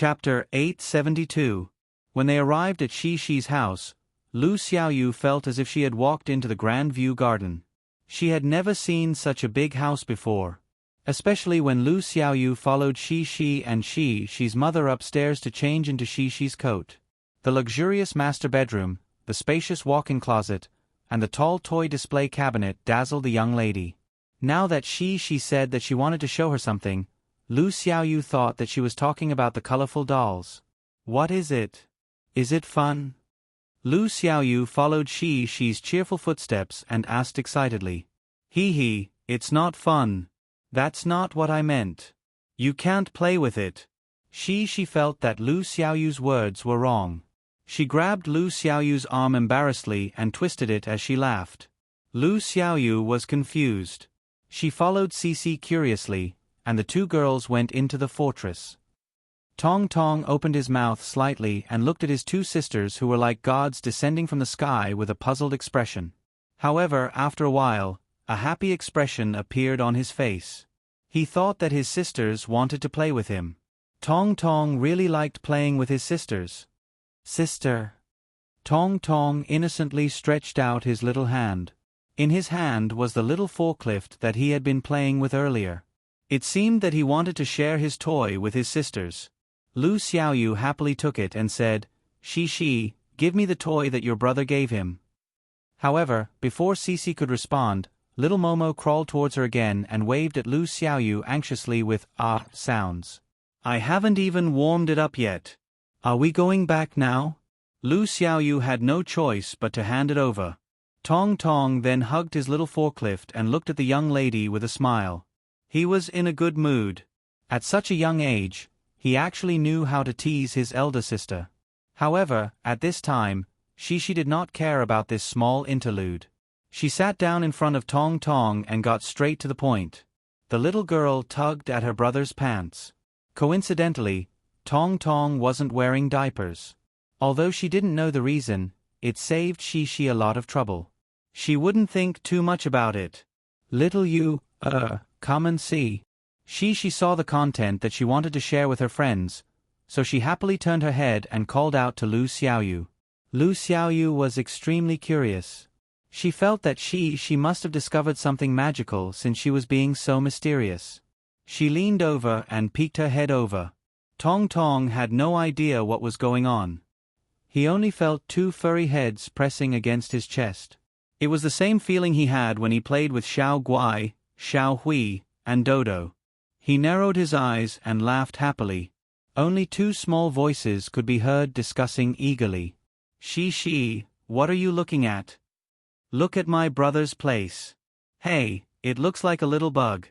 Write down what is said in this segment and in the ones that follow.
Chapter 872. When they arrived at Shi's house, Lu Xiaoyu felt as if she had walked into the Grand View Garden. She had never seen such a big house before. Especially when Lu Xiaoyu followed Shi and Shi's mother upstairs to change into Shi's coat. The luxurious master bedroom, the spacious walk-in closet, and the tall toy display cabinet dazzled the young lady. Now that she said that she wanted to show her something, Lu Xiaoyu thought that she was talking about the colorful dolls. What is it? Is it fun? Lu Xiaoyu followed Shi's cheerful footsteps and asked excitedly. Hee, it's not fun. That's not what I meant. You can't play with it. She felt that Lu Xiaoyu's words were wrong. She grabbed Lu Xiaoyu's arm embarrassedly and twisted it as she laughed. Lu Xiaoyu was confused. She followed Cici curiously, and the two girls went into the fortress. Tong Tong opened his mouth slightly and looked at his two sisters who were like gods descending from the sky with a puzzled expression. However, after a while, a happy expression appeared on his face. He thought that his sisters wanted to play with him. Tong Tong really liked playing with his sisters. Sister. Tong Tong innocently stretched out his little hand. In his hand was the little forklift that he had been playing with earlier. It seemed that he wanted to share his toy with his sisters. Lu Xiaoyu happily took it and said, Shi, give me the toy that your brother gave him. However, before Cici could respond, little Momo crawled towards her again and waved at Lu Xiaoyu anxiously with sounds. I haven't even warmed it up yet. Are we going back now? Lu Xiaoyu had no choice but to hand it over. Tong Tong then hugged his little forklift and looked at the young lady with a smile. He was in a good mood. At such a young age, he actually knew how to tease his elder sister. However, at this time, Shi did not care about this small interlude. She sat down in front of Tong Tong and got straight to the point. The little girl tugged at her brother's pants. Coincidentally, Tong Tong wasn't wearing diapers. Although she didn't know the reason, it saved Shi a lot of trouble. She wouldn't think too much about it. Little you, come and see. She saw the content that she wanted to share with her friends, so she happily turned her head and called out to Lu Xiaoyu. Lu Xiaoyu was extremely curious. She felt that she must have discovered something magical since she was being so mysterious. She leaned over and peeked her head over. Tong Tong had no idea what was going on. He only felt two furry heads pressing against his chest. It was the same feeling he had when he played with Xiao Guai, Xiao Hui, and Dodo. He narrowed his eyes and laughed happily. Only two small voices could be heard discussing eagerly. Shi, what are you looking at? Look at my brother's place. Hey, it looks like a little bug.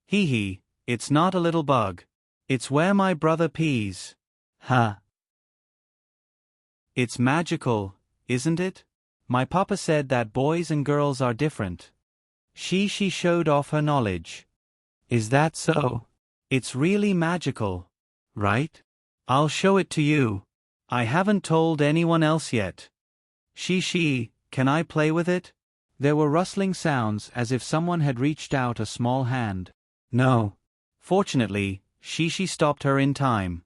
Hee, it's not a little bug. It's where my brother pees. Huh. It's magical, isn't it? My papa said that boys and girls are different. She showed off her knowledge. Is that so? It's really magical, right? I'll show it to you. I haven't told anyone else yet. Shi, can I play with it? There were rustling sounds as if someone had reached out a small hand. No. Fortunately, Shi stopped her in time.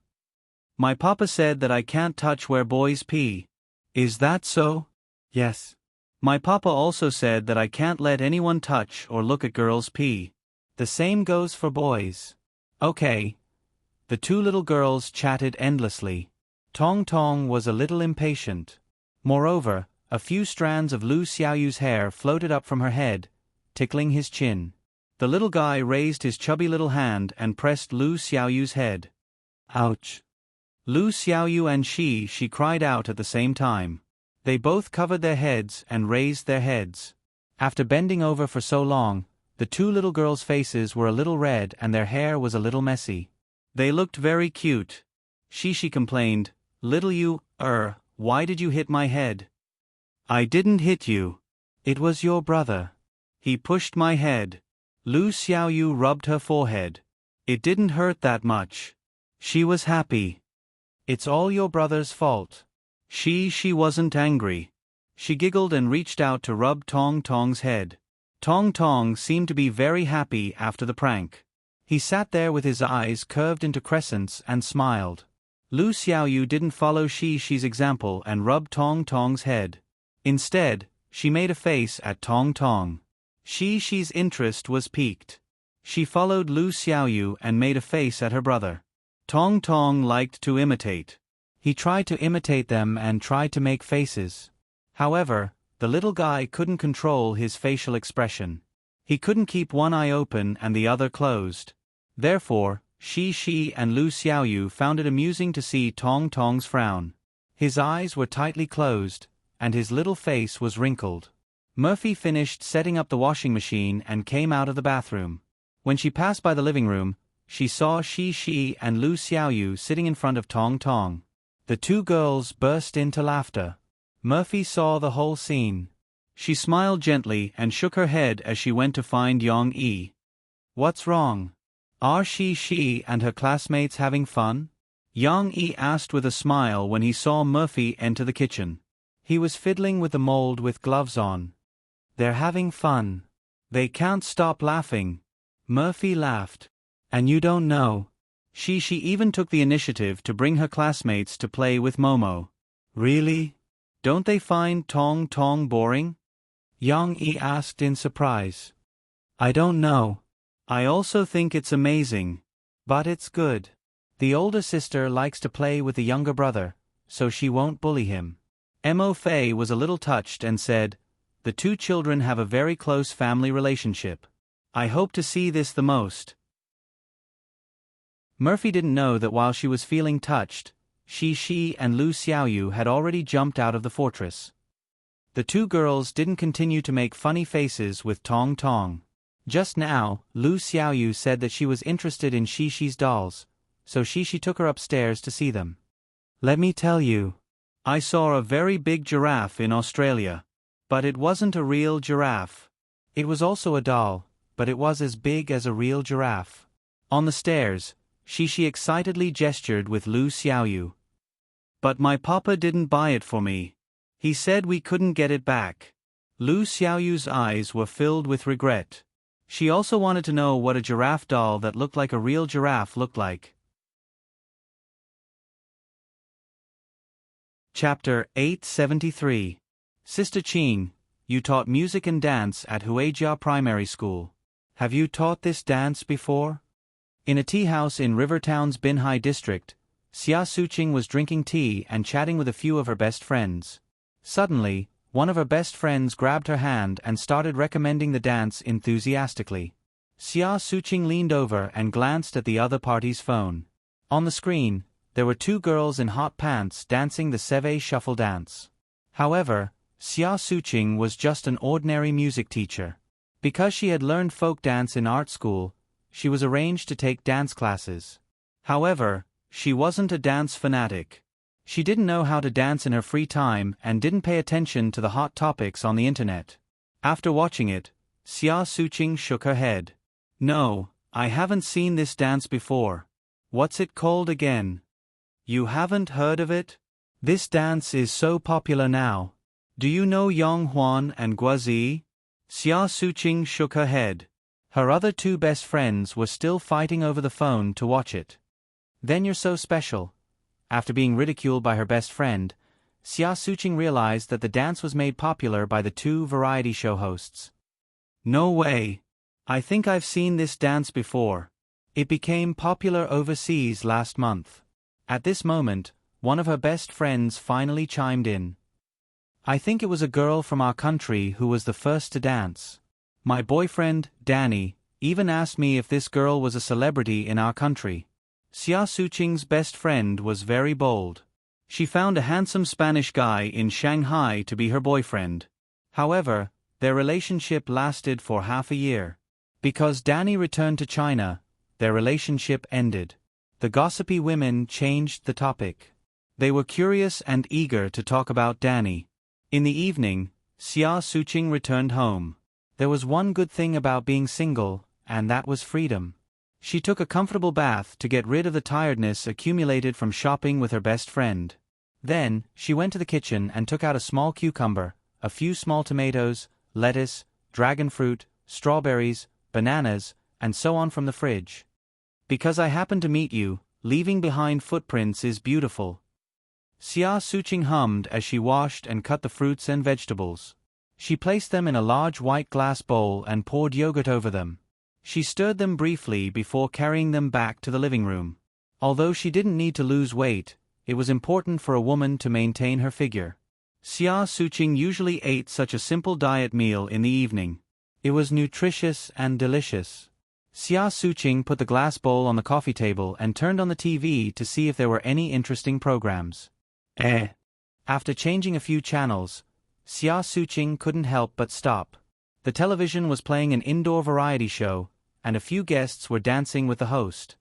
My papa said that I can't touch where boys pee. Is that so? Yes. My papa also said that I can't let anyone touch or look at girls pee. The same goes for boys. Okay. The two little girls chatted endlessly. Tong Tong was a little impatient. Moreover, a few strands of Lu Xiaoyu's hair floated up from her head, tickling his chin. The little guy raised his chubby little hand and pressed Lu Xiaoyu's head. Ouch. Lu Xiaoyu and Shi cried out at the same time. They both covered their heads and raised their heads. After bending over for so long, the two little girls' faces were a little red and their hair was a little messy. They looked very cute. Shi complained, Little you, why did you hit my head? I didn't hit you. It was your brother. He pushed my head. Lu Xiaoyu rubbed her forehead. It didn't hurt that much. She was happy. It's all your brother's fault. She wasn't angry. She giggled and reached out to rub Tong Tong's head. Tong Tong seemed to be very happy after the prank. He sat there with his eyes curved into crescents and smiled. Lu Xiaoyu didn't follow Shi's example and rubbed Tong Tong's head. Instead, she made a face at Tong Tong. Shi's interest was piqued. She followed Lu Xiaoyu and made a face at her brother. Tong Tong liked to imitate. He tried to imitate them and tried to make faces. However, the little guy couldn't control his facial expression. He couldn't keep one eye open and the other closed. Therefore, Shi and Lu Xiaoyu found it amusing to see Tong Tong's frown. His eyes were tightly closed, and his little face was wrinkled. Murphy finished setting up the washing machine and came out of the bathroom. When she passed by the living room, she saw Shi and Lu Xiaoyu sitting in front of Tong Tong. The two girls burst into laughter. Murphy saw the whole scene. She smiled gently and shook her head as she went to find Yang Yi. "What's wrong? Are Shi and her classmates having fun?" Yang Yi asked with a smile when he saw Murphy enter the kitchen. He was fiddling with the mold with gloves on. "They're having fun. They can't stop laughing." Murphy laughed. "And you don't know?" She even took the initiative to bring her classmates to play with Momo. "Really? Don't they find Tong Tong boring?" Yang Yi asked in surprise. "I don't know. I also think it's amazing. But it's good. The older sister likes to play with the younger brother, so she won't bully him." Mo Fei was a little touched and said, "The two children have a very close family relationship. I hope to see this the most." Murphy didn't know that while she was feeling touched, Shi and Lu Xiaoyu had already jumped out of the fortress. The two girls didn't continue to make funny faces with Tong Tong. Just now, Lu Xiaoyu said that she was interested in Shi's dolls, so Shi took her upstairs to see them. "Let me tell you, I saw a very big giraffe in Australia. But it wasn't a real giraffe. It was also a doll, but it was as big as a real giraffe." On the stairs, Shi excitedly gestured with Lu Xiaoyu. "But my papa didn't buy it for me. He said we couldn't get it back." Lu Xiaoyu's eyes were filled with regret. She also wanted to know what a giraffe doll that looked like a real giraffe looked like. Chapter 873. Sister Qing, you taught music and dance at Huijia Primary School. Have you taught this dance before? In a tea house in Rivertown's Binhai district, Xia Suqing was drinking tea and chatting with a few of her best friends. Suddenly, one of her best friends grabbed her hand and started recommending the dance enthusiastically. Xia Suqing leaned over and glanced at the other party's phone. On the screen, there were two girls in hot pants dancing the Seve shuffle dance. However, Xia Suqing was just an ordinary music teacher. Because she had learned folk dance in art school, she was arranged to take dance classes. However, she wasn't a dance fanatic. She didn't know how to dance in her free time and didn't pay attention to the hot topics on the internet. After watching it, Xia Suqing shook her head. "No, I haven't seen this dance before. What's it called again?" "You haven't heard of it? This dance is so popular now. Do you know Yang Huan and Guazi?" Xia Suqing shook her head. Her other two best friends were still fighting over the phone to watch it. "Then you're so special." After being ridiculed by her best friend, Xia Suqing realized that the dance was made popular by the two variety show hosts. "No way. I think I've seen this dance before. It became popular overseas last month." At this moment, one of her best friends finally chimed in. "I think it was a girl from our country who was the first to dance. My boyfriend, Danny, even asked me if this girl was a celebrity in our country." Xia Suqing's best friend was very bold. She found a handsome Spanish guy in Shanghai to be her boyfriend. However, their relationship lasted for half a year. Because Danny returned to China, their relationship ended. The gossipy women changed the topic. They were curious and eager to talk about Danny. In the evening, Xia Suqing returned home. There was one good thing about being single, and that was freedom. She took a comfortable bath to get rid of the tiredness accumulated from shopping with her best friend. Then, she went to the kitchen and took out a small cucumber, a few small tomatoes, lettuce, dragon fruit, strawberries, bananas, and so on from the fridge. "Because I happened to meet you, leaving behind footprints is beautiful. Xia Suqing hummed as she washed and cut the fruits and vegetables. She placed them in a large white glass bowl and poured yogurt over them. She stirred them briefly before carrying them back to the living room. Although she didn't need to lose weight, it was important for a woman to maintain her figure. Xia Suqing usually ate such a simple diet meal in the evening. It was nutritious and delicious. Xia Suqing put the glass bowl on the coffee table and turned on the TV to see if there were any interesting programs. After changing a few channels, Xia Suqing couldn't help but stop. The television was playing an indoor variety show, and a few guests were dancing with the host.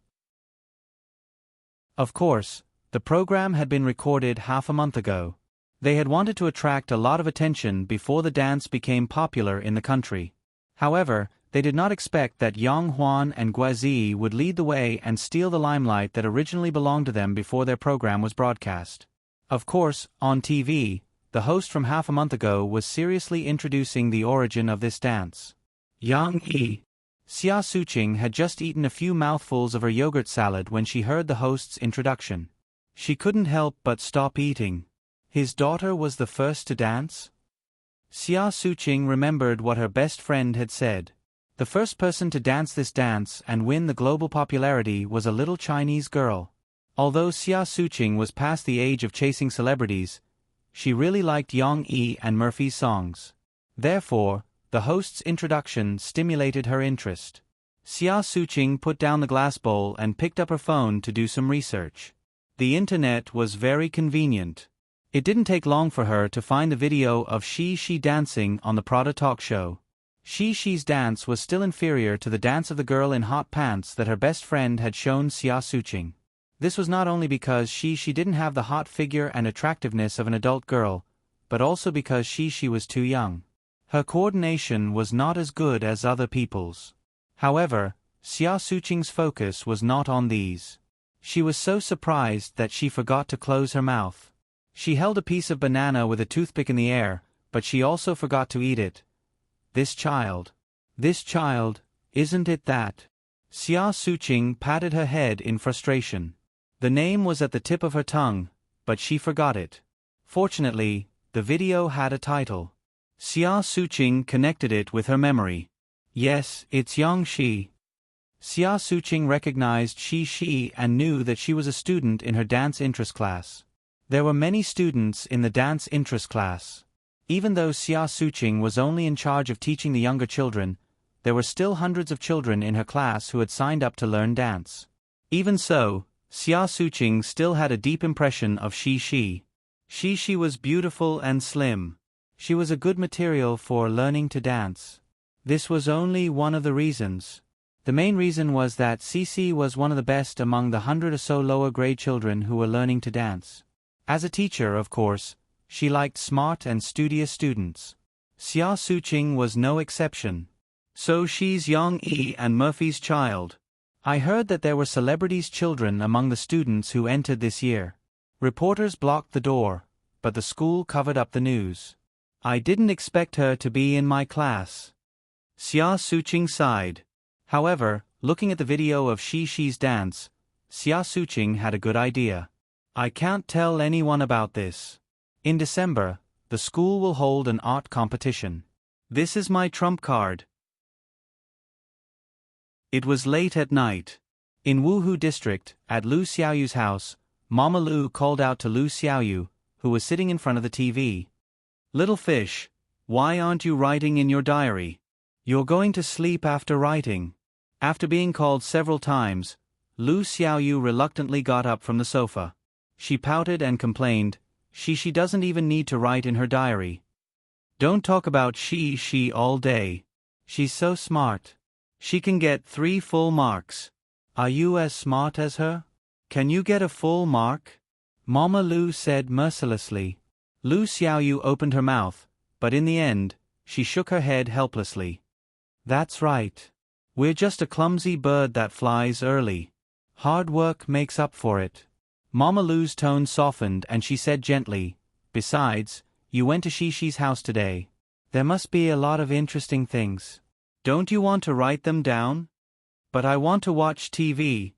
Of course, the program had been recorded half a month ago. They had wanted to attract a lot of attention before the dance became popular in the country. However, they did not expect that Yang Huan and Guazi would lead the way and steal the limelight that originally belonged to them before their program was broadcast. Of course, on TV, the host from half a month ago was seriously introducing the origin of this dance. Yang Yi. Xia Suqing had just eaten a few mouthfuls of her yogurt salad when she heard the host's introduction. She couldn't help but stop eating. His daughter was the first to dance? Xia Suqing remembered what her best friend had said. The first person to dance this dance and win the global popularity was a little Chinese girl. Although Xia Suqing was past the age of chasing celebrities, she really liked Yang Yi and Murphy's songs. Therefore, the host's introduction stimulated her interest. Xia Suqing put down the glass bowl and picked up her phone to do some research. The internet was very convenient. It didn't take long for her to find the video of Shi dancing on the Prada talk show. Shi's dance was still inferior to the dance of the girl in hot pants that her best friend had shown Xia Suqing. This was not only because she didn't have the hot figure and attractiveness of an adult girl, but also because she was too young. Her coordination was not as good as other people's. However, Xia Suqing's focus was not on these. She was so surprised that she forgot to close her mouth. She held a piece of banana with a toothpick in the air, but she also forgot to eat it. This child, isn't it that? Xia Suqing patted her head in frustration. The name was at the tip of her tongue, but she forgot it. Fortunately, the video had a title. Xia Suqing connected it with her memory. Yes, it's Yang Shi. Xia Suqing recognized Shi and knew that she was a student in her dance interest class. There were many students in the dance interest class. Even though Xia Suqing was only in charge of teaching the younger children, there were still hundreds of children in her class who had signed up to learn dance. Even so, Xia Suqing still had a deep impression of Shi. Shi was beautiful and slim. She was a good material for learning to dance. This was only one of the reasons. The main reason was that Cici was one of the best among the 100 or so lower grade children who were learning to dance. As a teacher, of course, she liked smart and studious students. Xia Suqing was no exception. So she's Yang Yi and Murphy's child. I heard that there were celebrities' children among the students who entered this year. Reporters blocked the door, but the school covered up the news. I didn't expect her to be in my class. Xia Suqing sighed. However, looking at the video of Shi's dance, Xia Suqing had a good idea. I can't tell anyone about this. In December, the school will hold an art competition. This is my trump card. It was late at night. In Wuhu district, at Lu Xiaoyu's house, Mama Lu called out to Lu Xiaoyu, who was sitting in front of the TV. Little fish, why aren't you writing in your diary? You're going to sleep after writing. After being called several times, Lu Xiaoyu reluctantly got up from the sofa. She pouted and complained, she doesn't even need to write in her diary. Don't talk about she all day. She's so smart. She can get 3 full marks. Are you as smart as her? Can you get a full mark? Mama Lu said mercilessly. Lu Xiaoyu opened her mouth, but in the end, she shook her head helplessly. That's right. We're just a clumsy bird that flies early. Hard work makes up for it. Mama Lu's tone softened and she said gently, besides, you went to Shi's house today. There must be a lot of interesting things. Don't you want to write them down? But I want to watch TV.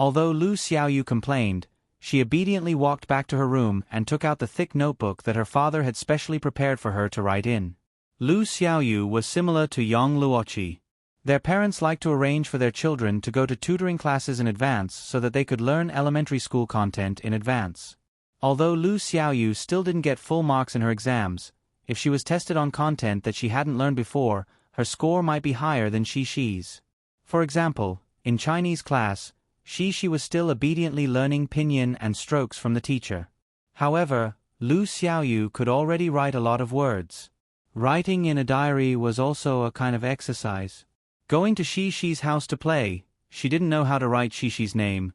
Although Lu Xiaoyu complained, she obediently walked back to her room and took out the thick notebook that her father had specially prepared for her to write in. Lu Xiaoyu was similar to Yang Luoqi. Their parents liked to arrange for their children to go to tutoring classes in advance so that they could learn elementary school content in advance. Although Lu Xiaoyu still didn't get full marks in her exams, if she was tested on content that she hadn't learned before, her score might be higher than Shi's. For example, in Chinese class, Shi was still obediently learning pinyin and strokes from the teacher. However, Lu Xiaoyu could already write a lot of words. Writing in a diary was also a kind of exercise. Going to Shi's house to play, she didn't know how to write Shi's name.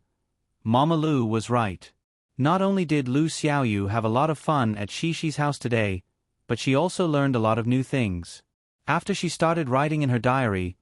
Mama Lu was right. Not only did Lu Xiaoyu have a lot of fun at Shi's house today, but she also learned a lot of new things. After she started writing in her diary,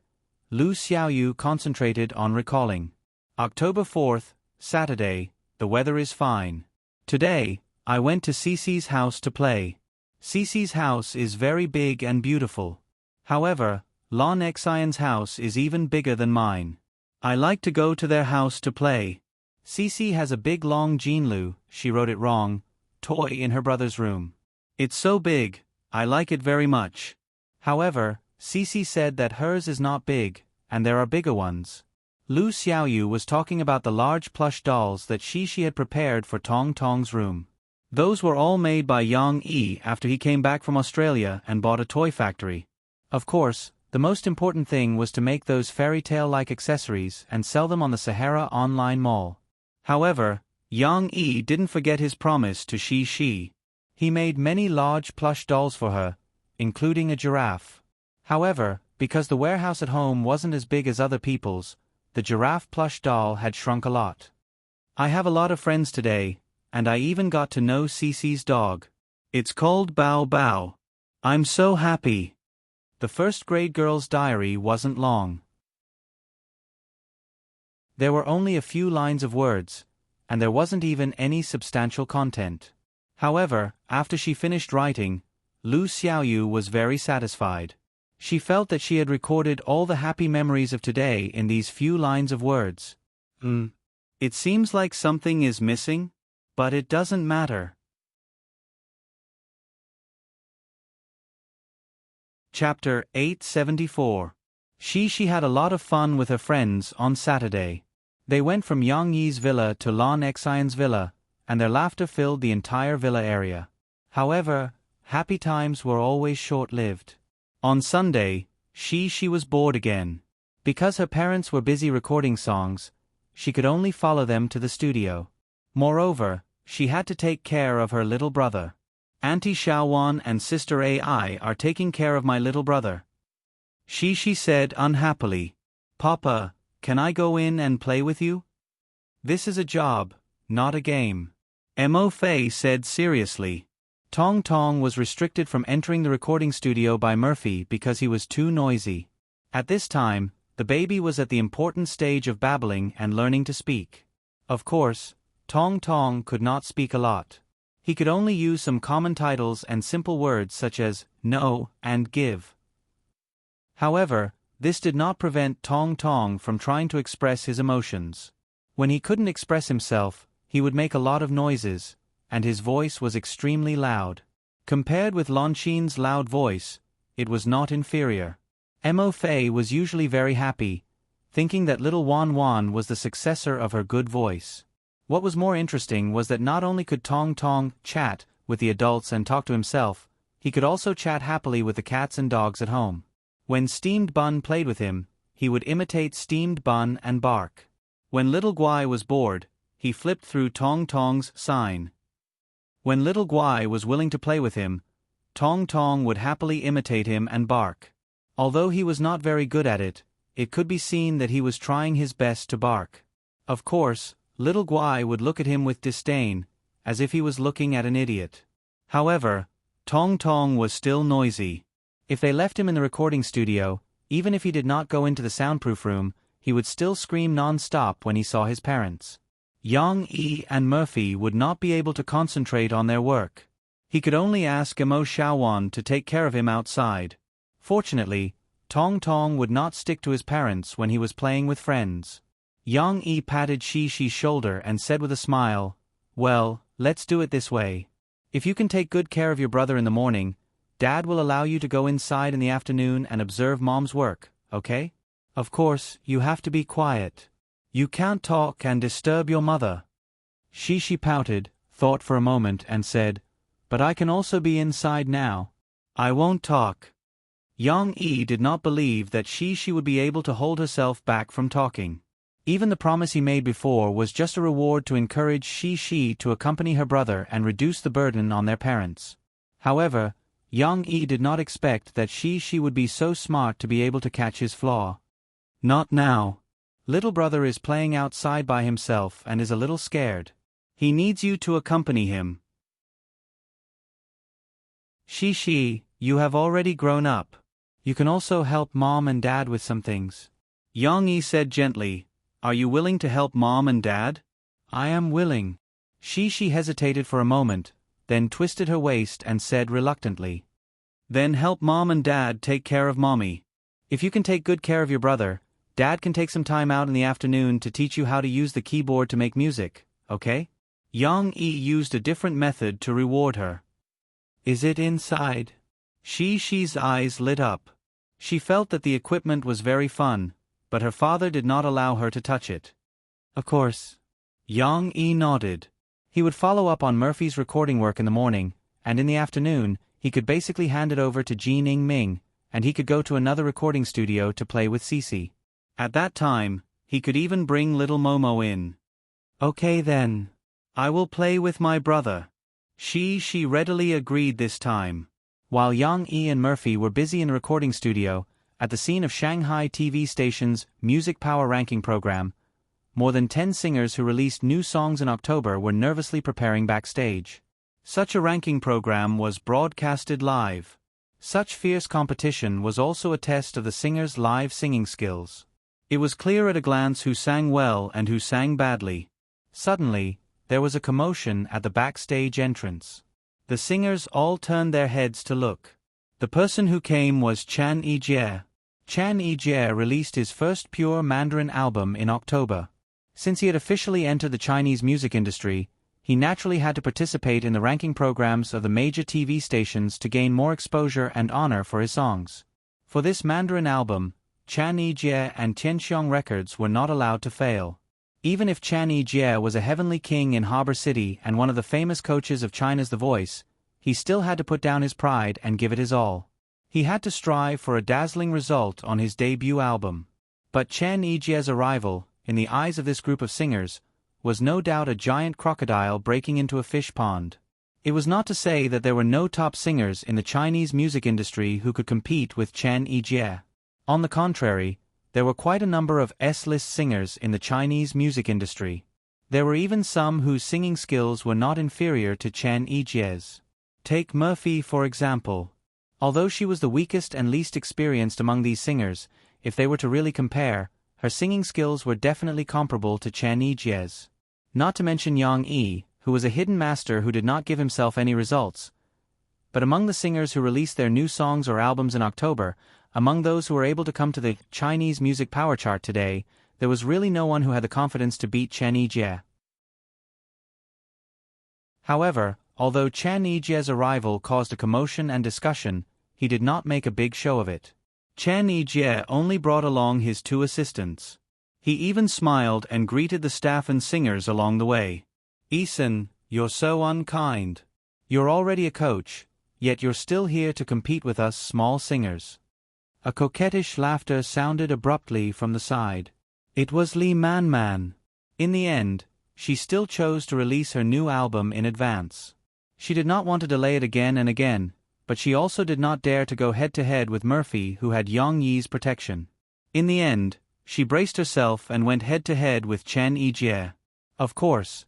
Lu Xiaoyu concentrated on recalling. October 4th, Saturday, the weather is fine. Today, I went to Cece's house to play. Cece's house is very big and beautiful. However, Lon Xian's house is even bigger than mine. I like to go to their house to play. Cece has a big long Jinlu, she wrote it wrong, toy in her brother's room. It's so big, I like it very much. However, Cece said that hers is not big, and there are bigger ones. Lu Xiaoyu was talking about the large plush dolls that Shi had prepared for Tong Tong's room. Those were all made by Yang Yi after he came back from Australia and bought a toy factory. Of course, the most important thing was to make those fairy tale-like accessories and sell them on the Sahara online mall. However, Yang Yi didn't forget his promise to Shi. He made many large plush dolls for her, including a giraffe. However, because the warehouse at home wasn't as big as other people's, the giraffe plush doll had shrunk a lot. I have a lot of friends today, and I even got to know Cece's dog. It's called Bao Bao. I'm so happy. The first grade girl's diary wasn't long. There were only a few lines of words, and there wasn't even any substantial content. However, after she finished writing, Lu Xiaoyu was very satisfied. She felt that she had recorded all the happy memories of today in these few lines of words. It seems like something is missing, but it doesn't matter. Chapter 874. She had a lot of fun with her friends on Saturday. They went from Yang Yi's villa to Lon Xian's villa, and their laughter filled the entire villa area. However, happy times were always short-lived. On Sunday, she was bored again. Because her parents were busy recording songs, she could only follow them to the studio. Moreover, she had to take care of her little brother. Auntie Xiaowan and Sister Ai are taking care of my little brother. She said unhappily. Papa, can I go in and play with you? This is a job, not a game. Mo Fei said seriously. Tong Tong was restricted from entering the recording studio by Murphy because he was too noisy. At this time, the baby was at the important stage of babbling and learning to speak. Of course, Tong Tong could not speak a lot. He could only use some common titles and simple words such as no and give. However, this did not prevent Tong Tong from trying to express his emotions. When he couldn't express himself, he would make a lot of noises, and his voice was extremely loud. Compared with Lonqin's loud voice, it was not inferior. Mo Fei was usually very happy, thinking that little Wan Wan was the successor of her good voice. What was more interesting was that not only could Tong Tong chat with the adults and talk to himself, he could also chat happily with the cats and dogs at home. When Steamed Bun played with him, he would imitate Steamed Bun and bark. When Little Guai was bored, he flipped through Tong Tong's sign. When Little Guai was willing to play with him, Tong Tong would happily imitate him and bark. Although he was not very good at it, it could be seen that he was trying his best to bark. Of course, Little Guai would look at him with disdain, as if he was looking at an idiot. However, Tong Tong was still noisy. If they left him in the recording studio, even if he did not go into the soundproof room, he would still scream non-stop when he saw his parents. Yang Yi and Murphy would not be able to concentrate on their work. He could only ask Mo Xiaowan to take care of him outside. Fortunately, Tong Tong would not stick to his parents when he was playing with friends. Yang Yi patted Shi's shoulder and said with a smile, "Well, let's do it this way. If you can take good care of your brother in the morning, Dad will allow you to go inside in the afternoon and observe Mom's work, okay? Of course, you have to be quiet. You can't talk and disturb your mother." Shi pouted, thought for a moment and said, "But I can also be inside now. I won't talk." Yang Yi did not believe that she would be able to hold herself back from talking. Even the promise he made before was just a reward to encourage Shi to accompany her brother and reduce the burden on their parents. However, Yang Yi did not expect that Shi would be so smart to be able to catch his flaw. "Not now. Little brother is playing outside by himself and is a little scared. He needs you to accompany him." Shi, you have already grown up. You can also help Mom and Dad with some things." Yang Yi said gently, "Are you willing to help Mom and Dad?" "I am willing." Shi hesitated for a moment, then twisted her waist and said reluctantly, "Then help Mom and Dad take care of Mommy. If you can take good care of your brother, Dad can take some time out in the afternoon to teach you how to use the keyboard to make music, okay?" Yang Yi used a different method to reward her. "Is it inside?" Shi's eyes lit up. She felt that the equipment was very fun, but her father did not allow her to touch it. "Of course." Yang Yi nodded. He would follow up on Murphy's recording work in the morning, and in the afternoon, he could basically hand it over to Jin Ming, and he could go to another recording studio to play with Cece. At that time, he could even bring little Momo in. "Okay then. I will play with my brother." She readily agreed this time. While Yang Yi and Murphy were busy in the recording studio, at the scene of Shanghai TV station's Music Power Ranking program, more than 10 singers who released new songs in October were nervously preparing backstage. Such a ranking program was broadcasted live. Such fierce competition was also a test of the singers' live singing skills. It was clear at a glance who sang well and who sang badly. Suddenly, there was a commotion at the backstage entrance. The singers all turned their heads to look. The person who came was Chan Yijie. Chan Yijie released his first pure Mandarin album in October. Since he had officially entered the Chinese music industry, he naturally had to participate in the ranking programs of the major TV stations to gain more exposure and honor for his songs. For this Mandarin album, Chan Yijie and Tianxiong Records were not allowed to fail. Even if Chan Yijie was a heavenly king in Harbor City and one of the famous coaches of China's The Voice, he still had to put down his pride and give it his all. He had to strive for a dazzling result on his debut album. But Chan Yijie's arrival, in the eyes of this group of singers, was no doubt a giant crocodile breaking into a fish pond. It was not to say that there were no top singers in the Chinese music industry who could compete with Chan Yijie. On the contrary, there were quite a number of S-list singers in the Chinese music industry. There were even some whose singing skills were not inferior to Chan Yijie's. Take Murphy for example. Although she was the weakest and least experienced among these singers, if they were to really compare, her singing skills were definitely comparable to Chan Yijie's. Not to mention Yang Yi, who was a hidden master who did not give himself any results. But among the singers who released their new songs or albums in October, among those who were able to come to the Chinese Music Power Chart today, there was really no one who had the confidence to beat Chan Yijie. However, although Chan Yijie's arrival caused a commotion and discussion, he did not make a big show of it. Chan Yijie only brought along his 2 assistants. He even smiled and greeted the staff and singers along the way. "Eason, you're so unkind. You're already a coach, yet you're still here to compete with us small singers." A coquettish laughter sounded abruptly from the side. It was Li Man. In the end, she still chose to release her new album in advance. She did not want to delay it again and again, but she also did not dare to go head-to-head with Murphy, who had Yang Yi's protection. In the end, she braced herself and went head-to-head with Chan Yijie. Of course,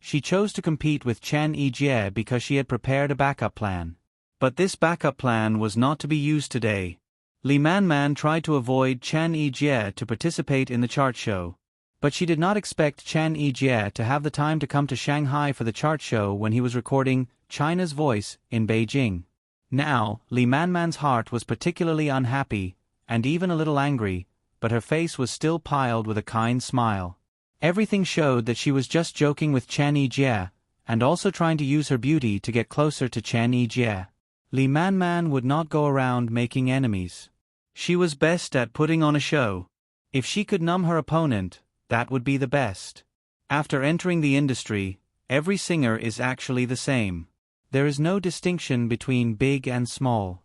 she chose to compete with Chan Yijie because she had prepared a backup plan. But this backup plan was not to be used today. Li Man tried to avoid Chan Yijie to participate in the chart show. But she did not expect Chan Yijie to have the time to come to Shanghai for the chart show when he was recording China's Voice in Beijing. Now, Li Man's heart was particularly unhappy, and even a little angry, but her face was still piled with a kind smile. Everything showed that she was just joking with Chen Yijie, and also trying to use her beauty to get closer to Chen Yijie. Li Manman would not go around making enemies. She was best at putting on a show. If she could numb her opponent, that would be the best. After entering the industry, every singer is actually the same. There is no distinction between big and small.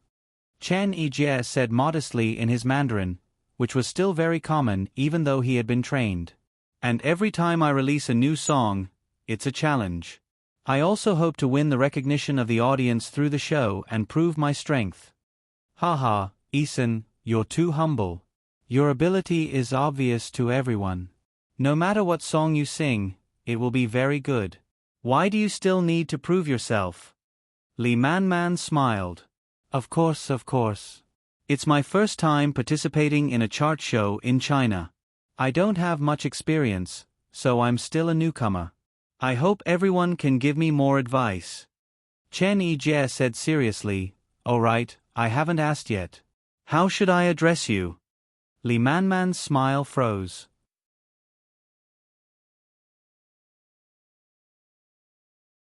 Chen Yijie said modestly in his Mandarin, which was still very common even though he had been trained. And every time I release a new song, it's a challenge. I also hope to win the recognition of the audience through the show and prove my strength. Haha, Eason, you're too humble. Your ability is obvious to everyone. No matter what song you sing, it will be very good. Why do you still need to prove yourself? Li Manman smiled. Of course. It's my first time participating in a chart show in China. I don't have much experience, so I'm still a newcomer. I hope everyone can give me more advice. Chen Yijie said seriously, Alright, I haven't asked yet. How should I address you? Li Manman's smile froze.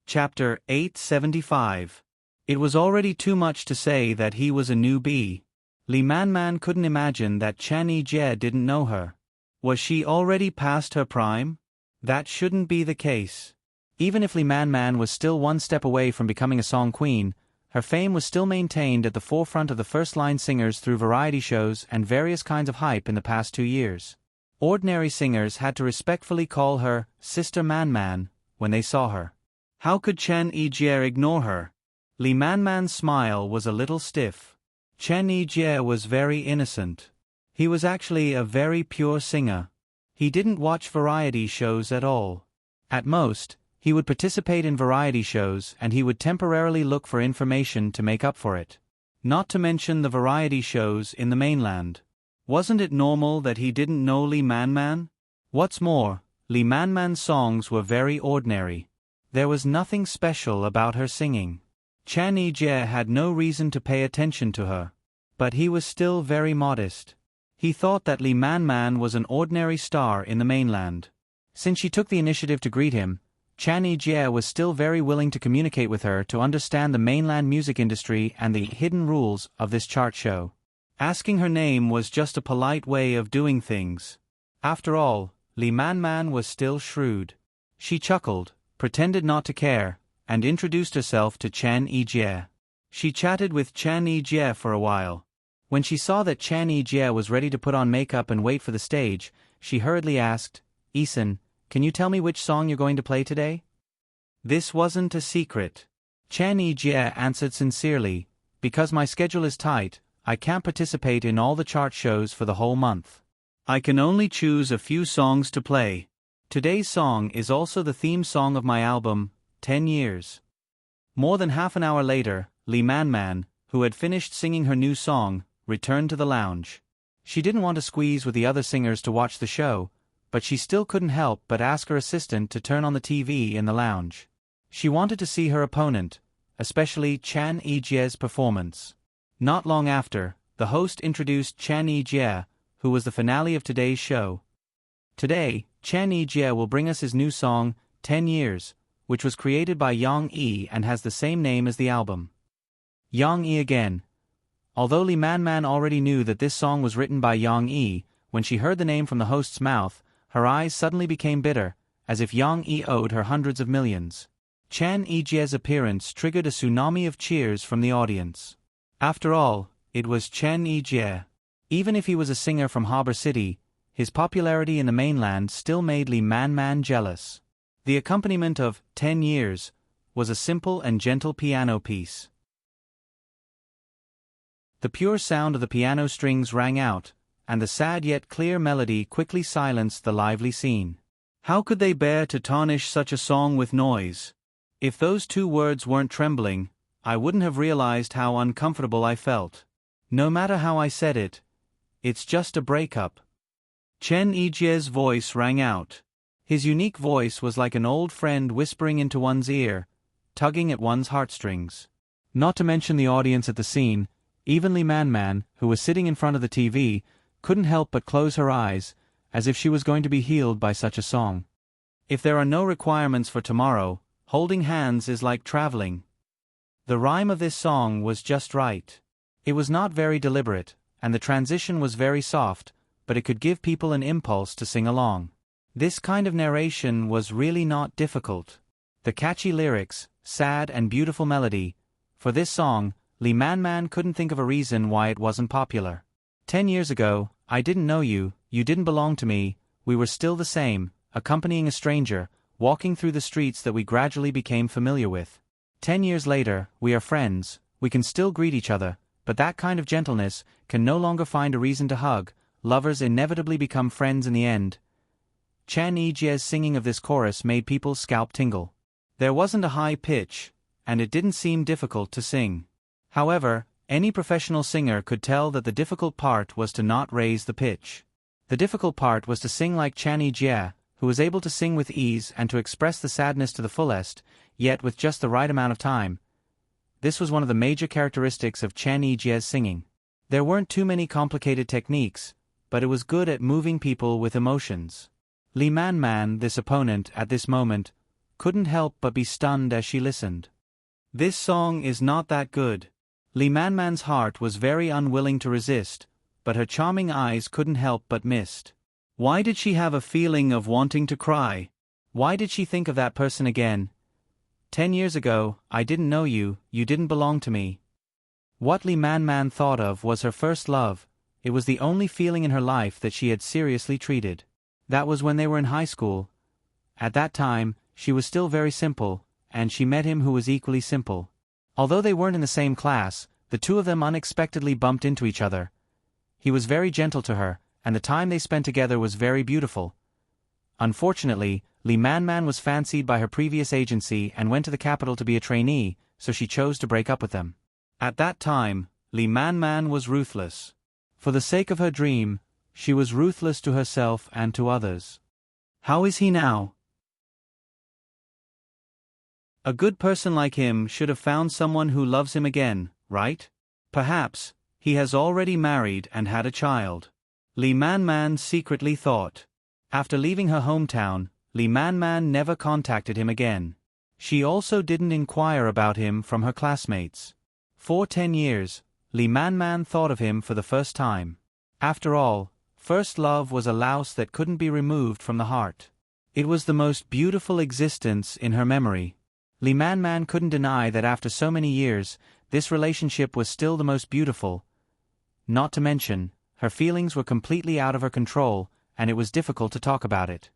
Chapter 875. It was already too much to say that he was a newbie. Li Manman couldn't imagine that Chen Yijie didn't know her. Was she already past her prime? That shouldn't be the case. Even if Li Manman was still one step away from becoming a song queen, her fame was still maintained at the forefront of the first-line singers through variety shows and various kinds of hype in the past 2 years. Ordinary singers had to respectfully call her Sister Manman when they saw her. How could Chen Yijie ignore her? Li Manman's smile was a little stiff. Chen Yijie was very innocent. He was actually a very pure singer. He didn't watch variety shows at all. At most, he would participate in variety shows and he would temporarily look for information to make up for it. Not to mention the variety shows in the mainland. Wasn't it normal that he didn't know Li Manman? What's more, Li Manman's songs were very ordinary. There was nothing special about her singing. Chen Yijie had no reason to pay attention to her. But he was still very modest. He thought that Li Manman was an ordinary star in the mainland. Since she took the initiative to greet him, Chen Yijie was still very willing to communicate with her to understand the mainland music industry and the hidden rules of this chart show. Asking her name was just a polite way of doing things. After all, Li Manman was still shrewd. She chuckled, pretended not to care, and introduced herself to Chen Yijie. She chatted with Chen Yijie for a while. When she saw that Chen Yijie was ready to put on makeup and wait for the stage, she hurriedly asked, Eason, can you tell me which song you're going to play today? This wasn't a secret. Chen Yijie answered sincerely, because my schedule is tight, I can't participate in all the chart shows for the whole month. I can only choose a few songs to play. Today's song is also the theme song of my album, 10 Years. More than half an hour later, Li Manman, who had finished singing her new song, returned to the lounge. She didn't want to squeeze with the other singers to watch the show, but she still couldn't help but ask her assistant to turn on the TV in the lounge. She wanted to see her opponent, especially Chen Yijie's performance. Not long after, the host introduced Chen Yijie, who was the finale of today's show. Today, Chen Yijie will bring us his new song, 10 Years, which was created by Yang Yi and has the same name as the album. Yang Yi again. Although Li Manman already knew that this song was written by Yang Yi, when she heard the name from the host's mouth, her eyes suddenly became bitter, as if Yang Yi owed her hundreds of millions. Chen Yijie's appearance triggered a tsunami of cheers from the audience. After all, it was Chen Yijie. Even if he was a singer from Harbor City, his popularity in the mainland still made Li Manman jealous. The accompaniment of 10 Years was a simple and gentle piano piece. The pure sound of the piano strings rang out, and the sad yet clear melody quickly silenced the lively scene. How could they bear to tarnish such a song with noise? If those 2 words weren't trembling, I wouldn't have realized how uncomfortable I felt. No matter how I said it, it's just a breakup. Chen Yijie's voice rang out. His unique voice was like an old friend whispering into one's ear, tugging at one's heartstrings. Not to mention the audience at the scene, even Li Manman, who was sitting in front of the TV, couldn't help but close her eyes, as if she was going to be healed by such a song. If there are no requirements for tomorrow, holding hands is like traveling. The rhyme of this song was just right. It was not very deliberate, and the transition was very soft, but it could give people an impulse to sing along. This kind of narration was really not difficult. The catchy lyrics, sad and beautiful melody. For this song, Lee Man Man couldn't think of a reason why it wasn't popular. 10 years ago, I didn't know you, you didn't belong to me, we were still the same, accompanying a stranger, walking through the streets that we gradually became familiar with. 10 years later, we are friends, we can still greet each other, but that kind of gentleness can no longer find a reason to hug. Lovers inevitably become friends in the end. Chan Yi-jie's singing of this chorus made people's scalp tingle. There wasn't a high pitch, and it didn't seem difficult to sing. However, any professional singer could tell that the difficult part was to not raise the pitch. The difficult part was to sing like Chan Yi-jie, who was able to sing with ease and to express the sadness to the fullest, yet with just the right amount of time. This was one of the major characteristics of Chan Yi-jie's singing. There weren't too many complicated techniques, but it was good at moving people with emotions. Lee Man Man, this opponent at this moment, couldn't help but be stunned as she listened. This song is not that good. Lee Man Man's heart was very unwilling to resist, but her charming eyes couldn't help but mist. Why did she have a feeling of wanting to cry? Why did she think of that person again? 10 years ago, I didn't know you, you didn't belong to me. What Lee Man Man thought of was her first love. It was the only feeling in her life that she had seriously treated. That was when they were in high school. At that time, she was still very simple, and she met him who was equally simple. Although they weren't in the same class, the two of them unexpectedly bumped into each other. He was very gentle to her, and the time they spent together was very beautiful. Unfortunately, Lee Man Man was fancied by her previous agency and went to the capital to be a trainee, so she chose to break up with them. At that time, Lee Man Man was ruthless. For the sake of her dream, she was ruthless to herself and to others. How is he now? A good person like him should have found someone who loves him again, right? Perhaps, he has already married and had a child. Lee Man Man secretly thought. After leaving her hometown, Lee Man Man never contacted him again. She also didn't inquire about him from her classmates. For 10 years, Lee Man Man thought of him for the first time. After all, first love was a louse that couldn't be removed from the heart. It was the most beautiful existence in her memory. Lee Man Man couldn't deny that after so many years, this relationship was still the most beautiful. Not to mention, her feelings were completely out of her control, and it was difficult to talk about it.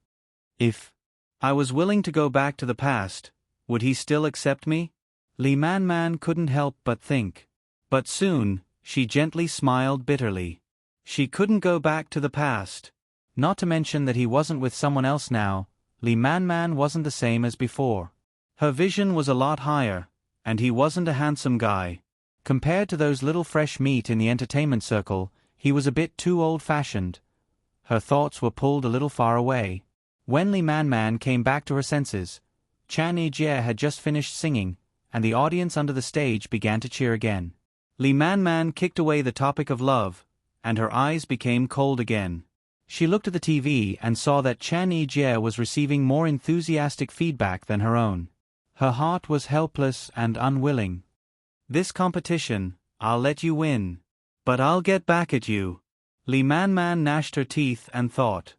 If I was willing to go back to the past, would he still accept me? Lee Man Man couldn't help but think. But soon, she gently smiled bitterly. She couldn't go back to the past. Not to mention that he wasn't with someone else now. Lee Man Man wasn't the same as before. Her vision was a lot higher, and he wasn't a handsome guy. Compared to those little fresh meat in the entertainment circle, he was a bit too old-fashioned. Her thoughts were pulled a little far away. When Lee Man Man came back to her senses, Chan Yi-jie had just finished singing, and the audience under the stage began to cheer again. Lee Man Man kicked away the topic of love, and her eyes became cold again. She looked at the TV and saw that Chan Yi-jie was receiving more enthusiastic feedback than her own. Her heart was helpless and unwilling. This competition, I'll let you win. But I'll get back at you. Lee Man Man gnashed her teeth and thought.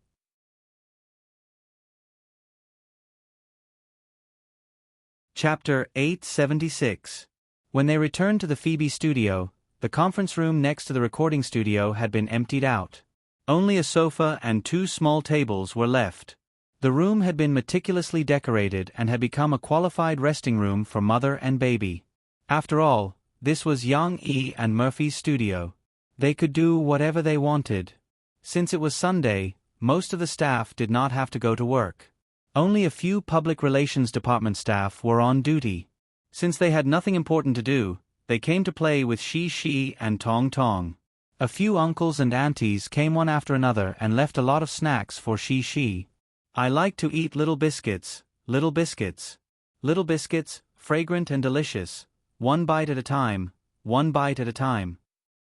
Chapter 876. When they returned to the Phoebe studio, the conference room next to the recording studio had been emptied out. Only a sofa and 2 small tables were left. The room had been meticulously decorated and had become a qualified resting room for mother and baby. After all, this was Yang Yi and Murphy's studio. They could do whatever they wanted. Since it was Sunday, most of the staff did not have to go to work. Only a few public relations department staff were on duty. Since they had nothing important to do, they came to play with Shi and Tong Tong. A few uncles and aunties came one after another and left a lot of snacks for Shi. I like to eat little biscuits, little biscuits. Little biscuits, fragrant and delicious. One bite at a time, one bite at a time.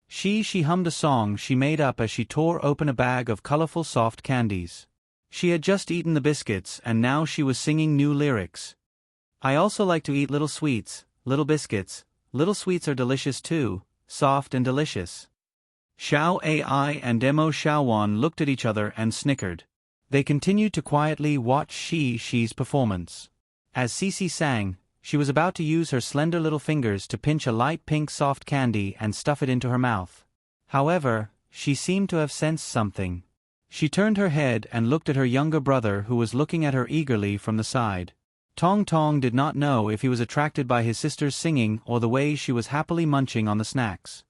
She hummed a song she made up as she tore open a bag of colorful soft candies. She had just eaten the biscuits and now she was singing new lyrics. I also like to eat little sweets, little biscuits. Little sweets are delicious too, soft and delicious. Xiao Ai and Demo Xiaowan looked at each other and snickered. They continued to quietly watch Shi's performance. As Cici sang, she was about to use her slender little fingers to pinch a light pink soft candy and stuff it into her mouth. However, she seemed to have sensed something. She turned her head and looked at her younger brother who was looking at her eagerly from the side. Tong Tong did not know if he was attracted by his sister's singing or the way she was happily munching on the snacks.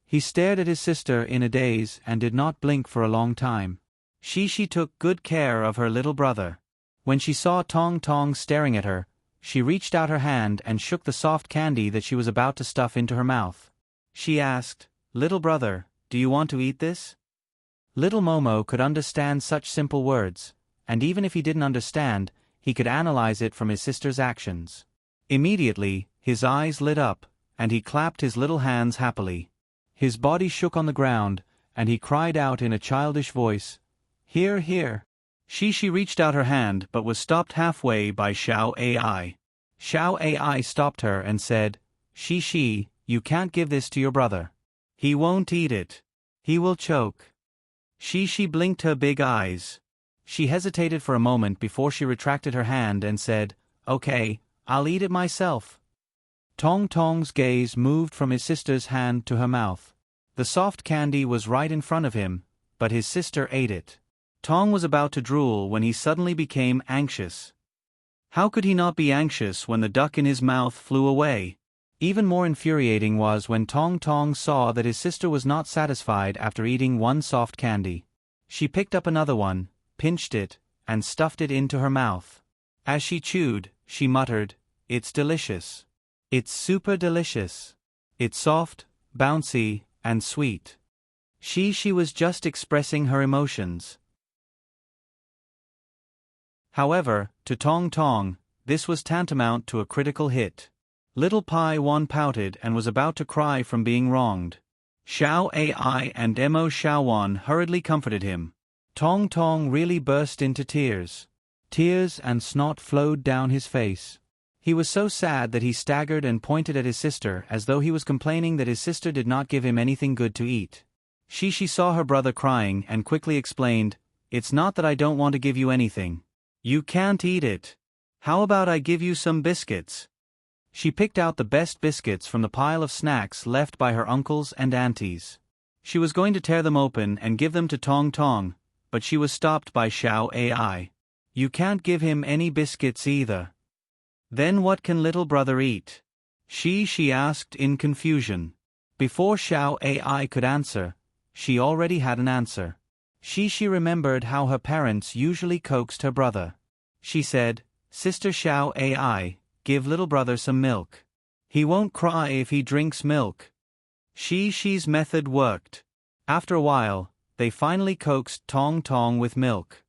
He stared at his sister in a daze and did not blink for a long time. She took good care of her little brother. When she saw Tong Tong staring at her, she reached out her hand and shook the soft candy that she was about to stuff into her mouth. She asked, "Little brother, do you want to eat this?" Little Momo could understand such simple words, and even if he didn't understand, he could analyze it from his sister's actions. Immediately, his eyes lit up, and he clapped his little hands happily. His body shook on the ground, and he cried out in a childish voice, "Here, here." She reached out her hand but was stopped halfway by Xiao Ai. Xiao Ai stopped her and said, She, you can't give this to your brother. He won't eat it. He will choke." She blinked her big eyes. She hesitated for a moment before she retracted her hand and said, "Okay, I'll eat it myself." Tong Tong's gaze moved from his sister's hand to her mouth. The soft candy was right in front of him, but his sister ate it. Tong was about to drool when he suddenly became anxious. How could he not be anxious when the duck in his mouth flew away? Even more infuriating was when Tong Tong saw that his sister was not satisfied after eating one soft candy. She picked up another one, pinched it, and stuffed it into her mouth. As she chewed, she muttered, "It's delicious. It's super delicious. It's soft, bouncy, and sweet." She was just expressing her emotions. However, to Tong Tong, this was tantamount to a critical hit. Little Pai Wan pouted and was about to cry from being wronged. Xiao Ai and Demo Xiaowan hurriedly comforted him. Tong Tong really burst into tears. Tears and snot flowed down his face. He was so sad that he staggered and pointed at his sister as though he was complaining that his sister did not give him anything good to eat. She saw her brother crying and quickly explained, "It's not that I don't want to give you anything. You can't eat it. How about I give you some biscuits?" She picked out the best biscuits from the pile of snacks left by her uncles and aunties. She was going to tear them open and give them to Tong Tong, but she was stopped by Xiao Ai. "You can't give him any biscuits either." "Then what can little brother eat?" She asked in confusion. Before Xiao Ai could answer, she already had an answer. She remembered how her parents usually coaxed her brother. She said, "Sister Xiao Ai, give little brother some milk. He won't cry if he drinks milk." She's method worked. After a while, they finally coaxed Tong Tong with milk.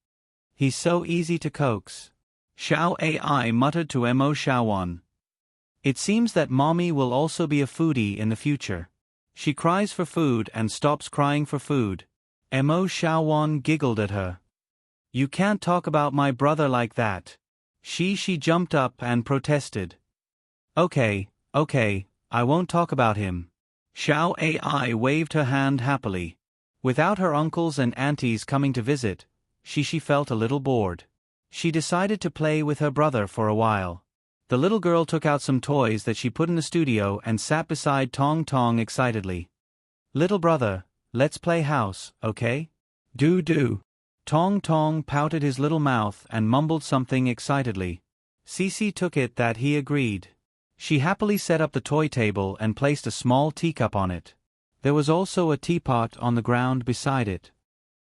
"He's so easy to coax." Xiao Ai muttered to Mo Xiaowan. "It seems that mommy will also be a foodie in the future. She cries for food and stops crying for food." Mo Xiaowan giggled at her. "You can't talk about my brother like that." She jumped up and protested. Okay, I won't talk about him." Xiao Ai waved her hand happily. Without her uncles and aunties coming to visit, she felt a little bored. She decided to play with her brother for a while. The little girl took out some toys that she put in the studio and sat beside Tong Tong excitedly. "Little brother, let's play house, okay?" Do. Tong Tong pouted his little mouth and mumbled something excitedly. Cici took it that he agreed. She happily set up the toy table and placed a small teacup on it. There was also a teapot on the ground beside it.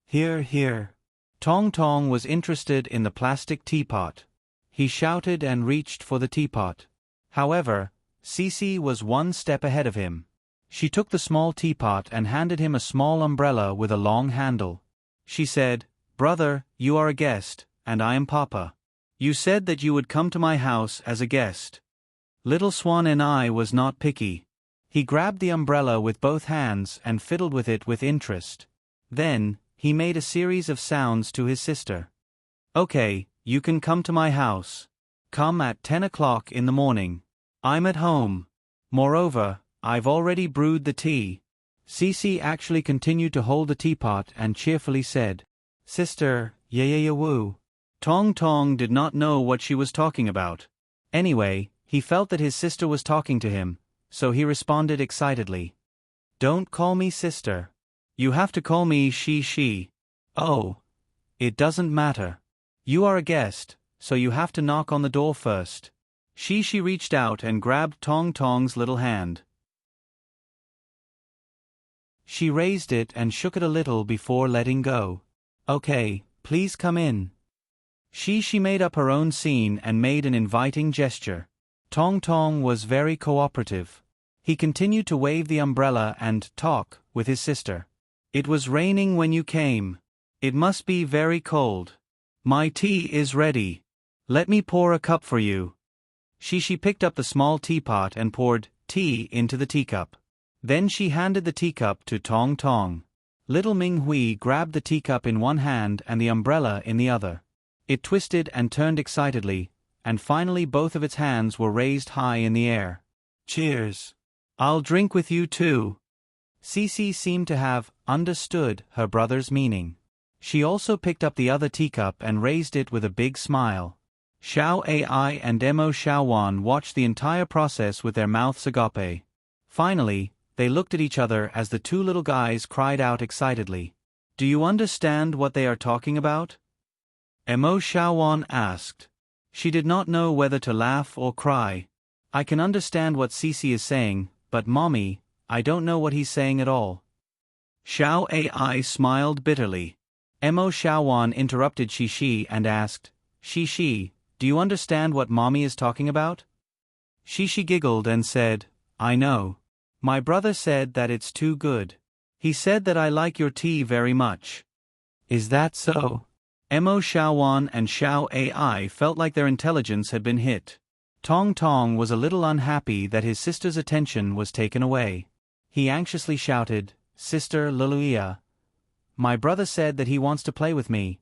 Here. Tong Tong was interested in the plastic teapot. He shouted and reached for the teapot. However, Cici was one step ahead of him. She took the small teapot and handed him a small umbrella with a long handle. She said, "Brother, you are a guest, and I am Papa. You said that you would come to my house as a guest. Little Swan and I was not picky. He grabbed the umbrella with both hands and fiddled with it with interest. Then, he made a series of sounds to his sister. "Okay, you can come to my house. Come at 10 o'clock in the morning. I'm at home. Moreover, I've already brewed the tea." Cece actually continued to hold the teapot and cheerfully said, "Sister, woo." Tong Tong did not know what she was talking about. Anyway, he felt that his sister was talking to him, so he responded excitedly. "Don't call me sister. You have to call me she. Oh. It doesn't matter. You are a guest, so you have to knock on the door first." She reached out and grabbed Tong Tong's little hand. She raised it and shook it a little before letting go. "Okay, please come in." She made up her own scene and made an inviting gesture. Tong Tong was very cooperative. He continued to wave the umbrella and talk with his sister. "It was raining when you came. It must be very cold. My tea is ready. Let me pour a cup for you." She picked up the small teapot and poured tea into the teacup. Then she handed the teacup to Tong Tong. Little Ming Hui grabbed the teacup in one hand and the umbrella in the other. It twisted and turned excitedly, and finally both of its hands were raised high in the air. "Cheers. I'll drink with you too." Cece seemed to have understood her brother's meaning. She also picked up the other teacup and raised it with a big smile. Xiao Ai and Mo Xiaowan watched the entire process with their mouths agape. Finally, they looked at each other as the two little guys cried out excitedly. "Do you understand what they are talking about?" Mo Xiaowan asked. She did not know whether to laugh or cry. "I can understand what Cece is saying, but Mommy, I don't know what he's saying at all." Xiao Ai smiled bitterly. Mo Xiaowan interrupted Shi and asked, Shi, do you understand what Mommy is talking about?" Shi giggled and said, "I know. My brother said that it's too good. He said that I like your tea very much." "Is that so?" Mo Xiaowan and Xiao Ai felt like their intelligence had been hit. Tong Tong was a little unhappy that his sister's attention was taken away. He anxiously shouted, "Sister Luluia, my brother said that he wants to play with me."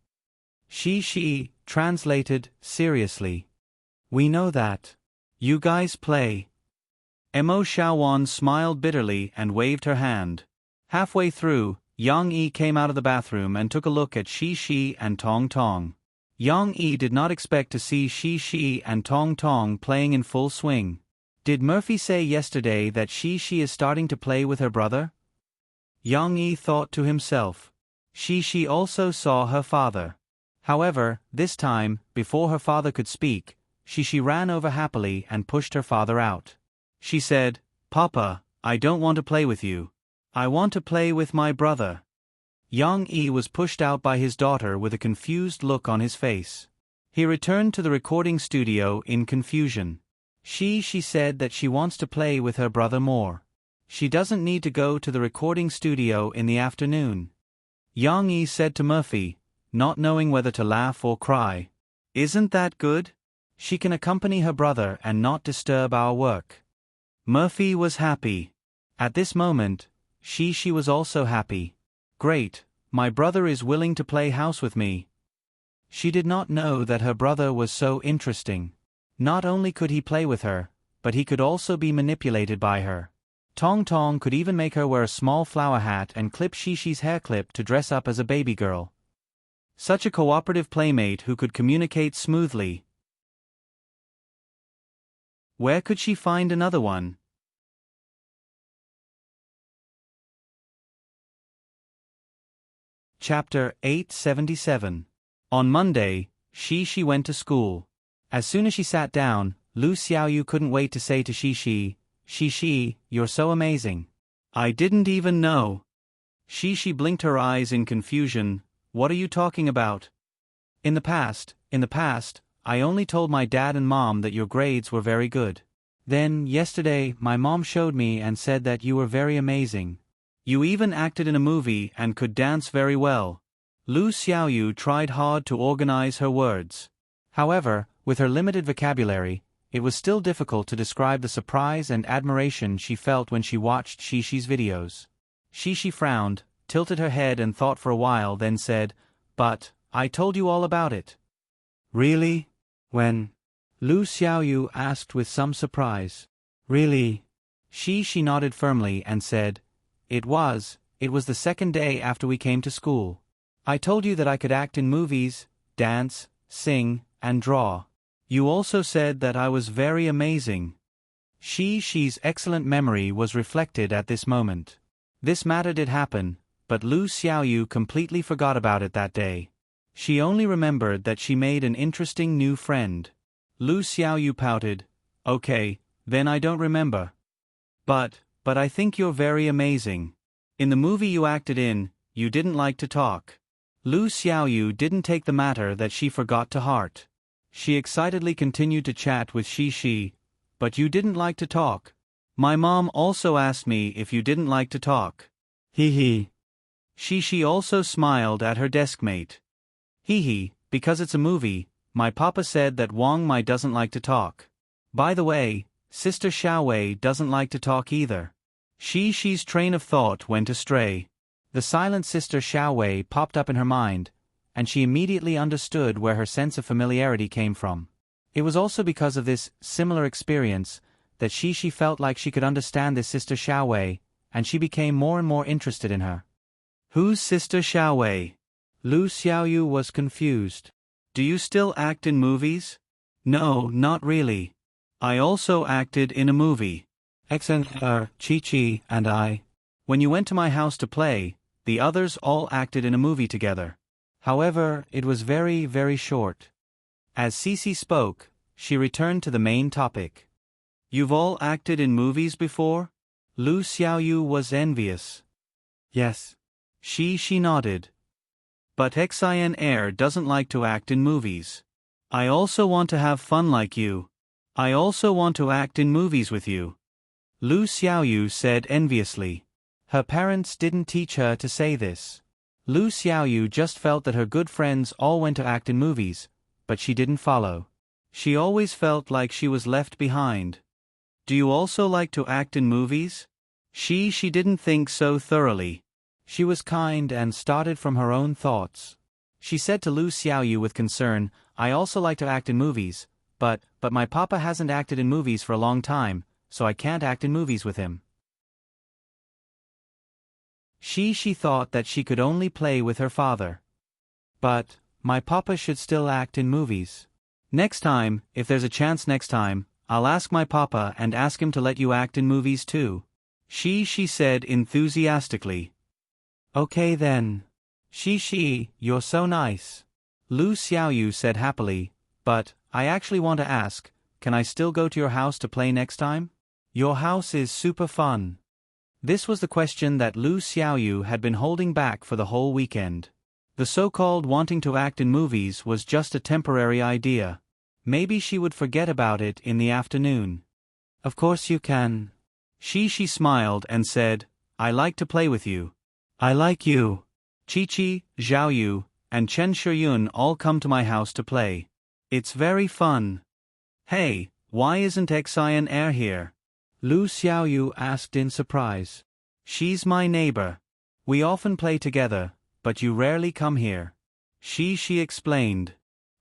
Shi translated seriously. "We know that. You guys play." Mo Xiaowan smiled bitterly and waved her hand. Halfway through, Yang Yi came out of the bathroom and took a look at Shi and Tong Tong. Yang Yi did not expect to see Shi and Tong Tong playing in full swing. Did Murphy say yesterday that Shi is starting to play with her brother? Yang Yi thought to himself. Shi also saw her father. However, this time, before her father could speak, Shi ran over happily and pushed her father out. She said, "Papa, I don't want to play with you. I want to play with my brother." Yang Yi was pushed out by his daughter with a confused look on his face. He returned to the recording studio in confusion. She said that she wants to play with her brother more. She doesn't need to go to the recording studio in the afternoon. Yang Yi said to Murphy, not knowing whether to laugh or cry, "Isn't that good? She can accompany her brother and not disturb our work." Murphy was happy. At this moment, she was also happy. "Great, my brother is willing to play house with me." She did not know that her brother was so interesting. Not only could he play with her, but he could also be manipulated by her. Tong Tong could even make her wear a small flower hat and clip Shi's hair clip to dress up as a baby girl. Such a cooperative playmate who could communicate smoothly. Where could she find another one? Chapter 877. On Monday, Shi went to school. As soon as she sat down, Lu Xiaoyu couldn't wait to say to Shi, "You're so amazing. I didn't even know." Shi blinked her eyes in confusion. "What are you talking about?" In the past, I only told my dad and mom that your grades were very good. Then, yesterday, my mom showed me and said that you were very amazing. You even acted in a movie and could dance very well." Lu Xiaoyu tried hard to organize her words. However, with her limited vocabulary, it was still difficult to describe the surprise and admiration she felt when she watched Shishi's videos. Shishi frowned, tilted her head and thought for a while, then said, "But, I told you all about it." "Really? When?" Lu Xiaoyu asked with some surprise. "Really?" Shishi nodded firmly and said, It was the second day after we came to school. I told you that I could act in movies, dance, sing, and draw. You also said that I was very amazing." Shishi's excellent memory was reflected at this moment. This matter did happen, but Lu Xiaoyu completely forgot about it that day. She only remembered that she made an interesting new friend. Lu Xiaoyu pouted, "Okay, then I don't remember. But I think you're very amazing. In the movie you acted in, you didn't like to talk." Lu Xiaoyu didn't take the matter that she forgot to heart. She excitedly continued to chat with Shishi. "But you didn't like to talk. My mom also asked me if you didn't like to talk." "Hee hee." Shishi also smiled at her deskmate. "Hee hee, because it's a movie, my papa said that Wang Mai doesn't like to talk. By the way, Sister Xiaowei doesn't like to talk either." Shishi's train of thought went astray. The silent Sister Xiaowei popped up in her mind, and she immediately understood where her sense of familiarity came from. It was also because of this similar experience that Shishi felt like she could understand this Sister Xiaowei, and she became more and more interested in her. "Who's Sister Xiaowei?" Lu Xiaoyu was confused. "Do you still act in movies?" "No, not really. I also acted in a movie. Chi-Chi and I. When you went to my house to play, the others all acted in a movie together. However, it was very, very short." As Sisi spoke, she returned to the main topic. "You've all acted in movies before?" Lu Xiaoyu was envious. "Yes." She nodded. "But Xin Air doesn't like to act in movies. I also want to have fun like you. I also want to act in movies with you." Lu Xiaoyu said enviously. Her parents didn't teach her to say this. Lu Xiaoyu just felt that her good friends all went to act in movies, but she didn't follow. She always felt like she was left behind. "Do you also like to act in movies?" She didn't think so thoroughly. She was kind and started from her own thoughts. She said to Lu Xiaoyu with concern, "I also like to act in movies, but my papa hasn't acted in movies for a long time, so I can't act in movies with him." She thought that she could only play with her father. "But my papa should still act in movies. Next time, if there's a chance next time, I'll ask my papa and ask him to let you act in movies too." She said enthusiastically. "Okay then. Shi, you're so nice." Lu Xiaoyu said happily, "But I actually want to ask, can I still go to your house to play next time? Your house is super fun." This was the question that Lu Xiaoyu had been holding back for the whole weekend. The so-called wanting to act in movies was just a temporary idea. Maybe she would forget about it in the afternoon. "Of course you can." She smiled and said, "I like to play with you. I like you. Chi-Chi, Zhaoyu, and Chen Shiyun all come to my house to play. It's very fun." "Hey, why isn't Xin Air here?" Lu Xiaoyu asked in surprise. "She's my neighbor. We often play together, but you rarely come here." She explained.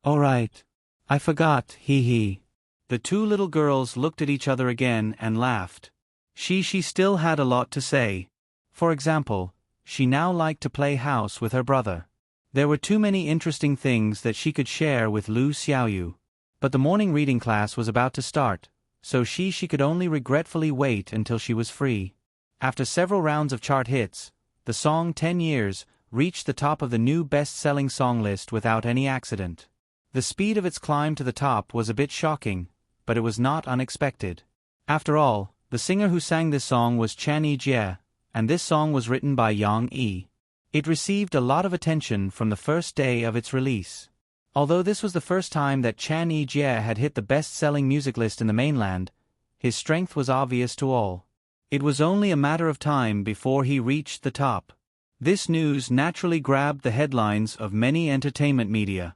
"All right. I forgot, hee hee." The two little girls looked at each other again and laughed. She still had a lot to say. For example, she now liked to play house with her brother. There were too many interesting things that she could share with Lu Xiaoyu. But the morning reading class was about to start, so she could only regretfully wait until she was free. After several rounds of chart hits, the song 10 Years reached the top of the new best-selling song list without any accident. The speed of its climb to the top was a bit shocking, but it was not unexpected. After all, the singer who sang this song was Chan Yijie, and this song was written by Yang Yi. It received a lot of attention from the first day of its release. Although this was the first time that Chan Yijie had hit the best-selling music list in the mainland, his strength was obvious to all. It was only a matter of time before he reached the top. This news naturally grabbed the headlines of many entertainment media.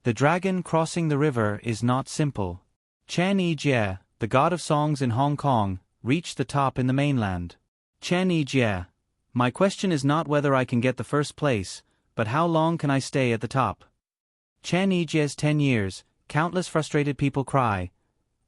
The dragon crossing the river is not simple. Chen Yijie, the god of songs in Hong Kong, reached the top in the mainland. Chen Yijie, my question is not whether I can get the first place, but how long can I stay at the top? Chen Yijie's 10 years, countless frustrated people cry.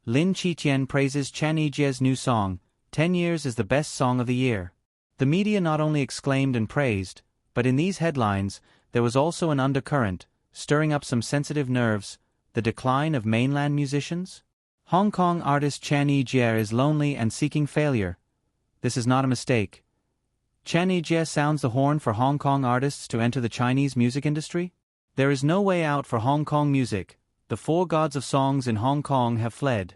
Lin Qiqian praises Chen Yijie's new song, 10 years is the best song of the year. The media not only exclaimed and praised, but in these headlines, there was also an undercurrent, stirring up some sensitive nerves, the decline of mainland musicians? Hong Kong artist Chen Yijie is lonely and seeking failure. This is not a mistake. Chen Yijie sounds the horn for Hong Kong artists to enter the Chinese music industry? There is no way out for Hong Kong music, the four gods of songs in Hong Kong have fled.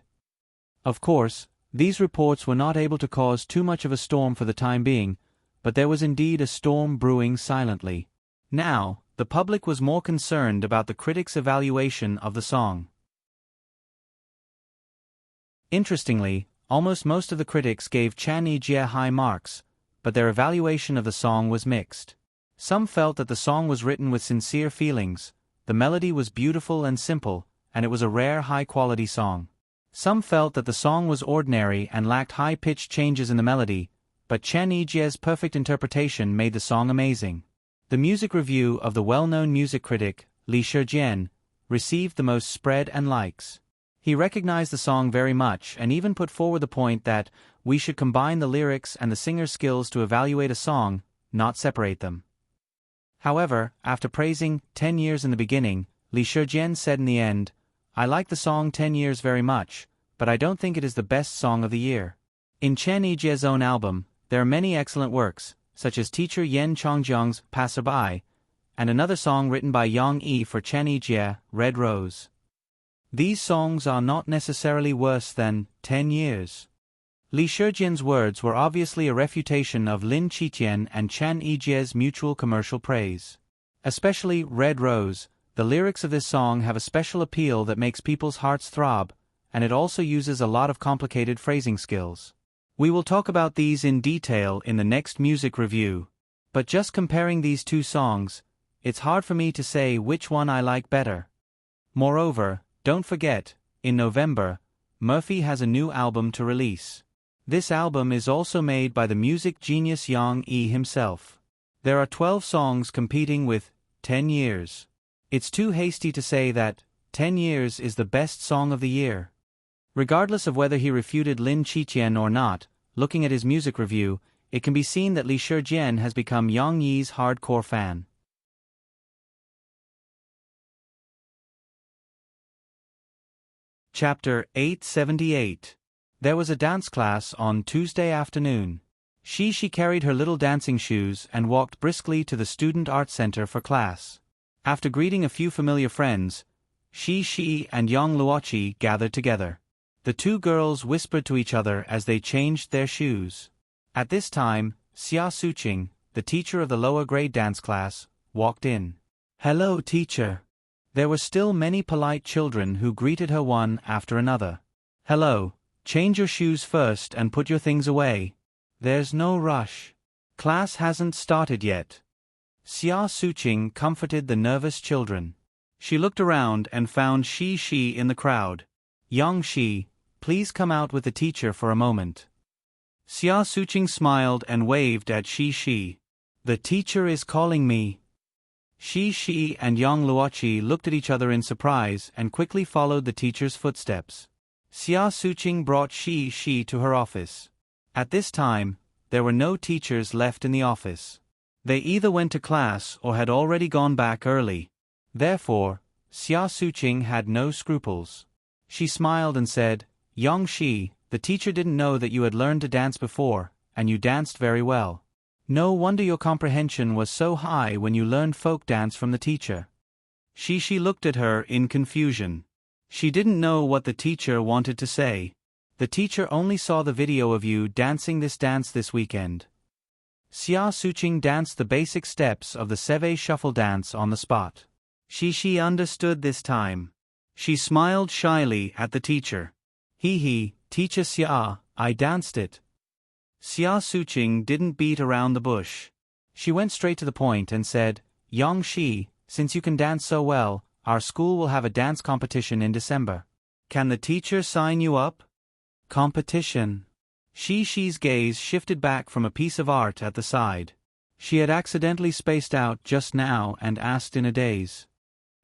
Of course, these reports were not able to cause too much of a storm for the time being, but there was indeed a storm brewing silently. Now, the public was more concerned about the critics' evaluation of the song. Interestingly, almost most of the critics gave Chen Yijie high marks, but their evaluation of the song was mixed. Some felt that the song was written with sincere feelings, the melody was beautiful and simple, and it was a rare high-quality song. Some felt that the song was ordinary and lacked high-pitched changes in the melody, but Chen Yijie's perfect interpretation made the song amazing. The music review of the well-known music critic, Li Shijian, received the most spread and likes. He recognized the song very much and even put forward the point that we should combine the lyrics and the singer's skills to evaluate a song, not separate them. However, after praising 10 years in the beginning, Li Shijian said in the end, I like the song 10 years very much, but I don't think it is the best song of the year. In Chen Yijie's own album, there are many excellent works, such as teacher Yen Chongjiang's Passerby, and another song written by Yang Yi for Chen Yijie, Red Rose. These songs are not necessarily worse than 10 years. Li Shijian's words were obviously a refutation of Lin Qiqian and Chen Yijie's mutual commercial praise. Especially Red Rose, the lyrics of this song have a special appeal that makes people's hearts throb, and it also uses a lot of complicated phrasing skills. We will talk about these in detail in the next music review. But just comparing these two songs, it's hard for me to say which one I like better. Moreover, don't forget, in November, Murphy has a new album to release. This album is also made by the music genius Yang Yi himself. There are 12 songs competing with 10 years. It's too hasty to say that 10 years is the best song of the year. Regardless of whether he refuted Lin Qiqian or not, looking at his music review, it can be seen that Li Shijian has become Yang Yi's hardcore fan. Chapter 878. There was a dance class on Tuesday afternoon. She carried her little dancing shoes and walked briskly to the Student Art Center for class. After greeting a few familiar friends, Shi and Yang Luoqi gathered together. The two girls whispered to each other as they changed their shoes. At this time, Xia Suqing, the teacher of the lower grade dance class, walked in. Hello, teacher. There were still many polite children who greeted her one after another. Hello, change your shoes first and put your things away. There's no rush. Class hasn't started yet. Xia Suqing comforted the nervous children. She looked around and found Shi in the crowd. Young Shi, please come out with the teacher for a moment. Xia Suqing smiled and waved at Shi. The teacher is calling me. Shi and Yang Luoqi looked at each other in surprise and quickly followed the teacher's footsteps. Xia Suqing brought Shi to her office. At this time, there were no teachers left in the office. They either went to class or had already gone back early. Therefore, Xia Suqing had no scruples. She smiled and said, Young Shi, the teacher didn't know that you had learned to dance before, and you danced very well. No wonder your comprehension was so high when you learned folk dance from the teacher. Shi looked at her in confusion. She didn't know what the teacher wanted to say. The teacher only saw the video of you dancing this dance this weekend. Xia Suqing danced the basic steps of the Seve shuffle dance on the spot. Shi understood this time. She smiled shyly at the teacher. Teacher Xia, I danced it. Xia Suqing didn't beat around the bush. She went straight to the point and said, Yang Shi, since you can dance so well, our school will have a dance competition in December. Can the teacher sign you up? Competition. Shi's gaze shifted back from a piece of art at the side. She had accidentally spaced out just now and asked in a daze.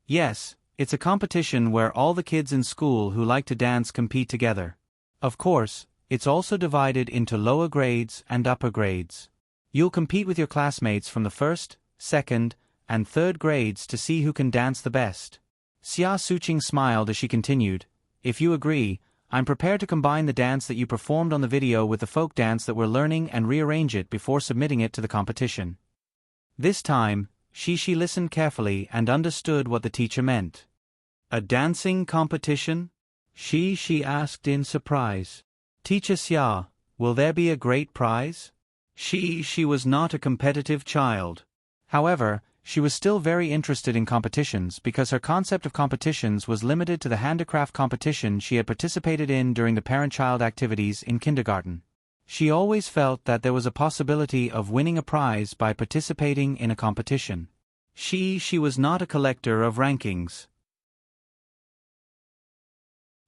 Yes, it's a competition where all the kids in school who like to dance compete together. Of course, it's also divided into lower grades and upper grades. You'll compete with your classmates from the first, second, and third grades to see who can dance the best. Xia Suqing smiled as she continued, if you agree, I'm prepared to combine the dance that you performed on the video with the folk dance that we're learning and rearrange it before submitting it to the competition. This time, Shi listened carefully and understood what the teacher meant. A dancing competition? Shi asked in surprise. Teacher Xia, will there be a great prize? She was not a competitive child. However, she was still very interested in competitions because her concept of competitions was limited to the handicraft competition she had participated in during the parent-child activities in kindergarten. She always felt that there was a possibility of winning a prize by participating in a competition. She was not a collector of rankings.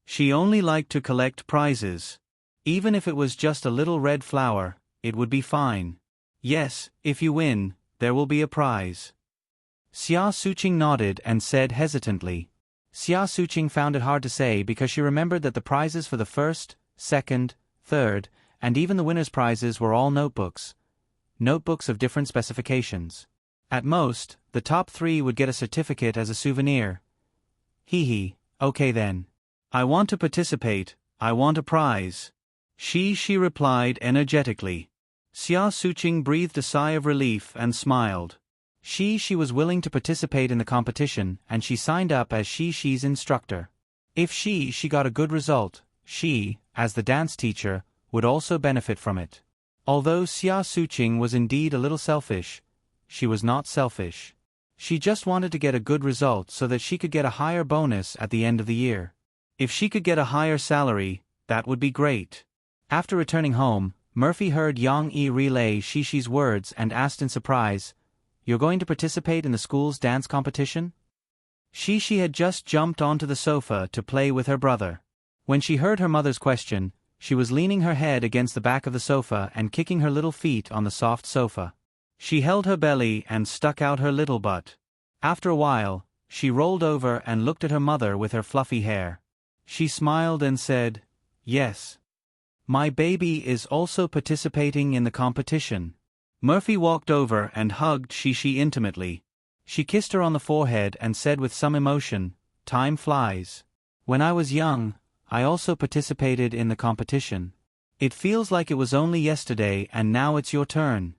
She only liked to collect prizes. Even if it was just a little red flower, it would be fine. Yes, if you win, there will be a prize. Xia Suqing nodded and said hesitantly. Xia Suqing found it hard to say because she remembered that the prizes for the first, second, third, and even the winner's prizes were all notebooks. Notebooks of different specifications. At most, the top 3 would get a certificate as a souvenir. Okay then. I want to participate, I want a prize. She replied energetically. Xia Suqing breathed a sigh of relief and smiled. She was willing to participate in the competition and she signed up as Shi's instructor. If she got a good result, she, as the dance teacher, would also benefit from it. Although Xia Suqing was indeed a little selfish, she was not selfish. She just wanted to get a good result so that she could get a higher bonus at the end of the year. If she could get a higher salary, that would be great. After returning home, Murphy heard Yang Yi relay Shi's words and asked in surprise, "You're going to participate in the school's dance competition?" Shi had just jumped onto the sofa to play with her brother. When she heard her mother's question, she was leaning her head against the back of the sofa and kicking her little feet on the soft sofa. She held her belly and stuck out her little butt. After a while, she rolled over and looked at her mother with her fluffy hair. She smiled and said, "Yes. My baby is also participating in the competition." Murphy walked over and hugged Shi intimately. She kissed her on the forehead and said with some emotion, "Time flies. When I was young, I also participated in the competition. It feels like it was only yesterday and now it's your turn."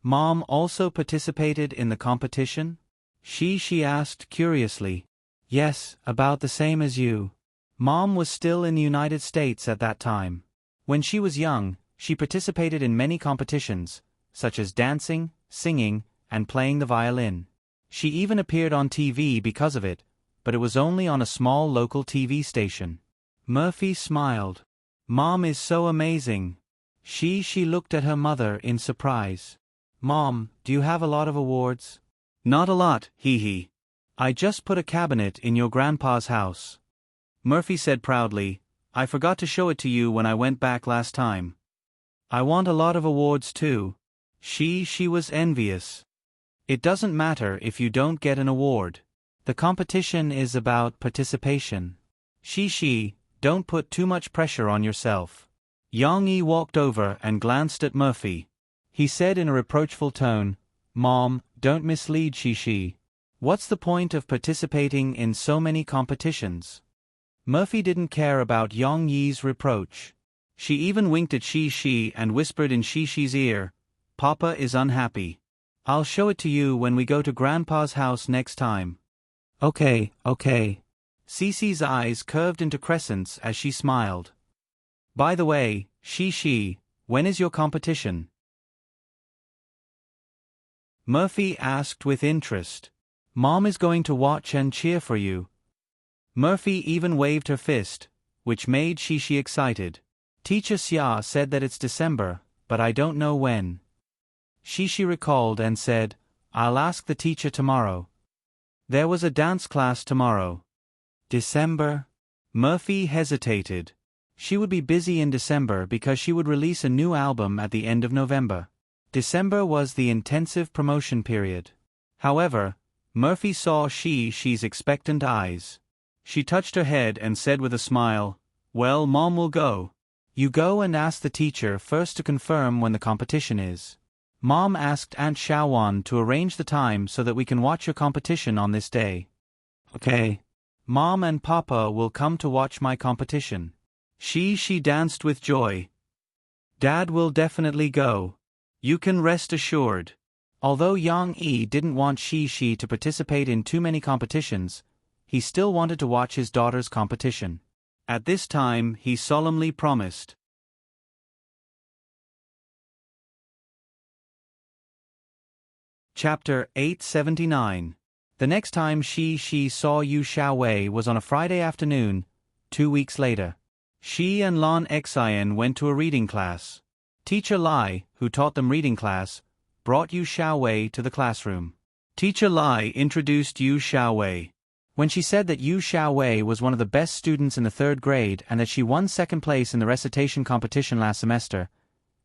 Mom also participated in the competition? She asked curiously. Yes, about the same as you. Mom was still in the United States at that time. When she was young, she participated in many competitions, such as dancing, singing, and playing the violin. She even appeared on TV because of it, but it was only on a small local TV station. Murphy smiled. Mom is so amazing. She looked at her mother in surprise. Mom, do you have a lot of awards? Not a lot, I just put a cabinet in your grandpa's house. Murphy said proudly, I forgot to show it to you when I went back last time. I want a lot of awards too. She was envious. It doesn't matter if you don't get an award. The competition is about participation. She, don't put too much pressure on yourself. Yang Yi walked over and glanced at Murphy. He said in a reproachful tone, Mom, don't mislead Shi. What's the point of participating in so many competitions? Murphy didn't care about Yang Yi's reproach. She even winked at Shi and whispered in Shi's ear, Papa is unhappy. I'll show it to you when we go to Grandpa's house next time. Okay. Cece's eyes curved into crescents as she smiled. By the way, Shi, when is your competition? Murphy asked with interest. Mom is going to watch and cheer for you. Murphy even waved her fist, which made Shi excited. Teacher Xia said that it's December, but I don't know when. Shi recalled and said, I'll ask the teacher tomorrow. There was a dance class tomorrow. December? Murphy hesitated. She would be busy in December because she would release a new album at the end of November. December was the intensive promotion period. However, Murphy saw she's expectant eyes. She touched her head and said with a smile, "Well, Mom will go." "You go and ask the teacher first to confirm when the competition is. Mom asked Aunt Shaowan to arrange the time so that we can watch your competition on this day." "Okay. Mom and Papa will come to watch my competition." She danced with joy. "Dad will definitely go. You can rest assured." Although Yang Yi didn't want she to participate in too many competitions, he still wanted to watch his daughter's competition. At this time, he solemnly promised. Chapter 879. The next time she saw Yu Xiaowei was on a Friday afternoon, 2 weeks later. She and Lan Xian went to a reading class. Teacher Lai, who taught them reading class, brought Yu Xiaowei to the classroom. Teacher Lai introduced Yu Xiaowei. When she said that Yu Xiaowei was one of the best students in the 3rd grade and that she won 2nd place in the recitation competition last semester,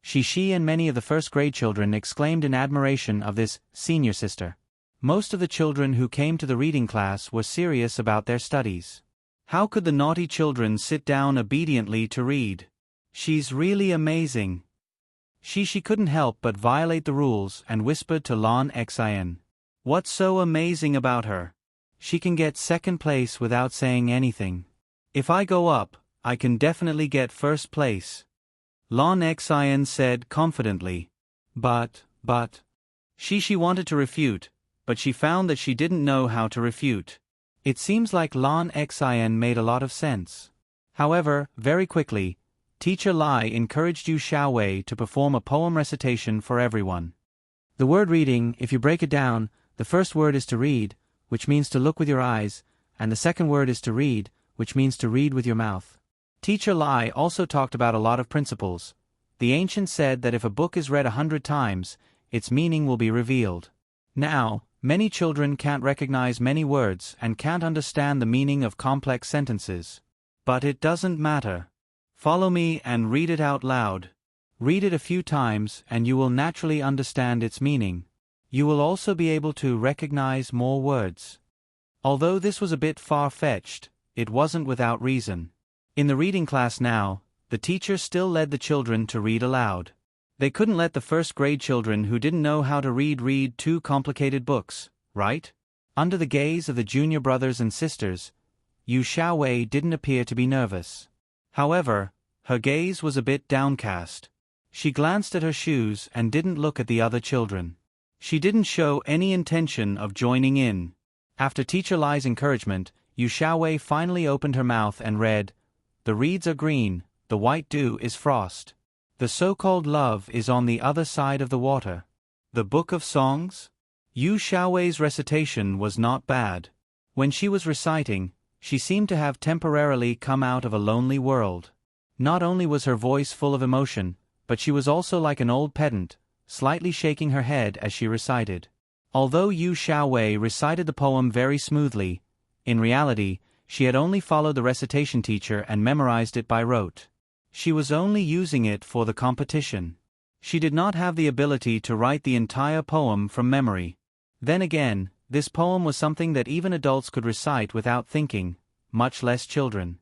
she and many of the 1st grade children exclaimed in admiration of this senior sister. Most of the children who came to the reading class were serious about their studies. How could the naughty children sit down obediently to read? "She's really amazing." She couldn't help but violate the rules and whispered to Lan Xian. "What's so amazing about her? She can get 2nd place without saying anything. If I go up, I can definitely get 1st place." Lan Xian said confidently. But. She wanted to refute, but she found that she didn't know how to refute. It seems like Lan Xian made a lot of sense. However, very quickly, Teacher Lai encouraged Yu Xiaowei to perform a poem recitation for everyone. The word reading, if you break it down, the first word is to read, which means to look with your eyes, and the second word is to read, which means to read with your mouth. Teacher Lai also talked about a lot of principles. The ancients said that if a book is read 100 times, its meaning will be revealed. Now, many children can't recognize many words and can't understand the meaning of complex sentences. But it doesn't matter. Follow me and read it out loud. Read it a few times and you will naturally understand its meaning. You will also be able to recognize more words. Although this was a bit far-fetched, it wasn't without reason. In the reading class now, the teacher still led the children to read aloud. They couldn't let the 1st grade children who didn't know how to read too complicated books, right? Under the gaze of the junior brothers and sisters, Yu Xiaowei didn't appear to be nervous. However, her gaze was a bit downcast. She glanced at her shoes and didn't look at the other children. She didn't show any intention of joining in. After Teacher Lai's encouragement, Yu Xiaowei finally opened her mouth and read, "The reeds are green, the white dew is frost. The so-called love is on the other side of the water." The Book of Songs? Yu Xiaowei's recitation was not bad. When she was reciting, she seemed to have temporarily come out of a lonely world. Not only was her voice full of emotion, but she was also like an old pedant, slightly shaking her head as she recited. Although Yu Xiaowei recited the poem very smoothly, in reality, she had only followed the recitation teacher and memorized it by rote. She was only using it for the competition. She did not have the ability to write the entire poem from memory. Then again, this poem was something that even adults could recite without thinking, much less children.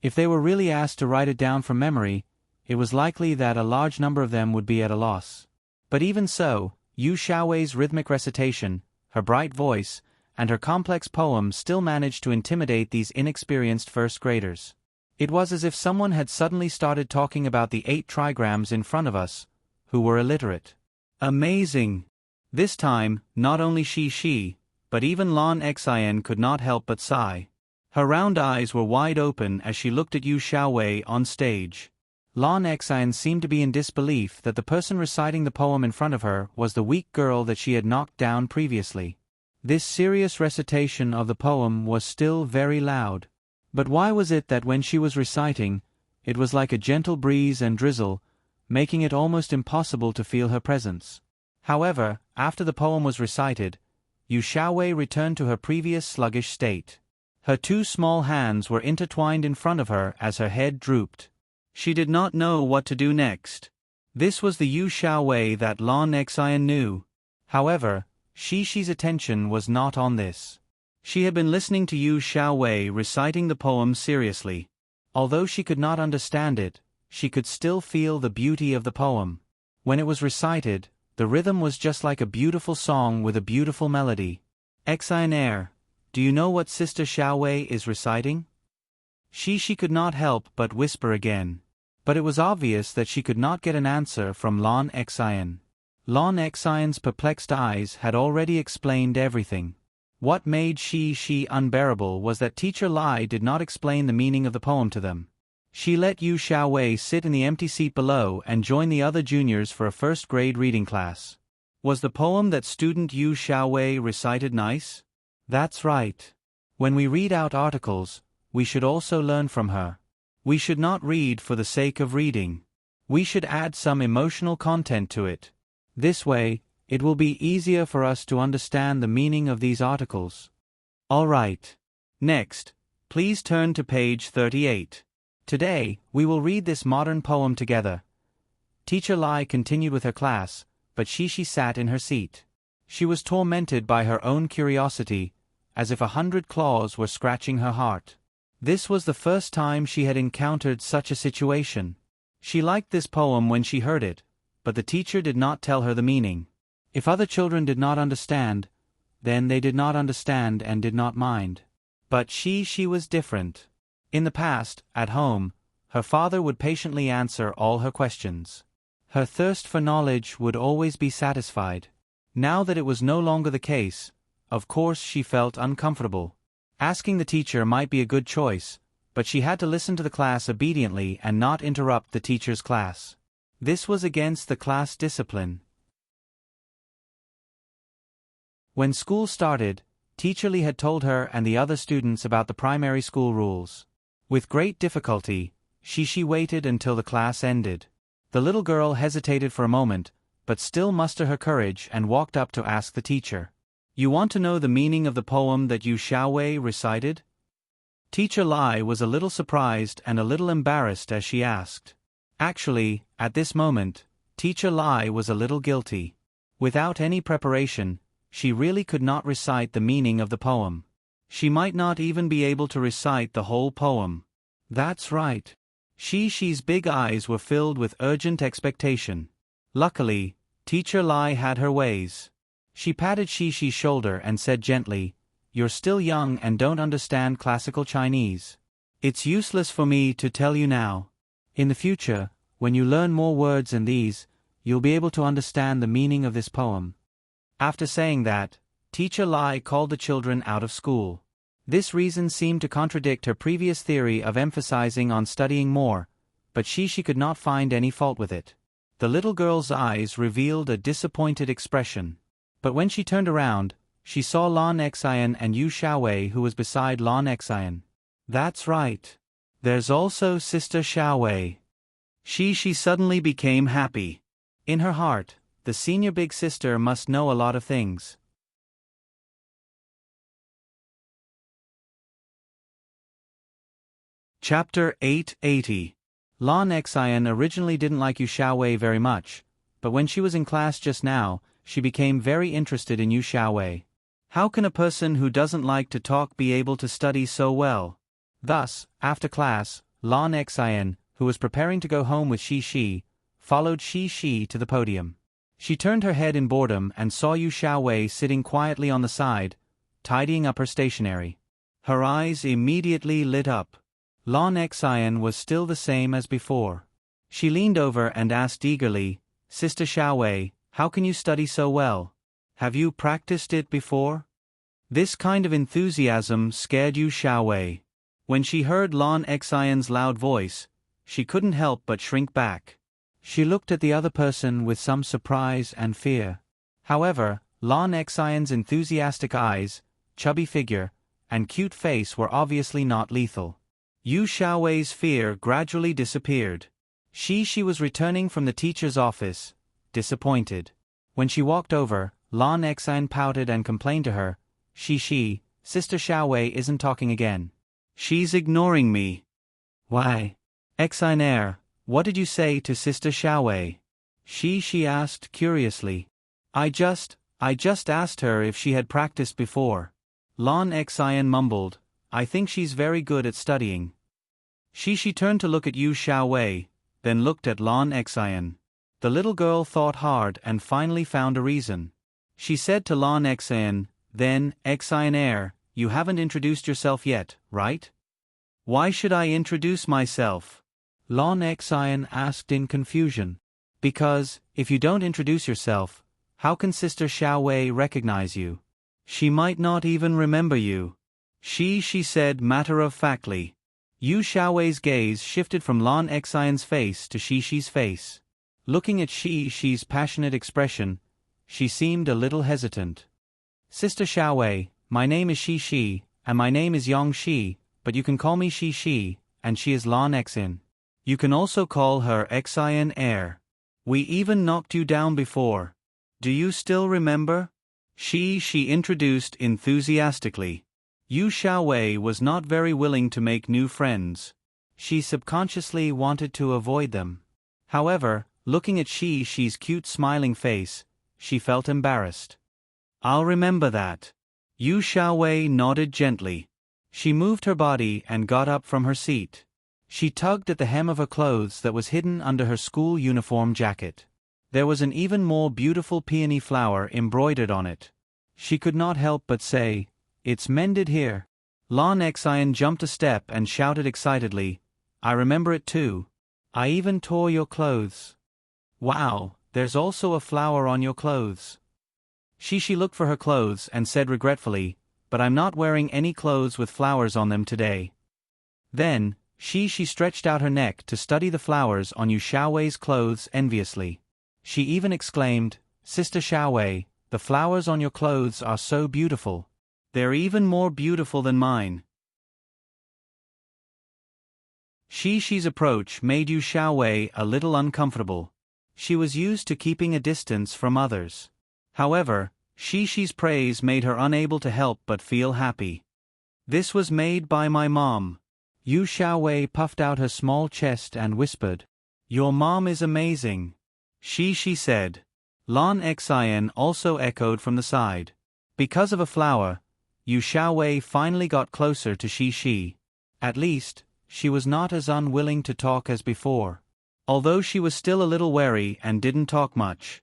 If they were really asked to write it down from memory, it was likely that a large number of them would be at a loss. But even so, Yu Xiaowei's rhythmic recitation, her bright voice, and her complex poem still managed to intimidate these inexperienced 1st graders. It was as if someone had suddenly started talking about the 8 trigrams in front of us, who were illiterate. Amazing! This time, not only she, but even Lan Xian could not help but sigh. Her round eyes were wide open as she looked at Yu Xiaowei on stage. Lan Xian seemed to be in disbelief that the person reciting the poem in front of her was the weak girl that she had knocked down previously. This serious recitation of the poem was still very loud. But why was it that when she was reciting, it was like a gentle breeze and drizzle, making it almost impossible to feel her presence? However, after the poem was recited, Yu Xiaowei returned to her previous sluggish state. Her two small hands were intertwined in front of her as her head drooped. She did not know what to do next. This was the Yu Xiaowei that Lan Xian knew. However, Shi's attention was not on this. She had been listening to Yu Xiaowei reciting the poem seriously. Although she could not understand it, she could still feel the beauty of the poem. When it was recited, the rhythm was just like a beautiful song with a beautiful melody. Xian, do you know what Sister Xiaowei is reciting? She could not help but whisper again. But it was obvious that she could not get an answer from Lan Xian. Lan Xian's perplexed eyes had already explained everything. What made Shi unbearable was that Teacher Lai did not explain the meaning of the poem to them. She let Yu Xiaowei sit in the empty seat below and join the other juniors for a first-grade reading class. Was the poem that student Yu Xiaowei recited nice? That's right. When we read out articles, we should also learn from her. We should not read for the sake of reading. We should add some emotional content to it. This way, it will be easier for us to understand the meaning of these articles. All right. Next, please turn to page 38. Today, we will read this modern poem together. Teacher Lai continued with her class, but Shi sat in her seat. She was tormented by her own curiosity, as if 100 claws were scratching her heart. This was the first time she had encountered such a situation. She liked this poem when she heard it, but the teacher did not tell her the meaning. If other children did not understand, then they did not understand and did not mind. But she was different. In the past, at home, her father would patiently answer all her questions. Her thirst for knowledge would always be satisfied. Now that it was no longer the case, of course she felt uncomfortable. Asking the teacher might be a good choice, but she had to listen to the class obediently and not interrupt the teacher's class. This was against the class discipline. When school started, Teacher Li had told her and the other students about the primary school rules. With great difficulty, Shi waited until the class ended. The little girl hesitated for a moment, but still mustered her courage and walked up to ask the teacher. You want to know the meaning of the poem that Yu Xiaowei recited? Teacher Lai was a little surprised and a little embarrassed as she asked. Actually, at this moment, Teacher Lai was a little guilty. Without any preparation, she really could not recite the meaning of the poem. She might not even be able to recite the whole poem. That's right. Shi's big eyes were filled with urgent expectation. Luckily, Teacher Lai had her ways. She patted Shi's shoulder and said gently, You're still young and don't understand classical Chinese. It's useless for me to tell you now. In the future, when you learn more words than these, you'll be able to understand the meaning of this poem. After saying that, Teacher Lai called the children out of school. This reason seemed to contradict her previous theory of emphasizing on studying more, but she could not find any fault with it. The little girl's eyes revealed a disappointed expression. But when she turned around, she saw Lan Xian and Yu Xiaowei, who was beside Lan Xian. That's right. There's also Sister Xiaowei. She suddenly became happy. In her heart, the senior big sister must know a lot of things. Chapter 880. Lan Xian originally didn't like Yu Xiaowei very much, but when she was in class just now, she became very interested in Yu Xiaowei. How can a person who doesn't like to talk be able to study so well? Thus, after class, Lan Xian, who was preparing to go home with Shi, followed Shi to the podium. She turned her head in boredom and saw Yu Xiaowei sitting quietly on the side, tidying up her stationery. Her eyes immediately lit up. Lan Xian was still the same as before. She leaned over and asked eagerly, Sister Xiaowei, how can you study so well? Have you practiced it before? This kind of enthusiasm scared Yu Xiaowei. When she heard Lan Xian's loud voice, she couldn't help but shrink back. She looked at the other person with some surprise and fear. However, Lan Xian's enthusiastic eyes, chubby figure, and cute face were obviously not lethal. Yu Xiaowei's fear gradually disappeared. She was returning from the teacher's office, disappointed. When she walked over, Lan Xian pouted and complained to her, Shi, Sister Xiaowei isn't talking again. She's ignoring me. Why? Exiner, what did you say to Sister Xiaowei? She asked curiously. I just asked her if she had practiced before. Lon Xian mumbled, I think she's very good at studying. She turned to look at Yu Xiaowei, then looked at Lon Xian. The little girl thought hard and finally found a reason. She said to Lon Xian, then, Xiner, you haven't introduced yourself yet, right? Why should I introduce myself? Lon Xian asked in confusion. Because, if you don't introduce yourself, how can Sister Xiaowei recognize you? She might not even remember you. She said matter-of-factly. Yu Xiaowei's gaze shifted from Lon Xian's face to Shi's face. Looking at Shi's passionate expression, she seemed a little hesitant. Sister Xiaowei, my name is Shi, and my name is Yang Shi, but you can call me Shi, and she is Lon Xin. You can also call her Xian Air. We even knocked you down before. Do you still remember? She introduced enthusiastically. Yu Xiaowei was not very willing to make new friends. She subconsciously wanted to avoid them. However, looking at Shi's cute smiling face, she felt embarrassed. I'll remember that. Yu Xiaowei nodded gently. She moved her body and got up from her seat. She tugged at the hem of her clothes that was hidden under her school uniform jacket. There was an even more beautiful peony flower embroidered on it. She could not help but say, it's mended here. Lon Xian jumped a step and shouted excitedly, I remember it too. I even tore your clothes. Wow, there's also a flower on your clothes. She looked for her clothes and said regretfully, but I'm not wearing any clothes with flowers on them today. Then, she stretched out her neck to study the flowers on Yu Xiaowei's clothes enviously. She even exclaimed, Sister Xiaowei, the flowers on your clothes are so beautiful. They're even more beautiful than mine. Shi's approach made Yu Xiaowei a little uncomfortable. She was used to keeping a distance from others. However, Shi's praise made her unable to help but feel happy. This was made by my mom. Yu Xiaowei puffed out her small chest and whispered, Your mom is amazing. She said. Lon Xian also echoed from the side. Because of a flower, Yu Xiaowei finally got closer to Shi. At least, she was not as unwilling to talk as before. Although she was still a little wary and didn't talk much.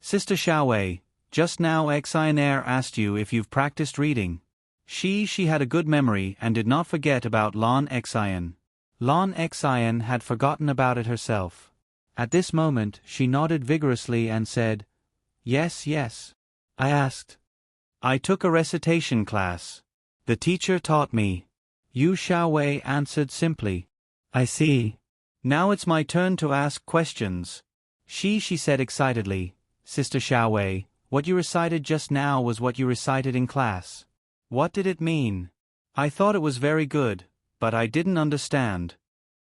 Sister Xiaowei, just now Xiner asked you if you've practiced reading. She had a good memory and did not forget about Lon Xian. Lon Xian had forgotten about it herself. At this moment she nodded vigorously and said, Yes. I asked. I took a recitation class. The teacher taught me. Yu Xiaowei answered simply. I see. Now it's my turn to ask questions. She said excitedly, Sister Xiaowei, what you recited just now was what you recited in class. What did it mean? I thought it was very good, but I didn't understand.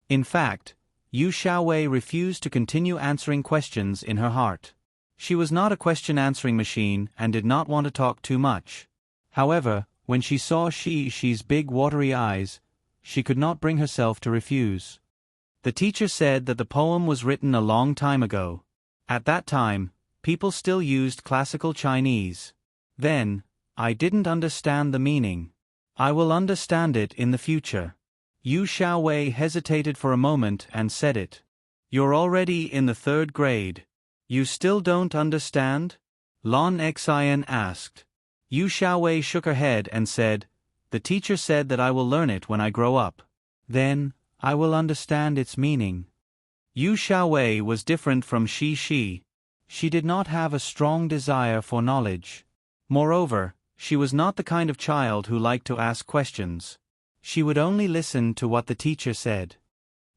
In fact, Yu Xiaowei refused to continue answering questions in her heart. She was not a question-answering machine and did not want to talk too much. However, when she saw Shi's big watery eyes, she could not bring herself to refuse. The teacher said that the poem was written a long time ago. At that time, people still used classical Chinese. Then, I didn't understand the meaning. I will understand it in the future. Yu Xiaowei hesitated for a moment and said it. You're already in the 3rd grade. You still don't understand? Lon Xian asked. Yu Xiaowei shook her head and said, The teacher said that I will learn it when I grow up. Then, I will understand its meaning. Yu Xiaowei was different from Shi. She did not have a strong desire for knowledge. Moreover, she was not the kind of child who liked to ask questions. She would only listen to what the teacher said.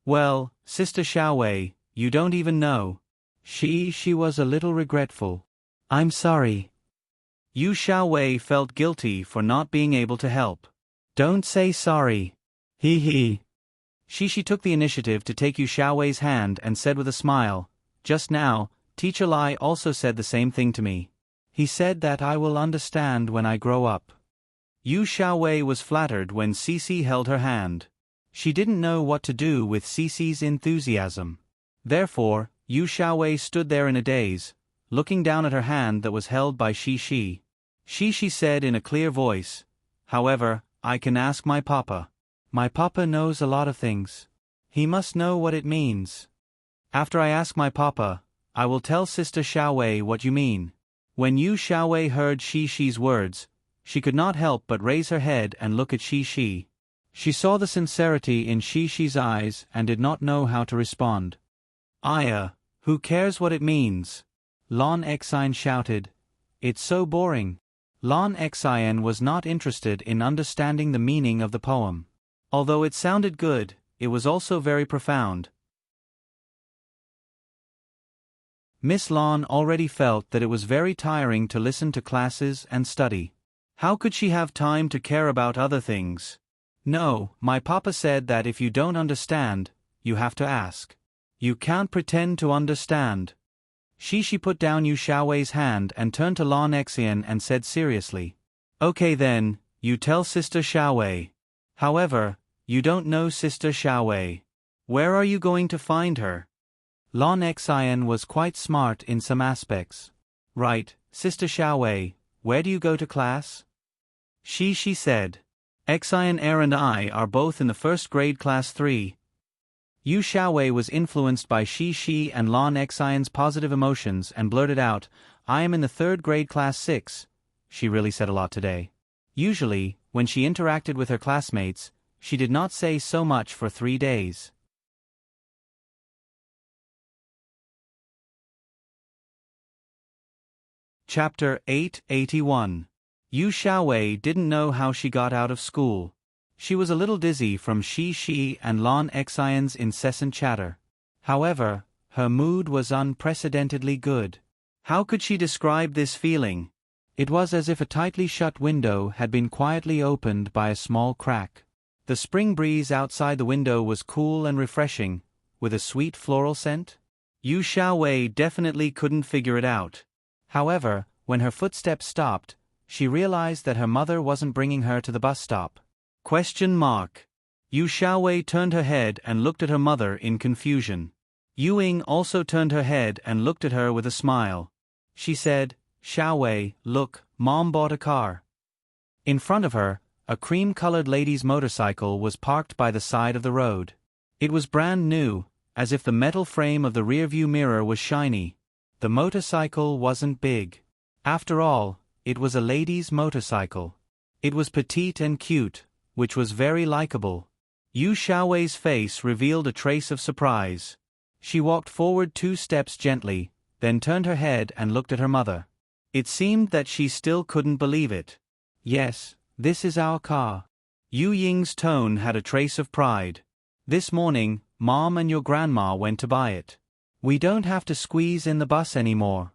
Well, Sister Xiaowei, you don't even know. She was a little regretful. I'm sorry. Yu Xiaowei felt guilty for not being able to help. Don't say sorry. He. She took the initiative to take Yu Xiaowei's hand and said with a smile, Just now, Teacher Lai also said the same thing to me. He said that I will understand when I grow up. Yu Xiaowei was flattered when Cici held her hand. She didn't know what to do with Cici's enthusiasm. Therefore, Yu Xiaowei stood there in a daze, looking down at her hand that was held by Shi. Shi said in a clear voice, "However, I can ask my papa. My papa knows a lot of things. He must know what it means. After I ask my papa, I will tell Sister Xiaowei what you mean." When Yu Xiaowei heard Shi's words, she could not help but raise her head and look at Shi. She saw the sincerity in Shi's eyes and did not know how to respond. Who cares what it means?" Lon Xien shouted. "It's so boring." Lon Xien was not interested in understanding the meaning of the poem. Although it sounded good, it was also very profound. Miss Lon already felt that it was very tiring to listen to classes and study. How could she have time to care about other things? "No, my papa said that if you don't understand, you have to ask. You can't pretend to understand." She put down Yu Xiaowei's hand and turned to Lon Xien and said seriously, "Okay then, you tell Sister Xiaowei. However, you don't know Sister Xiaowei. Where are you going to find her?" Lon Xien was quite smart in some aspects. "Right, Sister Xiaowei, where do you go to class?" She said. "Xien and I are both in the first grade class 3. Yu Xiaowei was influenced by Shi and Lon Xien's positive emotions and blurted out, "I am in the third grade class 6. She really said a lot today. Usually, when she interacted with her classmates, she did not say so much for 3 days. Chapter 881. Yu Xiaowei didn't know how she got out of school. She was a little dizzy from Shi and Lon Xien's incessant chatter. However, her mood was unprecedentedly good. How could she describe this feeling? It was as if a tightly shut window had been quietly opened by a small crack. The spring breeze outside the window was cool and refreshing, with a sweet floral scent. Yu Xiaowei definitely couldn't figure it out. However, when her footsteps stopped, she realized that her mother wasn't bringing her to the bus stop. Yu Xiaowei turned her head and looked at her mother in confusion. Yu Ying also turned her head and looked at her with a smile. She said, "Xiaowei, look, Mom bought a car." In front of her, a cream-colored lady's motorcycle was parked by the side of the road. It was brand new, as if the metal frame of the rearview mirror was shiny. The motorcycle wasn't big. After all, it was a lady's motorcycle. It was petite and cute, which was very likable. Yu Xiaowei's face revealed a trace of surprise. She walked forward 2 steps gently, then turned her head and looked at her mother. It seemed that she still couldn't believe it. "Yes, this is our car." Yu Ying's tone had a trace of pride. "This morning, Mom and your grandma went to buy it. We don't have to squeeze in the bus anymore."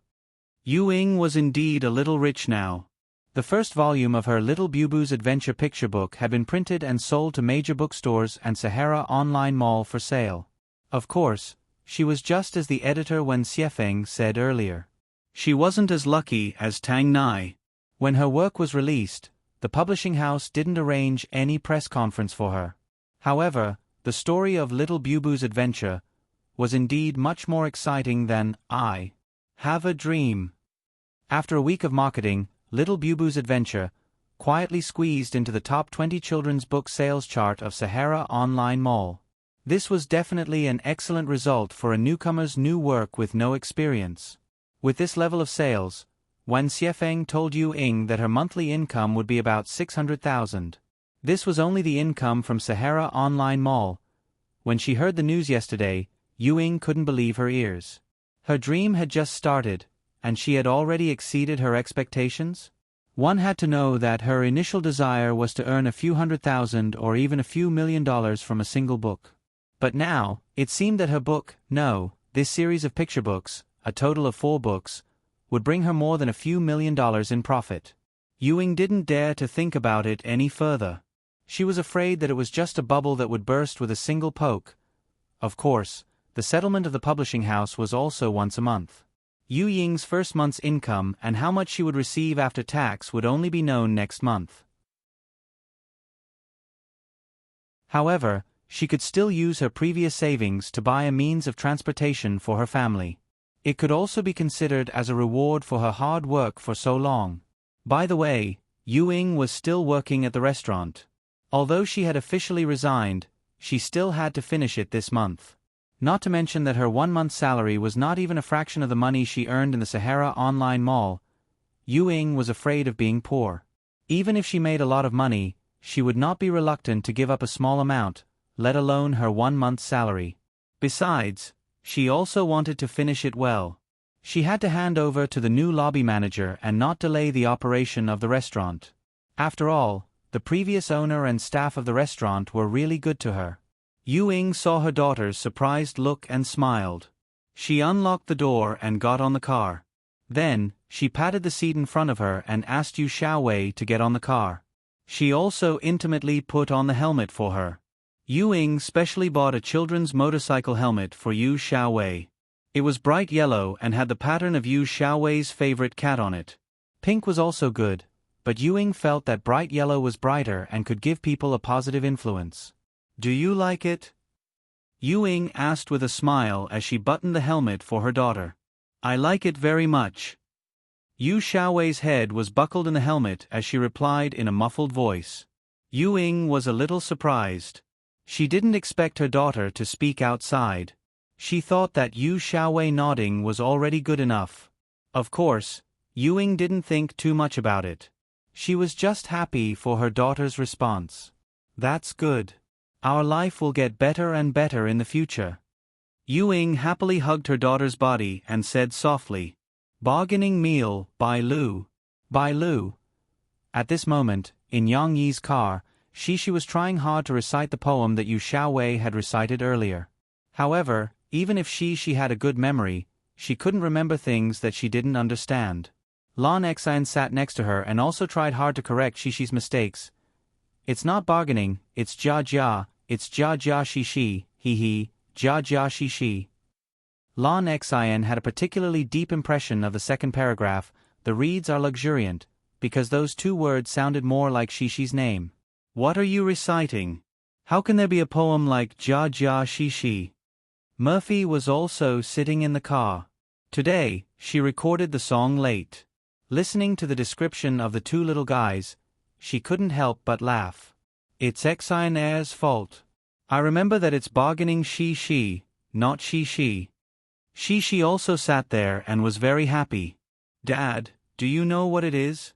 Yu Ying was indeed a little rich now. The first volume of her Little Bubu's Adventure picture book had been printed and sold to major bookstores and Sahara Online Mall for sale. Of course, she was just as the editor Wen Xiefeng said earlier. She wasn't as lucky as Tang Nai. When her work was released, the publishing house didn't arrange any press conference for her. However, the story of Little Bubu's Adventure was indeed much more exciting than I Have a Dream. After a week of marketing, Little Bubu's Adventure quietly squeezed into the top 20 children's book sales chart of Sahara Online Mall. This was definitely an excellent result for a newcomer's new work with no experience. With this level of sales, Wen Xiefeng told Yu Ying that her monthly income would be about 600,000. This was only the income from Sahara Online Mall. When she heard the news yesterday, Yu Ying couldn't believe her ears. Her dream had just started, and she had already exceeded her expectations? One had to know that her initial desire was to earn a few $100,000 or even a few $1 million from a single book. But now, it seemed that her book, this series of picture books, a total of 4 books, would bring her more than a few $1 million in profit. Yu Ying didn't dare to think about it any further. She was afraid that it was just a bubble that would burst with a single poke. Of course, the settlement of the publishing house was also once a month. Yu Ying's first month's income and how much she would receive after tax would only be known next month. However, she could still use her previous savings to buy a means of transportation for her family. It could also be considered as a reward for her hard work for so long. By the way, Ewing was still working at the restaurant. Although she had officially resigned, she still had to finish it this month. Not to mention that her 1 month's salary was not even a fraction of the money she earned in the Sahara Online Mall. Ewing was afraid of being poor. Even if she made a lot of money, she would not be reluctant to give up a small amount, let alone her 1 month's salary. Besides, she also wanted to finish it well. She had to hand over to the new lobby manager and not delay the operation of the restaurant. After all, the previous owner and staff of the restaurant were really good to her. Ewing saw her daughter's surprised look and smiled. She unlocked the door and got on the car. Then, she patted the seat in front of her and asked Yu Xiaowei to get on the car. She also intimately put on the helmet for her. Ewing specially bought a children's motorcycle helmet for Yu Xiaowei. It was bright yellow and had the pattern of Yu Xiaowei's favorite cat on it. Pink was also good, but Ewing felt that bright yellow was brighter and could give people a positive influence. "Do you like it?" Ewing asked with a smile as she buttoned the helmet for her daughter. "I like it very much." Yu Xiaowei's head was buckled in the helmet as she replied in a muffled voice. Ewing was a little surprised. She didn't expect her daughter to speak outside. She thought that Yu Xiaowei nodding was already good enough. Of course, Ewing didn't think too much about it. She was just happy for her daughter's response. "That's good. Our life will get better and better in the future." Ewing happily hugged her daughter's body and said softly, "Bargaining meal, Bai Lu. Bai Lu." At this moment, in Yang Yi's car, Shishi was trying hard to recite the poem that Yu Xiaowei had recited earlier. However, even if she had a good memory, she couldn't remember things that she didn't understand. Lan Xan sat next to her and also tried hard to correct Shishi's mistakes. "It's not bargaining, it's jia, it's jia Shishi, he, jia Shishi." Lan Xan had a particularly deep impression of the second paragraph, "The reeds are luxuriant," because those two words sounded more like Shishi's name. "What are you reciting? How can there be a poem like jia Shishi?" Murphy was also sitting in the car. Today, she recorded the song late. Listening to the description of the two little guys, she couldn't help but laugh. "It's Xin's fault. I remember that it's bargaining she, not Shishi." Shishi also sat there and was very happy. "Dad, do you know what it is?"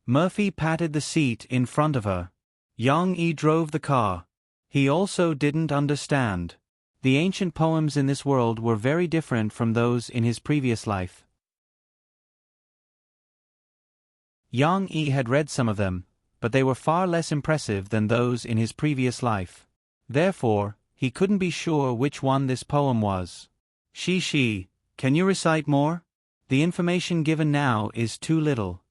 Murphy patted the seat in front of her. Yang Yi drove the car. He also didn't understand. The ancient poems in this world were very different from those in his previous life. Yang Yi had read some of them, but they were far less impressive than those in his previous life. Therefore, he couldn't be sure which one this poem was. Shishi, can you recite more? The information given now is too little."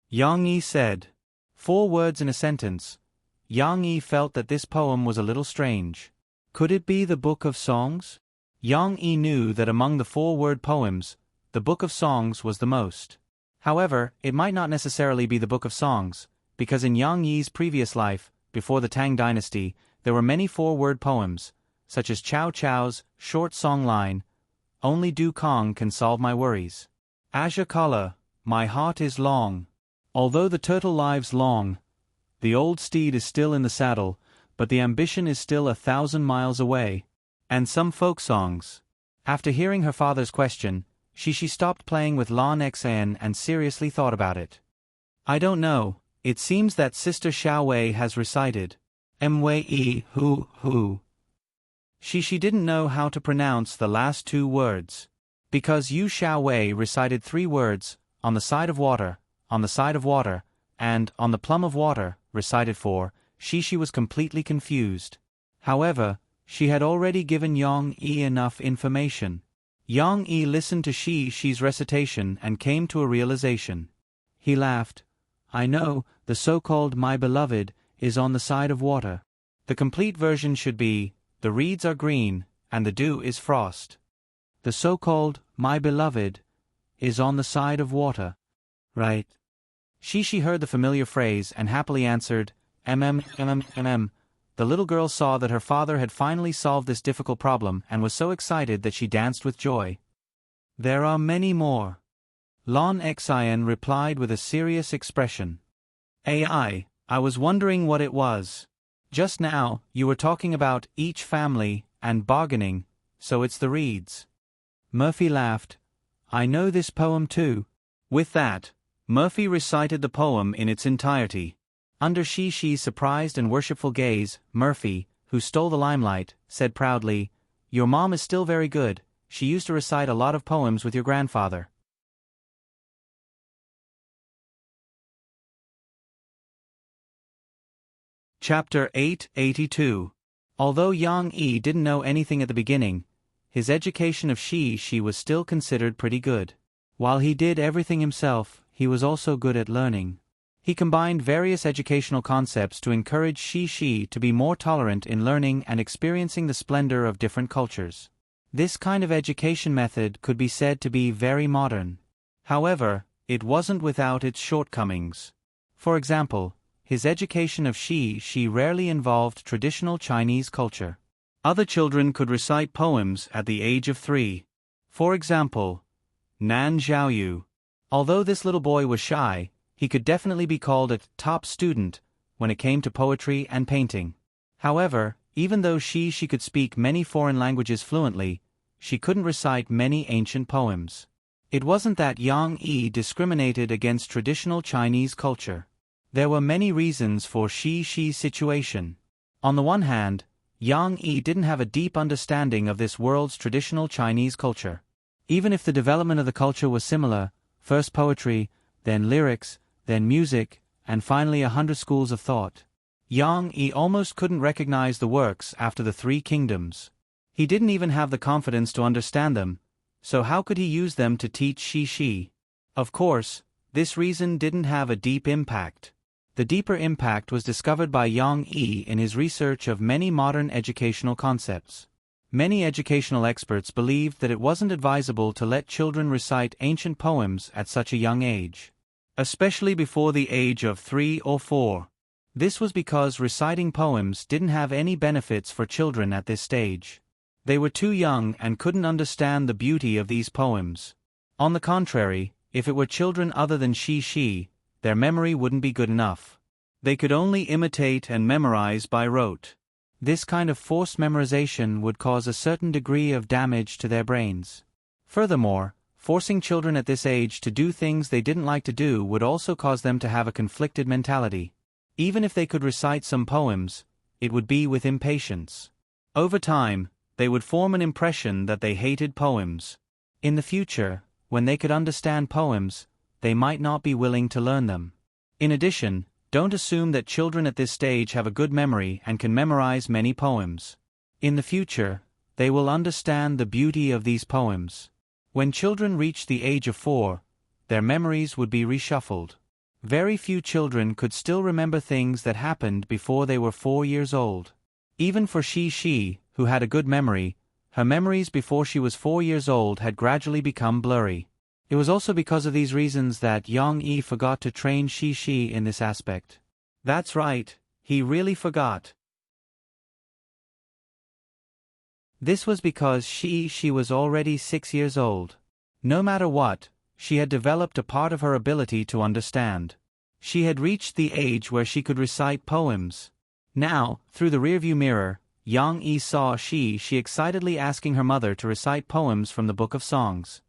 Yang Yi said. 4 words in a sentence. Yang Yi felt that this poem was a little strange. Could it be the Book of Songs? Yang Yi knew that among the 4-word poems, the Book of Songs was the most. However, it might not necessarily be the Book of Songs, because in Yang Yi's previous life, before the Tang dynasty, there were many 4-word poems, such as Chow Chow's short song line, "Only Du Kong can solve my worries." Azure Kala, "My heart is long. Although the turtle lives long, the old steed is still in the saddle, but the ambition is still 1,000 miles away." And some folk songs. After hearing her father's question, Shishi stopped playing with Lan Xan and seriously thought about it. "I don't know, it seems that Sister Xiaowei has recited Mwe hu. Shishi didn't know how to pronounce the last 2 words. Because Yu Xiaowei recited 3 words, "on the side of water," "on the side of water," and "on the plum of water," recited 4, Shishi was completely confused. However, she had already given Yang Yi enough information. Yang Yi listened to Shishi's recitation and came to a realization. He laughed. "I know, the so-called my beloved is on the side of water." The complete version should be, "The reeds are green, and the dew is frost. The so-called my beloved is on the side of water." Right. Shishi heard the familiar phrase and happily answered, "Mm. the little girl saw that her father had finally solved this difficult problem and was so excited that she danced with joy. "There are many more," Lon Xian replied with a serious expression. I was wondering what it was. Just now, you were talking about each family and bargaining, so it's the reeds. Murphy laughed. "I know this poem too." With that, Murphy recited the poem in its entirety. Under Shi's surprised and worshipful gaze, Murphy, who stole the limelight, said proudly, "Your mom is still very good. She used to recite a lot of poems with your grandfather." Chapter 882. Although Yang Yi didn't know anything at the beginning, his education of Shi was still considered pretty good. While he did everything himself, he was also good at learning. He combined various educational concepts to encourage Shi to be more tolerant in learning and experiencing the splendor of different cultures. This kind of education method could be said to be very modern. However, it wasn't without its shortcomings. For example, his education of Shi rarely involved traditional Chinese culture. Other children could recite poems at the age of 3. For example, Nan Xiaoyu. Although this little boy was shy, he could definitely be called a top student when it came to poetry and painting. However, even though she could speak many foreign languages fluently, she couldn't recite many ancient poems. It wasn't that Yang Yi discriminated against traditional Chinese culture. There were many reasons for Shi's situation. On the one hand, Yang Yi didn't have a deep understanding of this world's traditional Chinese culture. Even if the development of the culture was similar, first poetry, then lyrics, then music, and finally 100 schools of thought, Yang Yi almost couldn't recognize the works after the 3 kingdoms. He didn't even have the confidence to understand them, so how could he use them to teach Shi? Of course, this reason didn't have a deep impact. The deeper impact was discovered by Yang Yi in his research of many modern educational concepts. Many educational experts believed that it wasn't advisable to let children recite ancient poems at such a young age, especially before the age of 3 or 4. This was because reciting poems didn't have any benefits for children at this stage. They were too young and couldn't understand the beauty of these poems. On the contrary, if it were children other than Shi, their memory wouldn't be good enough. They could only imitate and memorize by rote. This kind of forced memorization would cause a certain degree of damage to their brains. Furthermore, forcing children at this age to do things they didn't like to do would also cause them to have a conflicted mentality. Even if they could recite some poems, it would be with impatience. Over time, they would form an impression that they hated poems. In the future, when they could understand poems, they might not be willing to learn them. In addition, don't assume that children at this stage have a good memory and can memorize many poems. In the future, they will understand the beauty of these poems. When children reach the age of 4, their memories would be reshuffled. Very few children could still remember things that happened before they were 4 years old. Even for Shi, who had a good memory, her memories before she was 4 years old had gradually become blurry. It was also because of these reasons that Yang Yi forgot to train Shi in this aspect. That's right, he really forgot. This was because she was already 6 years old. No matter what, she had developed a part of her ability to understand. She had reached the age where she could recite poems. Now, through the rearview mirror, Yang Yi saw she excitedly asking her mother to recite poems from the Book of Songs.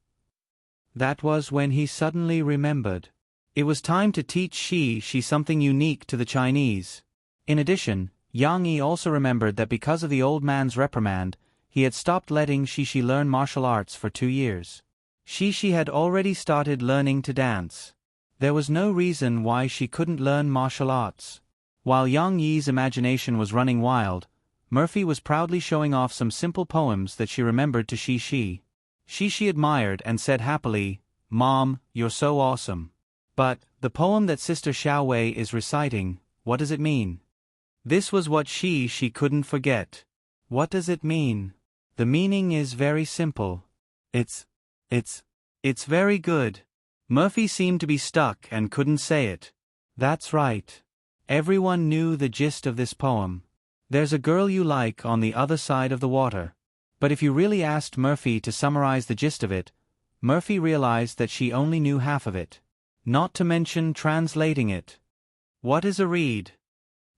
That was when he suddenly remembered. It was time to teach she something unique to the Chinese. In addition, Yang Yi also remembered that because of the old man's reprimand, he had stopped letting she learn martial arts for 2 years. She had already started learning to dance. There was no reason why she couldn't learn martial arts. While Yang Yi's imagination was running wild, Murphy was proudly showing off some simple poems that she remembered to Shi. She admired and said happily, "Mom, you're so awesome. But, the poem that Sister Xiaowei is reciting, what does it mean?" This was what she couldn't forget. What does it mean? The meaning is very simple. It's very good. Murphy seemed to be stuck and couldn't say it. That's right. Everyone knew the gist of this poem. There's a girl you like on the other side of the water. But if you really asked Murphy to summarize the gist of it, Murphy realized that she only knew half of it. Not to mention translating it. What is a reed?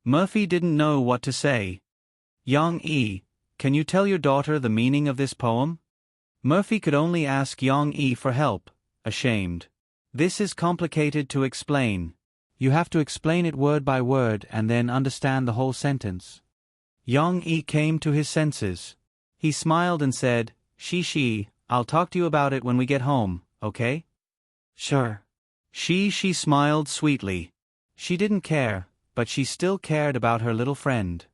Murphy didn't know what to say. Yang-e, can you tell your daughter the meaning of this poem? Murphy could only ask Yang-e for help, ashamed. This is complicated to explain. You have to explain it word by word and then understand the whole sentence. Yang-e came to his senses. He smiled and said, She, I'll talk to you about it when we get home, okay? Sure. She smiled sweetly. She didn't care, but she still cared about her little friend.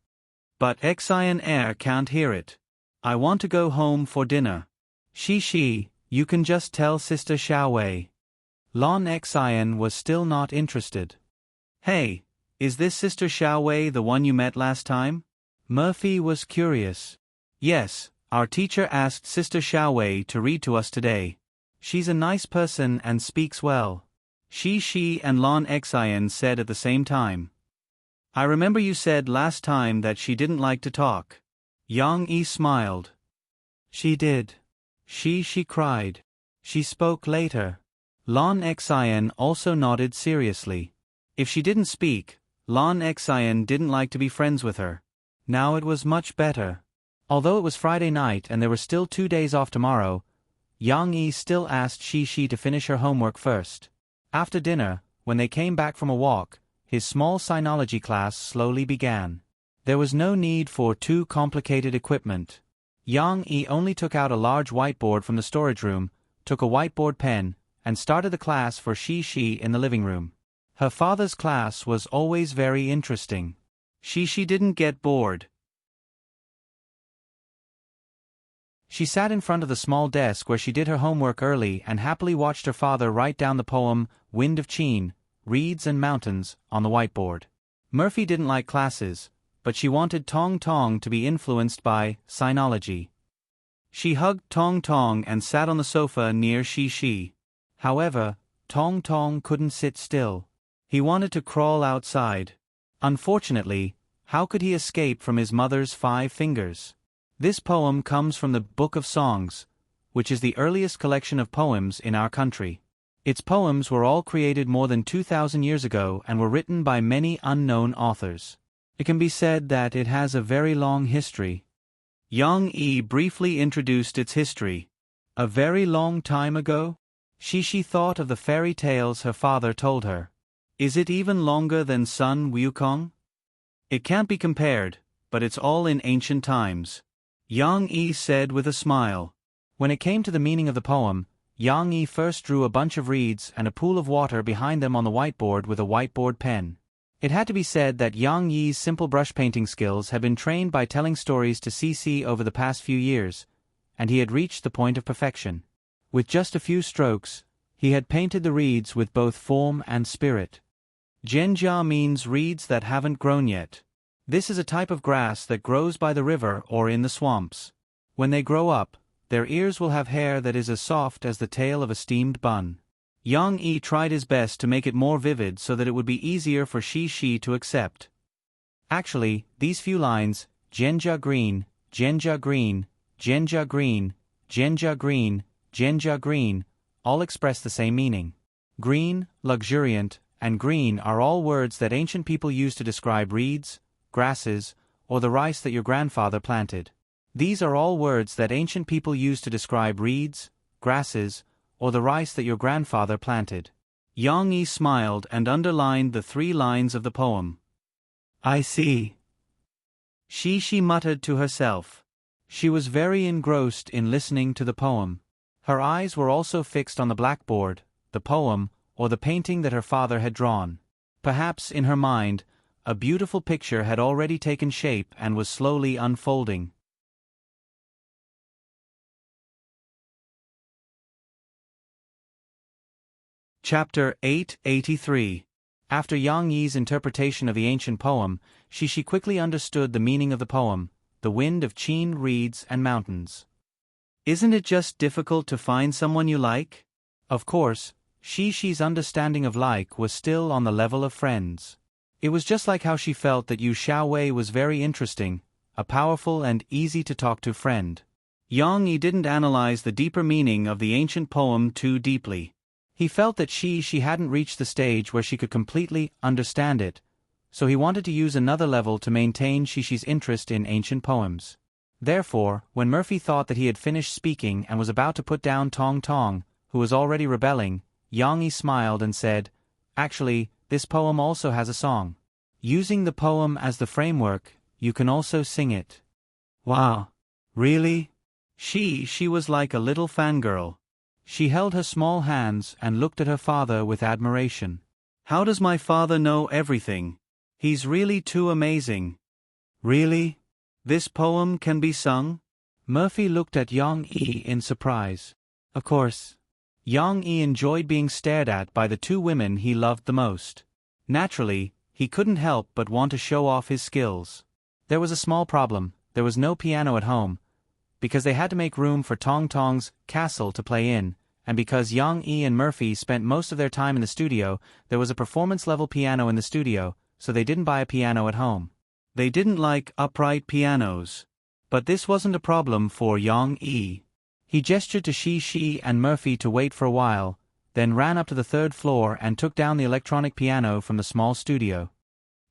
But Xian can't hear it. I want to go home for dinner. She, you can just tell Sister Xiaowei. Lon Xian was still not interested. Hey, is this Sister Xiaowei the one you met last time? Murphy was curious. Yes, our teacher asked Sister Xiaowei to read to us today. She's a nice person and speaks well. She and Lon Xian said at the same time. I remember you said last time that she didn't like to talk. Yang-e smiled. She did. She cried. She spoke later. Lon Xian also nodded seriously. If she didn't speak, Lon Xian didn't like to be friends with her. Now it was much better. Although it was Friday night and there were still 2 days off tomorrow, Yang-e still asked Shi to finish her homework first. After dinner, when they came back from a walk, his small sinology class slowly began. There was no need for too complicated equipment. Yang-e only took out a large whiteboard from the storage room, took a whiteboard pen, and started the class for Shi in the living room. Her father's class was always very interesting. Shi didn't get bored. She sat in front of the small desk where she did her homework early and happily watched her father write down the poem Wind of Qin, Reeds and Mountains on the whiteboard. Murphy didn't like classes, but she wanted Tong Tong to be influenced by sinology. She hugged Tong Tong and sat on the sofa near Shi. However, Tong Tong couldn't sit still. He wanted to crawl outside. Unfortunately, how could he escape from his mother's 5 fingers? This poem comes from the Book of Songs, which is the earliest collection of poems in our country. Its poems were all created more than 2,000 years ago and were written by many unknown authors. It can be said that it has a very long history. Yang-e briefly introduced its history. A very long time ago? Shi thought of the fairy tales her father told her. Is it even longer than Sun Wukong? It can't be compared, but it's all in ancient times. Yang-e said with a smile. When it came to the meaning of the poem, Yang-e first drew a bunch of reeds and a pool of water behind them on the whiteboard with a whiteboard pen. It had to be said that Yang-e's simple brush painting skills had been trained by telling stories to Cici over the past few years, and he had reached the point of perfection. With just a few strokes, he had painted the reeds with both form and spirit. Zhenjia means reeds that haven't grown yet. This is a type of grass that grows by the river or in the swamps. When they grow up, their ears will have hair that is as soft as the tail of a steamed bun. Yang-e tried his best to make it more vivid so that it would be easier for Shi to accept. Actually, these few lines, Zhenjia green, Zhenjia green, Zhenjia green, Zhenjia green, Zhenjia green, all express the same meaning. Green, luxuriant, and green are all words that ancient people used to describe reeds, grasses, or the rice that your grandfather planted. These are all words that ancient people used to describe reeds, grasses, or the rice that your grandfather planted. Yang-e smiled and underlined the 3 lines of the poem. I see. Shi muttered to herself. She was very engrossed in listening to the poem. Her eyes were also fixed on the blackboard, the poem, or the painting that her father had drawn. Perhaps, in her mind, a beautiful picture had already taken shape and was slowly unfolding. Chapter 883. After Yang-e's interpretation of the ancient poem, Shi quickly understood the meaning of the poem, the wind of Qin, reeds and mountains. Isn't it just difficult to find someone you like? Of course, Shi's understanding of like was still on the level of friends. It was just like how she felt that Yu Xiaowei was very interesting, a powerful and easy-to-talk-to friend. Yang Yi didn't analyze the deeper meaning of the ancient poem too deeply. He felt that she hadn't reached the stage where she could completely understand it, so he wanted to use another level to maintain Shishi's interest in ancient poems. Therefore, when Murphy thought that he had finished speaking and was about to put down Tong Tong, who was already rebelling, Yang Yi smiled and said, "Actually, this poem also has a song. Using the poem as the framework, you can also sing it." Wow. Really? She was like a little fangirl. She held her small hands and looked at her father with admiration. How does my father know everything? He's really too amazing. Really? This poem can be sung? Murphy looked at Yang Yi in surprise. Of course. Yang Yi enjoyed being stared at by the two women he loved the most. Naturally, he couldn't help but want to show off his skills. There was a small problem: there was no piano at home, because they had to make room for Tong Tong's castle to play in, and because Yang Yi and Murphy spent most of their time in the studio, there was a performance-level piano in the studio, so they didn't buy a piano at home. They didn't like upright pianos. But this wasn't a problem for Yang Yi. He gestured to Shi and Murphy to wait for a while, then ran up to the third floor and took down the electronic piano from the small studio.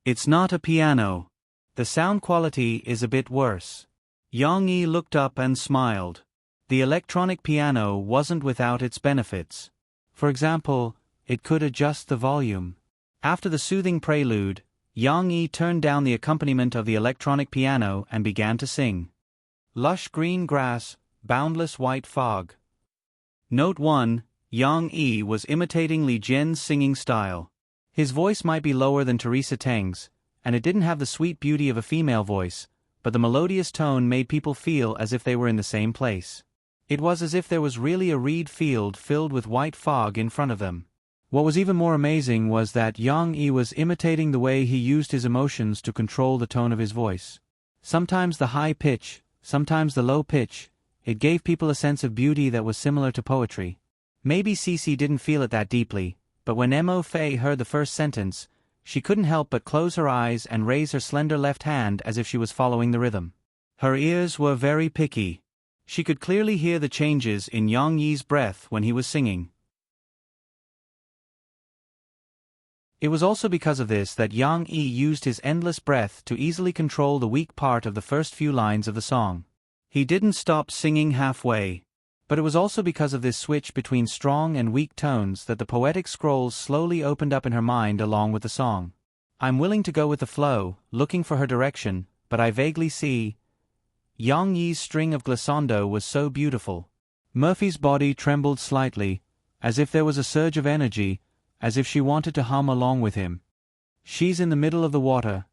It's not a piano. The sound quality is a bit worse. Yang Yi looked up and smiled. The electronic piano wasn't without its benefits. For example, it could adjust the volume. After the soothing prelude, Yang Yi turned down the accompaniment of the electronic piano and began to sing. Lush green grass, boundless white fog. Note 1, Yang Yi was imitating Li Jian's singing style. His voice might be lower than Teresa Teng's, and it didn't have the sweet beauty of a female voice, but the melodious tone made people feel as if they were in the same place. It was as if there was really a reed field filled with white fog in front of them. What was even more amazing was that Yang Yi was imitating the way he used his emotions to control the tone of his voice. Sometimes the high pitch, sometimes the low pitch. It gave people a sense of beauty that was similar to poetry. Maybe Cece didn't feel it that deeply, but when Mo Fei heard the first sentence, she couldn't help but close her eyes and raise her slender left hand as if she was following the rhythm. Her ears were very picky. She could clearly hear the changes in Yang Yi's breath when he was singing. It was also because of this that Yang Yi used his endless breath to easily control the weak part of the first few lines of the song. He didn't stop singing halfway. But it was also because of this switch between strong and weak tones that the poetic scrolls slowly opened up in her mind along with the song. I'm willing to go with the flow, looking for her direction, but I vaguely see. Yang Yi's string of glissando was so beautiful. Murphy's body trembled slightly, as if there was a surge of energy, as if she wanted to hum along with him. She's in the middle of the water.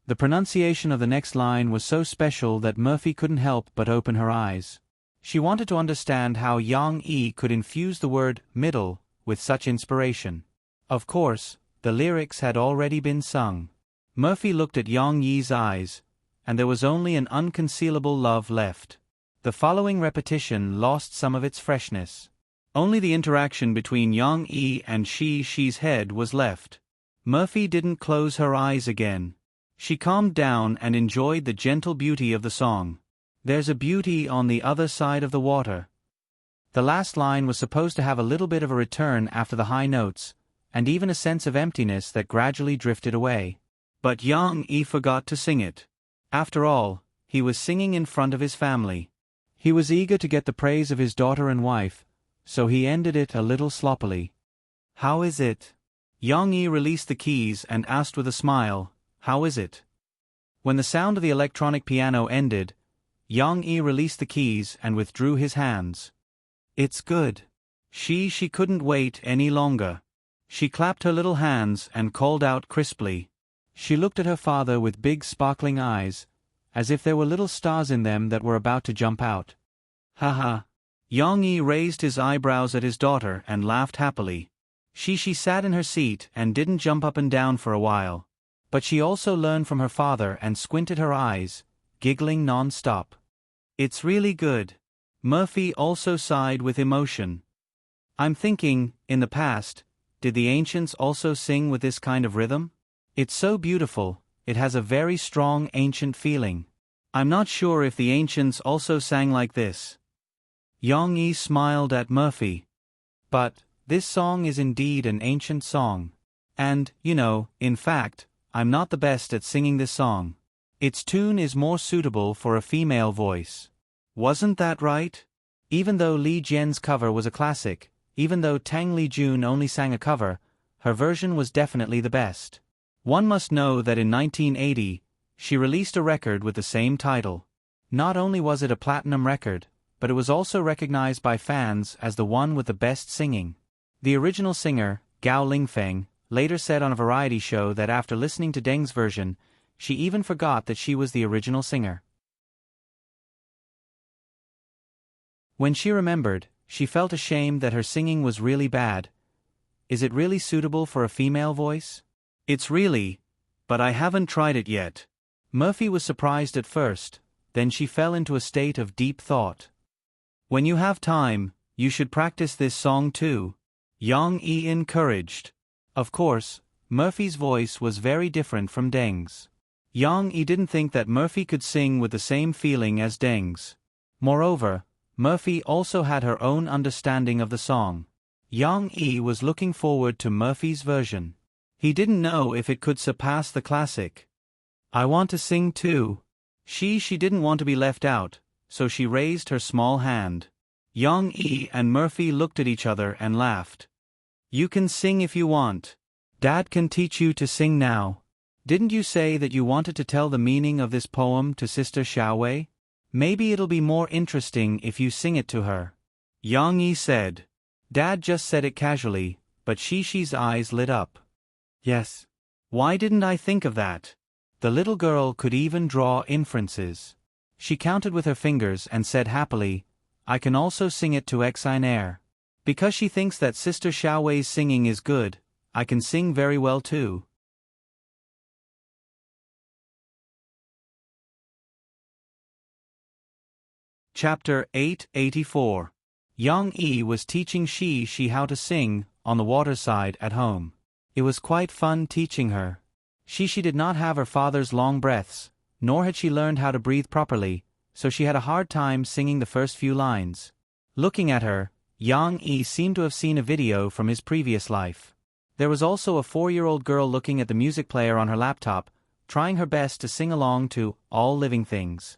The pronunciation of the next line was so special that Murphy couldn't help but open her eyes. She wanted to understand how Yang Yi could infuse the word middle with such inspiration. Of course, the lyrics had already been sung. Murphy looked at Yang Yi's eyes, and there was only an unconcealable love left. The following repetition lost some of its freshness. Only the interaction between Yang Yi and Shi's head was left. Murphy didn't close her eyes again. She calmed down and enjoyed the gentle beauty of the song. There's a beauty on the other side of the water. The last line was supposed to have a little bit of a return after the high notes, and even a sense of emptiness that gradually drifted away. But Yang Yi forgot to sing it. After all, he was singing in front of his family. He was eager to get the praise of his daughter and wife, so he ended it a little sloppily. How is it? Yang Yi released the keys and asked with a smile, how is it? When the sound of the electronic piano ended, Yang Yi released the keys and withdrew his hands. It's good. She couldn't wait any longer. She clapped her little hands and called out crisply. She looked at her father with big sparkling eyes, as if there were little stars in them that were about to jump out. Ha ha. Yang Yi raised his eyebrows at his daughter and laughed happily. She sat in her seat and didn't jump up and down for a while. But she also learned from her father and squinted her eyes, giggling non-stop. It's really good. Murphy also sighed with emotion. I'm thinking, in the past, did the ancients also sing with this kind of rhythm? It's so beautiful, it has a very strong ancient feeling. I'm not sure if the ancients also sang like this. Yang Yi smiled at Murphy. But, this song is indeed an ancient song. And, in fact, I'm not the best at singing this song. Its tune is more suitable for a female voice. Wasn't that right? Even though Li Jian's cover was a classic, even though Tang Li Jun only sang a cover, her version was definitely the best. One must know that in 1980, she released a record with the same title. Not only was it a platinum record, but it was also recognized by fans as the one with the best singing. The original singer, Gao Lingfeng, later said on a variety show that after listening to Deng's version, she even forgot that she was the original singer. When she remembered, she felt ashamed that her singing was really bad. Is it really suitable for a female voice? It's really, but I haven't tried it yet. Murphy was surprised at first, then she fell into a state of deep thought. When you have time, you should practice this song too. Yang Yi encouraged. Of course, Murphy's voice was very different from Deng's. Yang Yi didn't think that Murphy could sing with the same feeling as Deng's. Moreover, Murphy also had her own understanding of the song. Yang Yi was looking forward to Murphy's version. He didn't know if it could surpass the classic. I want to sing too. She didn't want to be left out, so she raised her small hand. Yang Yi and Murphy looked at each other and laughed. You can sing if you want. Dad can teach you to sing now. Didn't you say that you wanted to tell the meaning of this poem to Sister Xiaowei? Maybe it'll be more interesting if you sing it to her. Yang Yi said. Dad just said it casually, but Shi's eyes lit up. Yes. Why didn't I think of that? The little girl could even draw inferences. She counted with her fingers and said happily, I can also sing it to Xiner. Because she thinks that Sister Xiaowei's singing is good, I can sing very well too. Chapter 884. Yang Yi was teaching Shi how to sing, on the waterside at home. It was quite fun teaching her. She did not have her father's long breaths, nor had she learned how to breathe properly, so she had a hard time singing the first few lines. Looking at her, Yang Yi seemed to have seen a video from his previous life. There was also a 4-year-old girl looking at the music player on her laptop, trying her best to sing along to All Living Things.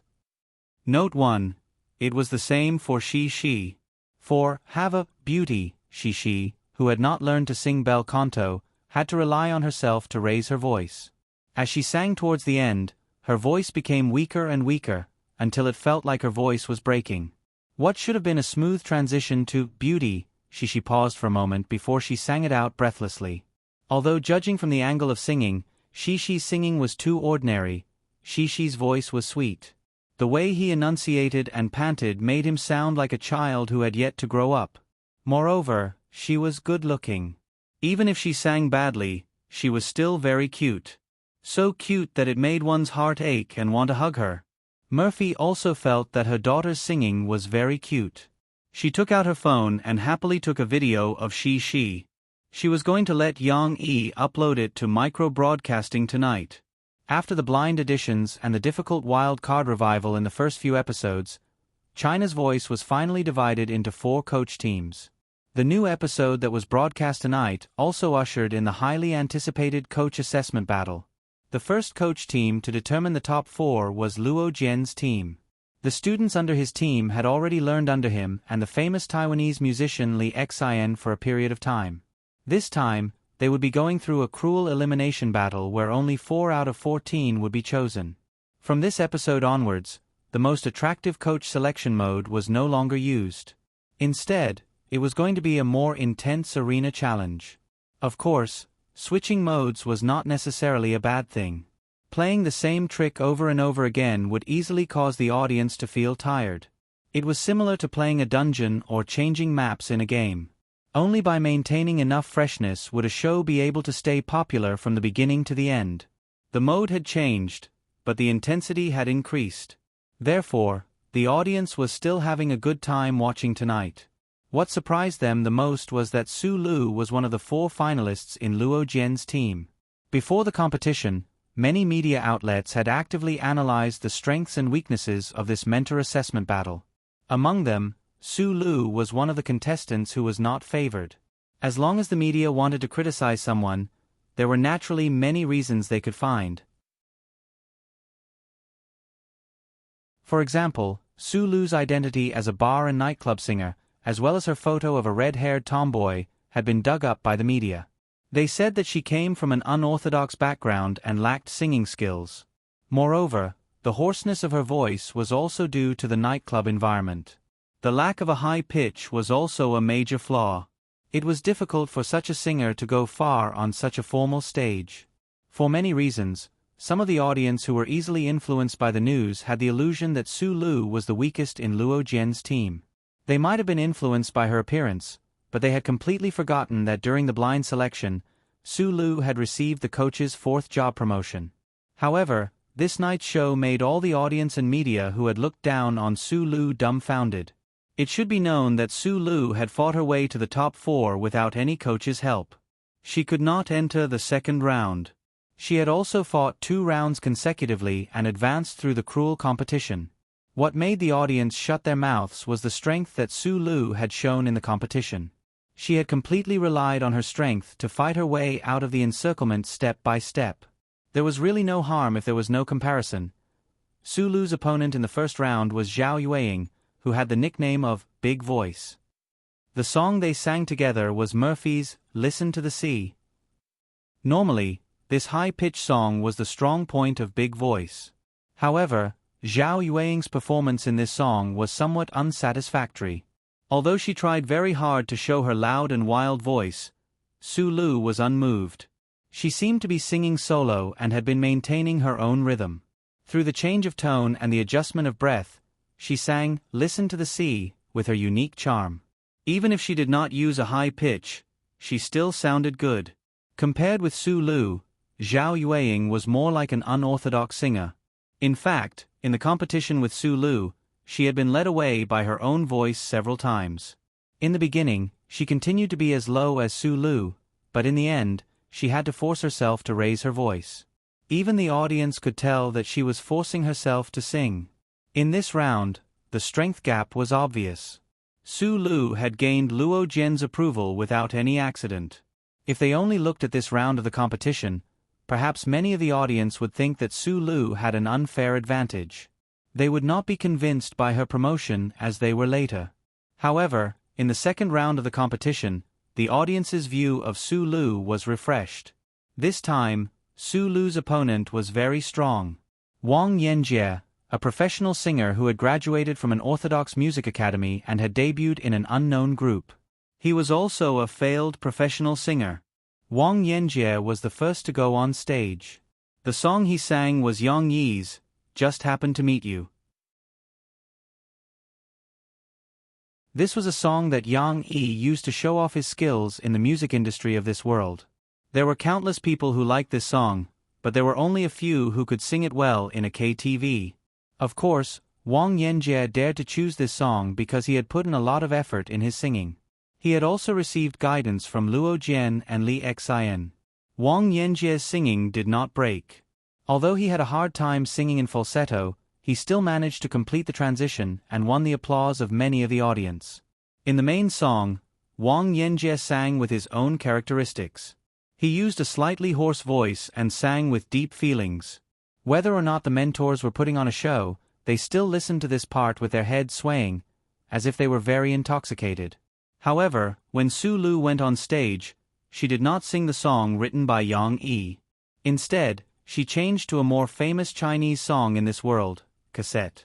Note 1. It was the same for Shi. For Hava, Beauty, Shi, who had not learned to sing bel canto, had to rely on herself to raise her voice. As she sang towards the end, her voice became weaker and weaker, until it felt like her voice was breaking. What should have been a smooth transition to Beauty, Shi paused for a moment before she sang it out breathlessly. Although judging from the angle of singing, Shi's singing was too ordinary, Shi's voice was sweet. The way he enunciated and panted made him sound like a child who had yet to grow up. Moreover, she was good-looking. Even if she sang badly, she was still very cute. So cute that it made one's heart ache and want to hug her. Murphy also felt that her daughter's singing was very cute. She took out her phone and happily took a video of Shi. She was going to let Yang Yi upload it to micro-broadcasting tonight. After the blind auditions and the difficult wild card revival in the first few episodes, China's Voice was finally divided into 4 coach teams. The new episode that was broadcast tonight also ushered in the highly anticipated coach assessment battle. The first coach team to determine the top 4 was Luo Jian's team. The students under his team had already learned under him and the famous Taiwanese musician Li Xian for a period of time. This time, they would be going through a cruel elimination battle where only 4 out of 14 would be chosen. From this episode onwards, the most attractive coach selection mode was no longer used. Instead, it was going to be a more intense arena challenge. Of course, switching modes was not necessarily a bad thing. Playing the same trick over and over again would easily cause the audience to feel tired. It was similar to playing a dungeon or changing maps in a game. Only by maintaining enough freshness would a show be able to stay popular from the beginning to the end. The mode had changed, but the intensity had increased. Therefore, the audience was still having a good time watching tonight. What surprised them the most was that Su Lu was one of the 4 finalists in Luo Jian's team. Before the competition, many media outlets had actively analyzed the strengths and weaknesses of this mentor assessment battle. Among them, Su Lu was one of the contestants who was not favored. As long as the media wanted to criticize someone, there were naturally many reasons they could find. For example, Su Lu's identity as a bar and nightclub singer, as well as her photo of a red-haired tomboy, had been dug up by the media. They said that she came from an unorthodox background and lacked singing skills. Moreover, the hoarseness of her voice was also due to the nightclub environment. The lack of a high pitch was also a major flaw. It was difficult for such a singer to go far on such a formal stage. For many reasons, some of the audience who were easily influenced by the news had the illusion that Su Lu was the weakest in Luo Jian's team. They might have been influenced by her appearance, but they had completely forgotten that during the blind selection, Su Lu had received the coach's 4th job promotion. However, this night's show made all the audience and media who had looked down on Su Lu dumbfounded. It should be known that Su Lu had fought her way to the top 4 without any coach's help. She could not enter the second round. She had also fought 2 rounds consecutively and advanced through the cruel competition. What made the audience shut their mouths was the strength that Su Lu had shown in the competition. She had completely relied on her strength to fight her way out of the encirclement step by step. There was really no harm if there was no comparison. Su Lu's opponent in the first round was Zhao Yueying, who had the nickname of Big Voice. The song they sang together was Murphy's Listen to the Sea. Normally, this high-pitched song was the strong point of Big Voice. However, Zhao Yueying's performance in this song was somewhat unsatisfactory. Although she tried very hard to show her loud and wild voice, Su Lu was unmoved. She seemed to be singing solo and had been maintaining her own rhythm. Through the change of tone and the adjustment of breath, she sang Listen to the Sea with her unique charm. Even if she did not use a high pitch, she still sounded good. Compared with Su Lu, Zhao Yueying was more like an unorthodox singer. In fact, in the competition with Su Lu, she had been led away by her own voice several times. In the beginning, she continued to be as low as Su Lu, but in the end, she had to force herself to raise her voice. Even the audience could tell that she was forcing herself to sing. In this round, the strength gap was obvious. Su Lu had gained Luo Jian's approval without any accident. If they only looked at this round of the competition, perhaps many of the audience would think that Su Lu had an unfair advantage. They would not be convinced by her promotion as they were later. However, in the second round of the competition, the audience's view of Su Lu was refreshed. This time, Su Lu's opponent was very strong. Wang Yanjie, a professional singer who had graduated from an orthodox music academy and had debuted in an unknown group. He was also a failed professional singer. Wang Yanjie was the first to go on stage. The song he sang was Yang Yi's Just Happened to Meet You. This was a song that Yang Yi used to show off his skills in the music industry of this world. There were countless people who liked this song, but there were only a few who could sing it well in a KTV. Of course, Wang Yanjie dared to choose this song because he had put in a lot of effort in his singing. He had also received guidance from Luo Jian and Li Xian. Wang Yanjie's singing did not break. Although he had a hard time singing in falsetto, he still managed to complete the transition and won the applause of many of the audience. In the main song, Wang Yanjie sang with his own characteristics. He used a slightly hoarse voice and sang with deep feelings. Whether or not the mentors were putting on a show, they still listened to this part with their heads swaying, as if they were very intoxicated. However, when Su Lu went on stage, she did not sing the song written by Yang Yi. Instead, she changed to a more famous Chinese song in this world, Cassette.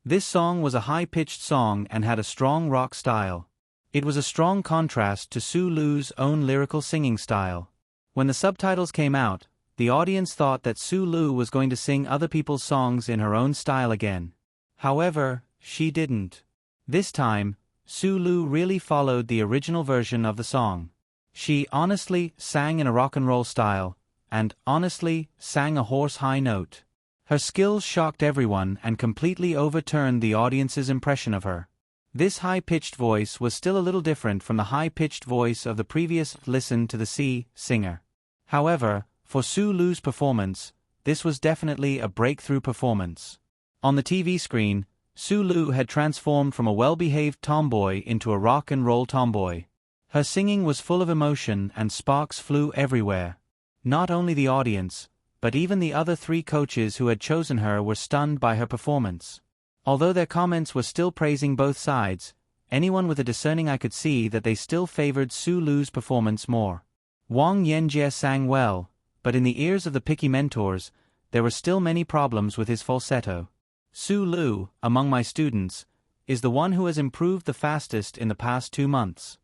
This song was a high-pitched song and had a strong rock style. It was a strong contrast to Su Lu's own lyrical singing style. When the subtitles came out, the audience thought that Su Lu was going to sing other people's songs in her own style again. However, she didn't. This time, Su Lu really followed the original version of the song. She honestly sang in a rock and roll style, and honestly sang a hoarse high note. Her skills shocked everyone and completely overturned the audience's impression of her. This high-pitched voice was still a little different from the high-pitched voice of the previous Listen to the Sea singer. However, For Su Lu's performance, this was definitely a breakthrough performance. On the TV screen, Su Lu had transformed from a well-behaved tomboy into a rock and roll tomboy. Her singing was full of emotion and sparks flew everywhere. Not only the audience, but even the other 3 coaches who had chosen her were stunned by her performance. Although their comments were still praising both sides, anyone with a discerning eye could see that they still favored Su Lu's performance more. Wang Yanjie sang well, but in the ears of the picky mentors, there were still many problems with his falsetto. Su Lu, among my students, is the one who has improved the fastest in the past 2 months.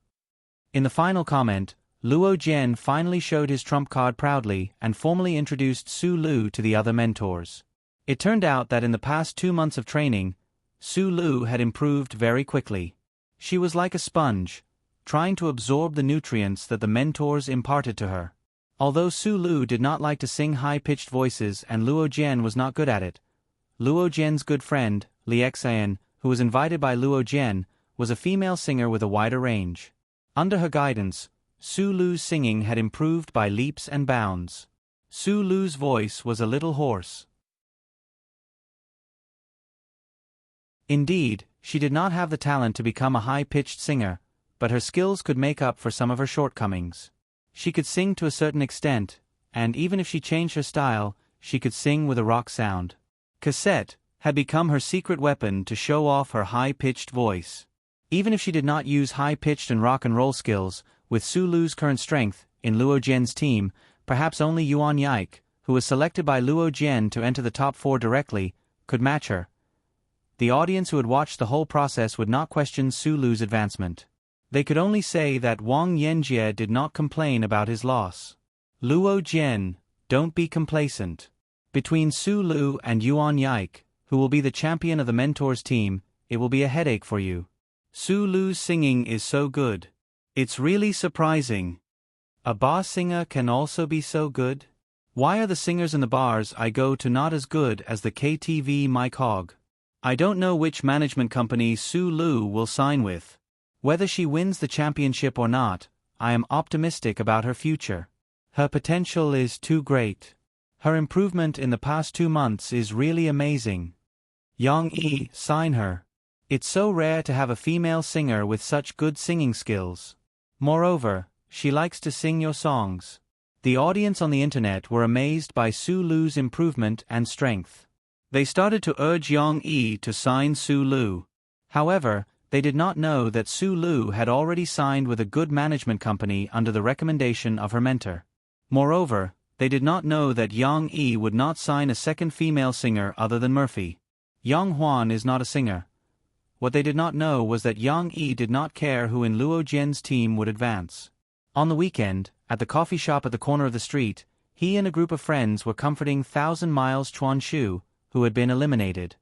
In the final comment, Luo Jian finally showed his trump card proudly and formally introduced Su Lu to the other mentors. It turned out that in the past 2 months of training, Su Lu had improved very quickly. She was like a sponge, trying to absorb the nutrients that the mentors imparted to her. Although Su Lu did not like to sing high-pitched voices and Luo Jian was not good at it, Luo Jian's good friend, Li Xian, who was invited by Luo Jian, was a female singer with a wider range. Under her guidance, Su Lu's singing had improved by leaps and bounds. Su Lu's voice was a little hoarse. Indeed, she did not have the talent to become a high-pitched singer, but her skills could make up for some of her shortcomings. She could sing to a certain extent, and even if she changed her style, she could sing with a rock sound. Cassette had become her secret weapon to show off her high-pitched voice. Even if she did not use high-pitched and rock and roll skills, with Su Lu's current strength, in Luo Jian's team, perhaps only Yuan Yike, who was selected by Luo Jian to enter the top 4 directly, could match her. The audience who had watched the whole process would not question Su Lu's advancement. They could only say that Wang Yanjie did not complain about his loss. Luo Jian, don't be complacent. Between Su Lu and Yuan Yike, who will be the champion of the mentors team, it will be a headache for you. Su Lu's singing is so good. It's really surprising. A bar singer can also be so good? Why are the singers in the bars I go to not as good as the KTV Mike Hogg? I don't know which management company Su Lu will sign with. Whether she wins the championship or not, I am optimistic about her future. Her potential is too great. Her improvement in the past 2 months is really amazing. Yang Yi, sign her. It's so rare to have a female singer with such good singing skills. Moreover, she likes to sing your songs. The audience on the internet were amazed by Su Lu's improvement and strength. They started to urge Yang Yi to sign Su Lu. However, they did not know that Su Lu had already signed with a good management company under the recommendation of her mentor. Moreover, they did not know that Yang Yi would not sign a second female singer other than Murphy. Yang Huan is not a singer. What they did not know was that Yang Yi did not care who in Luo Jian's team would advance. On the weekend, at the coffee shop at the corner of the street, he and a group of friends were comforting 1,000 Miles Chuan Shu, who had been eliminated.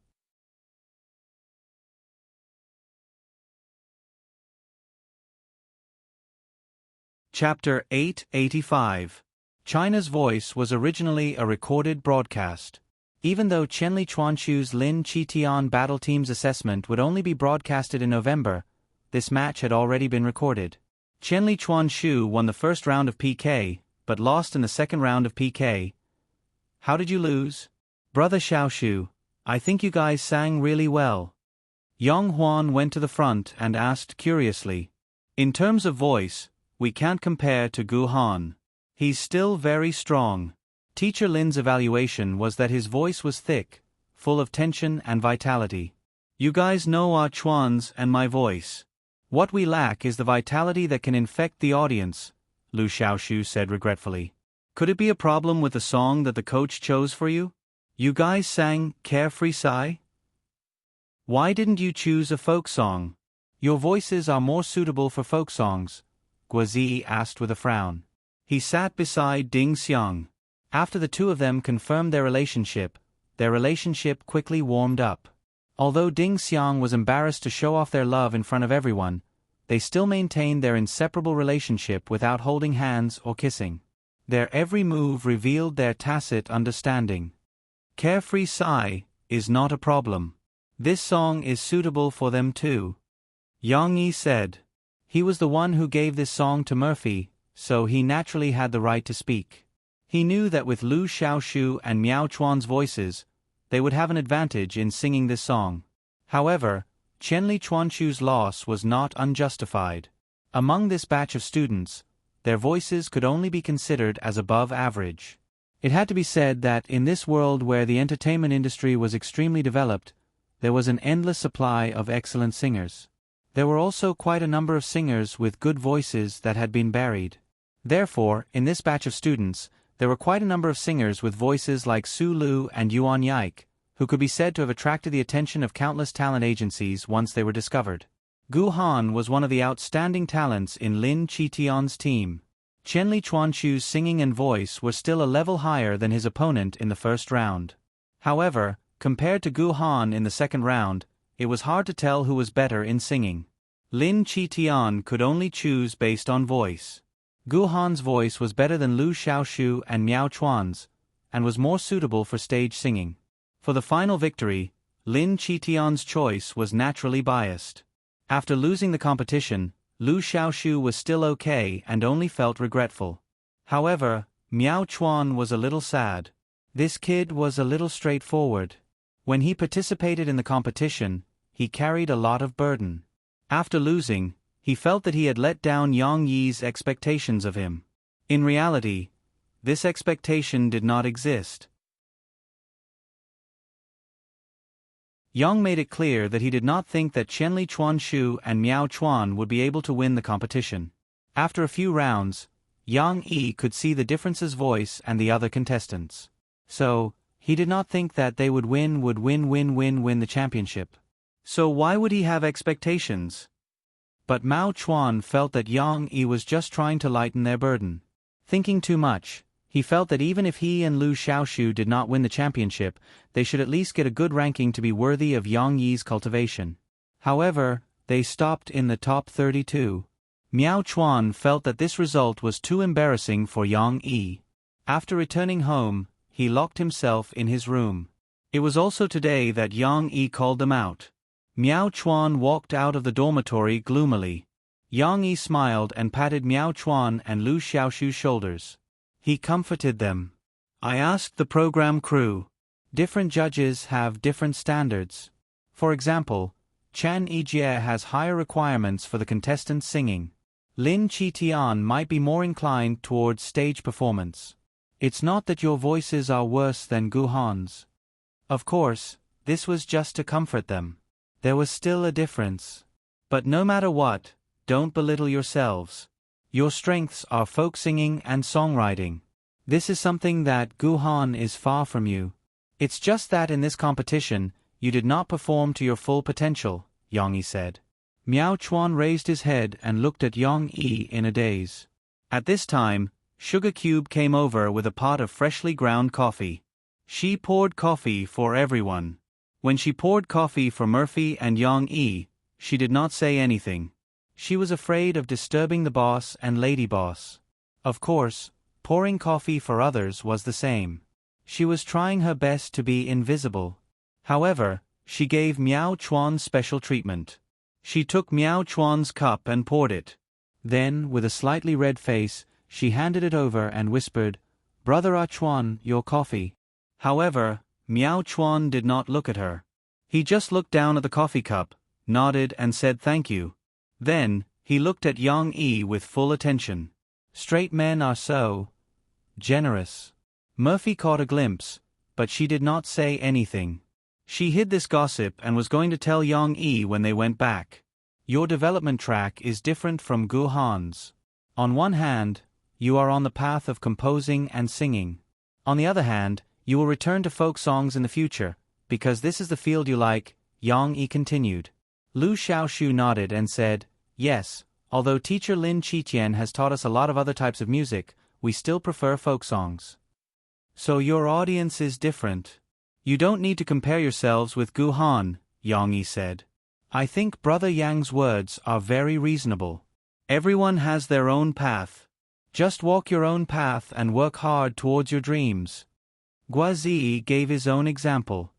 Chapter 885. China's Voice was originally a recorded broadcast. Even though Chenli Chuanshu's Lin Qitian battle team's assessment would only be broadcasted in November, this match had already been recorded. Chenli Chuanshu won the first round of PK, but lost in the second round of PK. How did you lose? Brother Xiaoshu, I think you guys sang really well. Yang Huan went to the front and asked curiously. In terms of voice, we can't compare to Gu Han. He's still very strong. Teacher Lin's evaluation was that his voice was thick, full of tension and vitality. You guys know our Chuans and my voice. What we lack is the vitality that can infect the audience, Lu Xiaoshu said regretfully. Could it be a problem with the song that the coach chose for you? You guys sang Carefree Sigh? Why didn't you choose a folk song? Your voices are more suitable for folk songs, Guozi asked with a frown. He sat beside Ding Xiang. After the two of them confirmed their relationship quickly warmed up. Although Ding Xiang was embarrassed to show off their love in front of everyone, they still maintained their inseparable relationship without holding hands or kissing. Their every move revealed their tacit understanding. Carefree Sigh is not a problem. This song is suitable for them too. Yang Yi said. He was the one who gave this song to Murphy, so he naturally had the right to speak. He knew that with Lu Xiaoshu and Miao Chuan's voices, they would have an advantage in singing this song. However, Qianli Chuanchu's loss was not unjustified. Among this batch of students, their voices could only be considered as above average. It had to be said that in this world where the entertainment industry was extremely developed, there was an endless supply of excellent singers. There were also quite a number of singers with good voices that had been buried. Therefore, in this batch of students, there were quite a number of singers with voices like Su Lu and Yuan Yaik, who could be said to have attracted the attention of countless talent agencies once they were discovered. Gu Han was one of the outstanding talents in Lin Qitian's team. Qianli Chuanchu's singing and voice were still a level higher than his opponent in the first round. However, compared to Gu Han in the second round, it was hard to tell who was better in singing. Lin Qitian could only choose based on voice. Gu Han's voice was better than Lu Xiaoshu and Miao Chuan's, and was more suitable for stage singing. For the final victory, Lin Qitian's choice was naturally biased. After losing the competition, Lu Xiaoshu was still okay and only felt regretful. However, Miao Chuan was a little sad. This kid was a little straightforward. When he participated in the competition, he carried a lot of burden. After losing, he felt that he had let down Yang Yi's expectations of him. In reality, this expectation did not exist. Yang made it clear that he did not think that Qianli Chuanchu and Miao Chuan would be able to win the competition. After a few rounds, Yang Yi could see the difference's voice and the other contestants. So, he did not think that they would win the championship. So why would he have expectations? But Miao Chuan felt that Yang Yi was just trying to lighten their burden. Thinking too much, he felt that even if he and Lu Xiaoshu did not win the championship, they should at least get a good ranking to be worthy of Yang Yi's cultivation. However, they stopped in the top 32. Miao Chuan felt that this result was too embarrassing for Yang Yi. After returning home, he locked himself in his room. It was also today that Yang Yi called them out. Miao Chuan walked out of the dormitory gloomily. Yang Yi smiled and patted Miao Chuan and Lu Xiaoshu's shoulders. He comforted them. I asked the program crew. Different judges have different standards. For example, Chan Yijie has higher requirements for the contestants singing. Lin Qitian might be more inclined towards stage performance. It's not that your voices are worse than Gu Han's. Of course, this was just to comfort them. There was still a difference. But no matter what, don't belittle yourselves. Your strengths are folk singing and songwriting. This is something that Gu Han is far from you. It's just that in this competition, you did not perform to your full potential, Yang Yi said. Miao Chuan raised his head and looked at Yang Yi in a daze. At this time, Sugar Cube came over with a pot of freshly ground coffee. She poured coffee for everyone. When she poured coffee for Murphy and Yang Yi, she did not say anything. She was afraid of disturbing the boss and lady boss. Of course, pouring coffee for others was the same. She was trying her best to be invisible. However, she gave Miao Chuan special treatment. She took Miao Chuan's cup and poured it. Then, with a slightly red face, she handed it over and whispered, "Brother Ah Chuan, your coffee." However, Miao Chuan did not look at her. He just looked down at the coffee cup, nodded and said thank you. Then, he looked at Yang Yi with full attention. Straight men are so generous. Murphy caught a glimpse, but she did not say anything. She hid this gossip and was going to tell Yang Yi when they went back. Your development track is different from Gu Han's. On one hand, you are on the path of composing and singing. On the other hand, you will return to folk songs in the future, because this is the field you like, Yang Yi continued. Lu Xiaoshu nodded and said, yes, although teacher Lin Qitian has taught us a lot of other types of music, we still prefer folk songs. So your audience is different. You don't need to compare yourselves with Gu Han, Yang Yi said. I think Brother Yang's words are very reasonable. Everyone has their own path. Just walk your own path and work hard towards your dreams. Guazi gave his own example.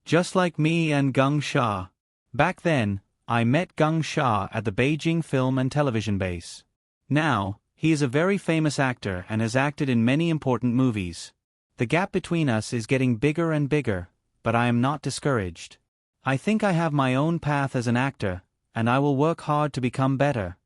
Just like me and Geng Sha. Back then, I met Geng Sha at the Beijing Film and Television Base. Now, He is a very famous actor and has acted in many important movies. The gap between us is getting bigger and bigger, but I am not discouraged. I think I have my own path as an actor, and I will work hard to become better.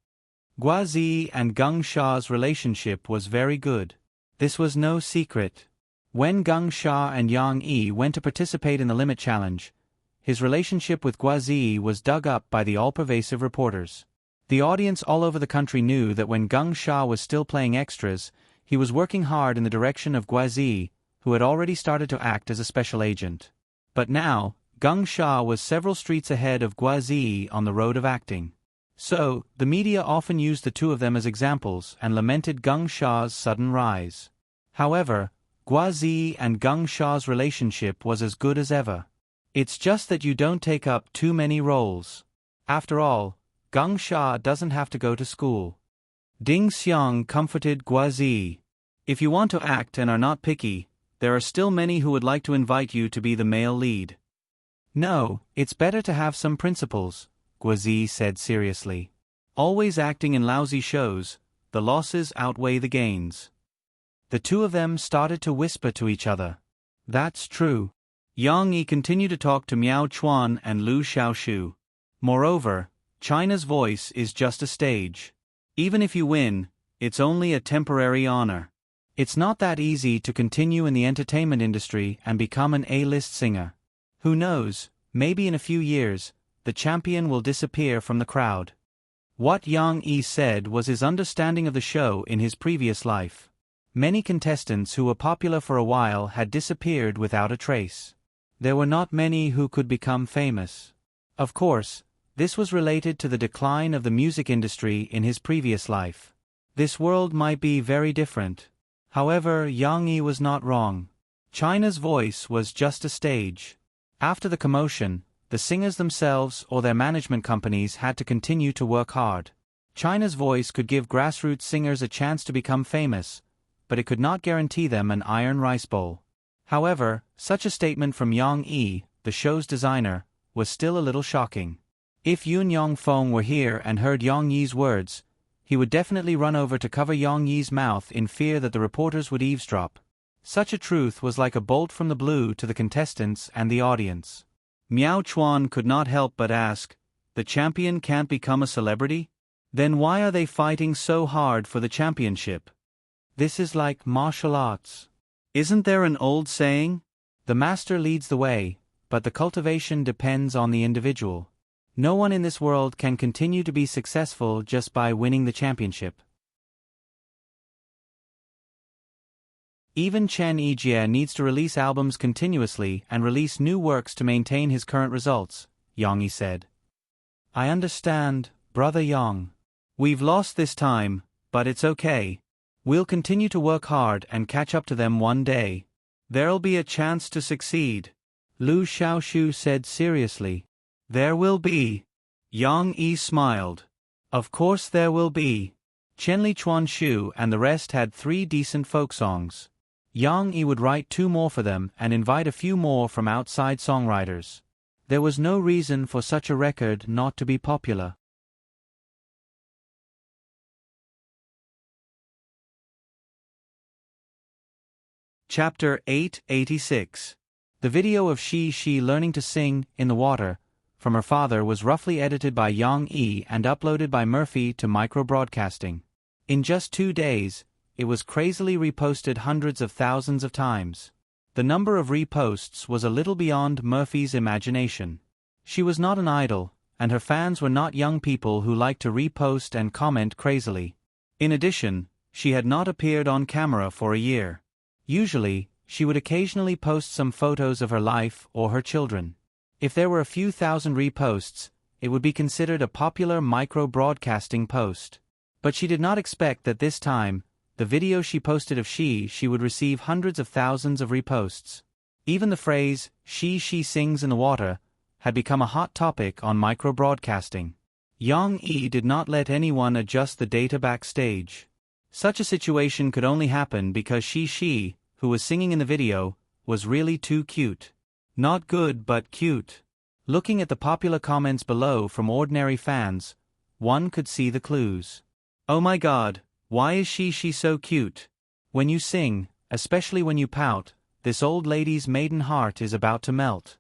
Guazi and Geng Sha's relationship was very good. This was no secret. When Geng Sha and Yang Yi went to participate in the Limit Challenge, his relationship with Guazi was dug up by the all-pervasive reporters. The audience all over the country knew that when Geng Sha was still playing extras, he was working hard in the direction of Guazi, who had already started to act as a special agent. But now, Geng Sha was several streets ahead of Guazi on the road of acting. So, the media often used the two of them as examples and lamented Geng Sha's sudden rise. However, Guazi and Geng Sha's relationship was as good as ever. It's just that you don't take up too many roles. After all, Geng Sha doesn't have to go to school. Ding Xiang comforted Guazi. If you want to act and are not picky, there are still many who would like to invite you to be the male lead. No, it's better to have some principles, Guazi said seriously. Always acting in lousy shows, the losses outweigh the gains. The two of them started to whisper to each other. That's true. Yang Yi continued to talk to Miao Chuan and Lu Xiaoshu. Moreover, China's voice is just a stage. Even if you win, it's only a temporary honor. It's not that easy to continue in the entertainment industry and become an A-list singer. Who knows, maybe in a few years, the champion will disappear from the crowd. What Yang Yi said was his understanding of the show in his previous life. Many contestants who were popular for a while had disappeared without a trace. There were not many who could become famous. Of course, this was related to the decline of the music industry in his previous life. This world might be very different. However, Yang Yi was not wrong. China's voice was just a stage. After the commotion, the singers themselves or their management companies had to continue to work hard. China's voice could give grassroots singers a chance to become famous, but it could not guarantee them an iron rice bowl. However, such a statement from Yang Yi, the show's designer, was still a little shocking. If Yun Yongfeng were here and heard Yang Yi's words, he would definitely run over to cover Yang Yi's mouth in fear that the reporters would eavesdrop. Such a truth was like a bolt from the blue to the contestants and the audience. Miao Chuan could not help but ask, "The champion can't become a celebrity? Then why are they fighting so hard for the championship? This is like martial arts. Isn't there an old saying? The master leads the way, but the cultivation depends on the individual. No one in this world can continue to be successful just by winning the championship. Even Chen Yijie needs to release albums continuously and release new works to maintain his current results," Yang Yi said. "I understand, Brother Yang. We've lost this time, but it's okay. We'll continue to work hard and catch up to them one day. There'll be a chance to succeed," Lu Xiaoshu said seriously. "There will be." Yang Yi smiled. "Of course there will be." Chenli Chuanshu and the rest had 3 decent folk songs. Yang Yi would write 2 more for them and invite a few more from outside songwriters. There was no reason for such a record not to be popular. Chapter 886. The video of Shi learning to sing in the water from her father was roughly edited by Yang Yi and uploaded by Murphy to micro-broadcasting. In just 2 days, it was crazily reposted hundreds of thousands of times. The number of reposts was a little beyond Murphy's imagination. She was not an idol, and her fans were not young people who liked to repost and comment crazily. In addition, she had not appeared on camera for a year. Usually, she would occasionally post some photos of her life or her children. If there were a few thousand reposts, it would be considered a popular micro-broadcasting post. But she did not expect that this time, the video she posted of she would receive hundreds of thousands of reposts. Even the phrase, she sings in the water, had become a hot topic on micro-broadcasting. Yang Yi did not let anyone adjust the data backstage. Such a situation could only happen because she, who was singing in the video, was really too cute. Not good but cute. Looking at the popular comments below from ordinary fans, one could see the clues. "Oh my god, Why is she so cute? When you sing, especially when you pout, this old lady's maiden heart is about to melt.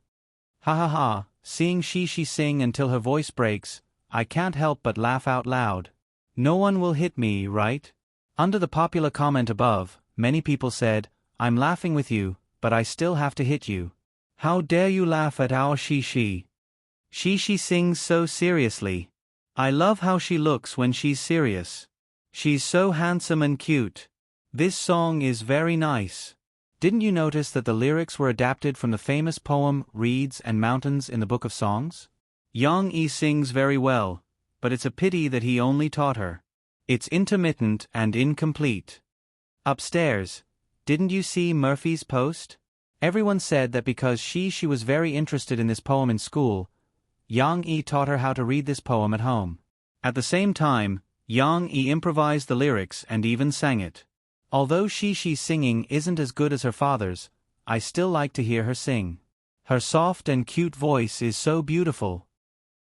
Ha ha ha, seeing she sing until her voice breaks, I can't help but laugh out loud. No one will hit me, right? Under the popular comment above, many people said, I'm laughing with you, but I still have to hit you. How dare you laugh at our she? She sings so seriously. I love how she looks when she's serious. She's so handsome and cute. This song is very nice. Didn't you notice that the lyrics were adapted from the famous poem Reeds and Mountains in the Book of Songs? Yang Yi sings very well, but it's a pity that he only taught her. It's intermittent and incomplete. Upstairs, didn't you see Murphy's post? Everyone said that because she was very interested in this poem in school, Yang Yi taught her how to read this poem at home. At the same time, Yang Yi improvised the lyrics and even sang it. Although she's singing isn't as good as her father's, I still like to hear her sing. Her soft and cute voice is so beautiful.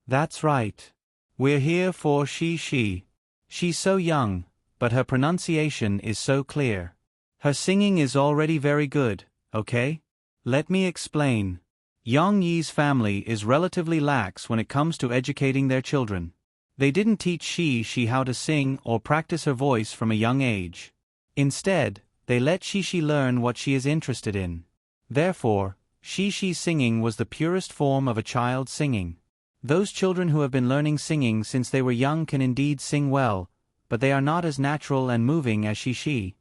That's right. We're here for she. She's so young, but her pronunciation is so clear. Her singing is already very good, okay? Let me explain. Yang Yi's family is relatively lax when it comes to educating their children. They didn't teach she how to sing or practice her voice from a young age. Instead, they let she learn what she is interested in. Therefore, she's singing was the purest form of a child singing. Those children who have been learning singing since they were young can indeed sing well, but they are not as natural and moving as she.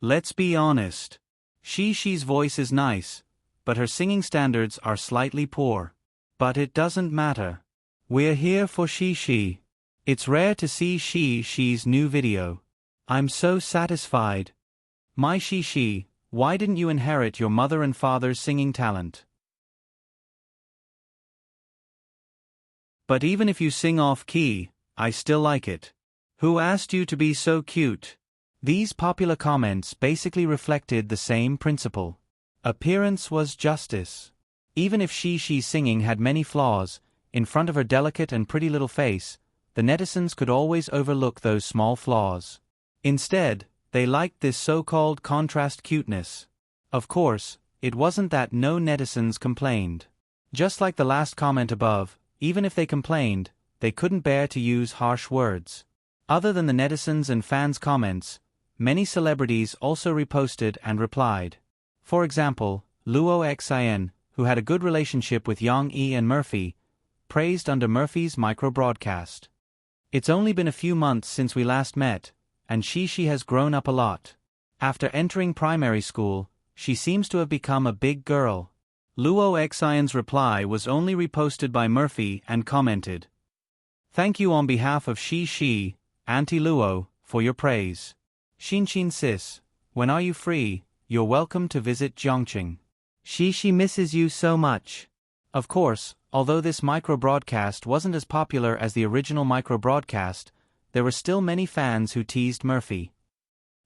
Let's be honest. She's voice is nice, but her singing standards are slightly poor. But it doesn't matter. We're here for she. It's rare to see she's new video. I'm so satisfied. My she, why didn't you inherit your mother and father's singing talent? But even if you sing off key, I still like it. Who asked you to be so cute? These popular comments basically reflected the same principle. Appearance was justice. Even if she's singing had many flaws, in front of her delicate and pretty little face, the netizens could always overlook those small flaws. Instead, they liked this so-called contrast cuteness. Of course, it wasn't that no netizens complained. Just like the last comment above, even if they complained, they couldn't bear to use harsh words. Other than the netizens and fans' comments, many celebrities also reposted and replied. For example, Luo Xin, who had a good relationship with Yang Yi and Murphy, praised under Murphy's micro-broadcast. It's only been a few months since we last met, and she has grown up a lot. After entering primary school, she seems to have become a big girl. Luo Xion's reply was only reposted by Murphy and commented, "Thank you on behalf of she, Auntie Luo, for your praise. Xin sis, when are you free? You're welcome to visit Zhongqing. She misses you so much." Of course, although this micro-broadcast wasn't as popular as the original micro-broadcast, there were still many fans who teased Murphy.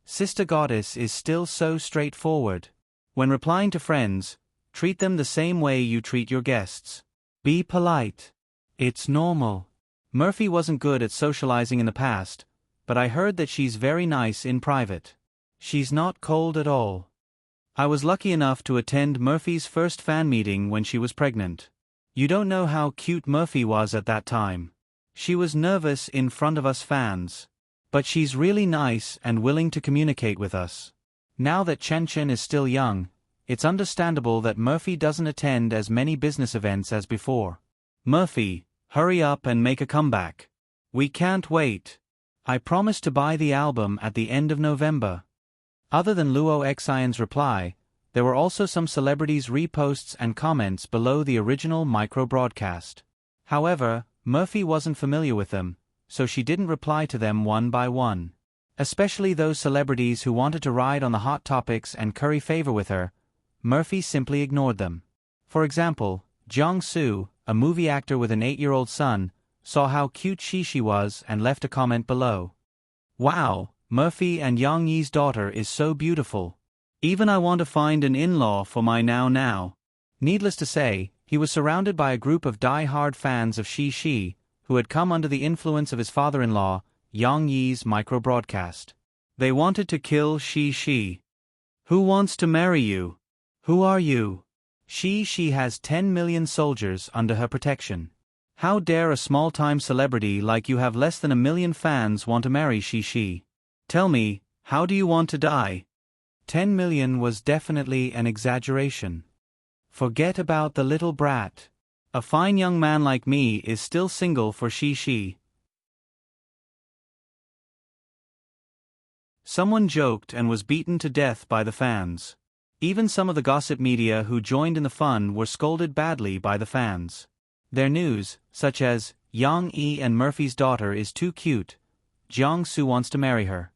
Sister Goddess is still so straightforward. When replying to friends, treat them the same way you treat your guests. Be polite. It's normal. Murphy wasn't good at socializing in the past, but I heard that she's very nice in private. She's not cold at all. I was lucky enough to attend Murphy's first fan meeting when she was pregnant. You don't know how cute Murphy was at that time. She was nervous in front of us fans. But she's really nice and willing to communicate with us. Now that Chen is still young, it's understandable that Murphy doesn't attend as many business events as before. Murphy, hurry up and make a comeback. We can't wait. I promise to buy the album at the end of November. Other than Luo Xion's reply, there were also some celebrities' reposts and comments below the original micro-broadcast. However, Murphy wasn't familiar with them, so she didn't reply to them one by one. Especially those celebrities who wanted to ride on the hot topics and curry favor with her, Murphy simply ignored them. For example, Jiang Su, a movie actor with an 8-year-old son, saw how cute she was and left a comment below. "Wow, Murphy and Yang Yi's daughter is so beautiful. Even I want to find an in-law for my now." Needless to say, he was surrounded by a group of die-hard fans of she, who had come under the influence of his father-in-law, Yang Yi's micro-broadcast. They wanted to kill Shi. Who wants to marry you? Who are you? She has 10 million soldiers under her protection. How dare a small-time celebrity like you have less than 1 million fans want to marry Shi? Tell me, how do you want to die? 10 million was definitely an exaggeration. Forget about the little brat. A fine young man like me is still single for Shi. Someone joked and was beaten to death by the fans. Even some of the gossip media who joined in the fun were scolded badly by the fans. Their news, such as, Yang Yi and Murphy's daughter is too cute, Jiang Su wants to marry her.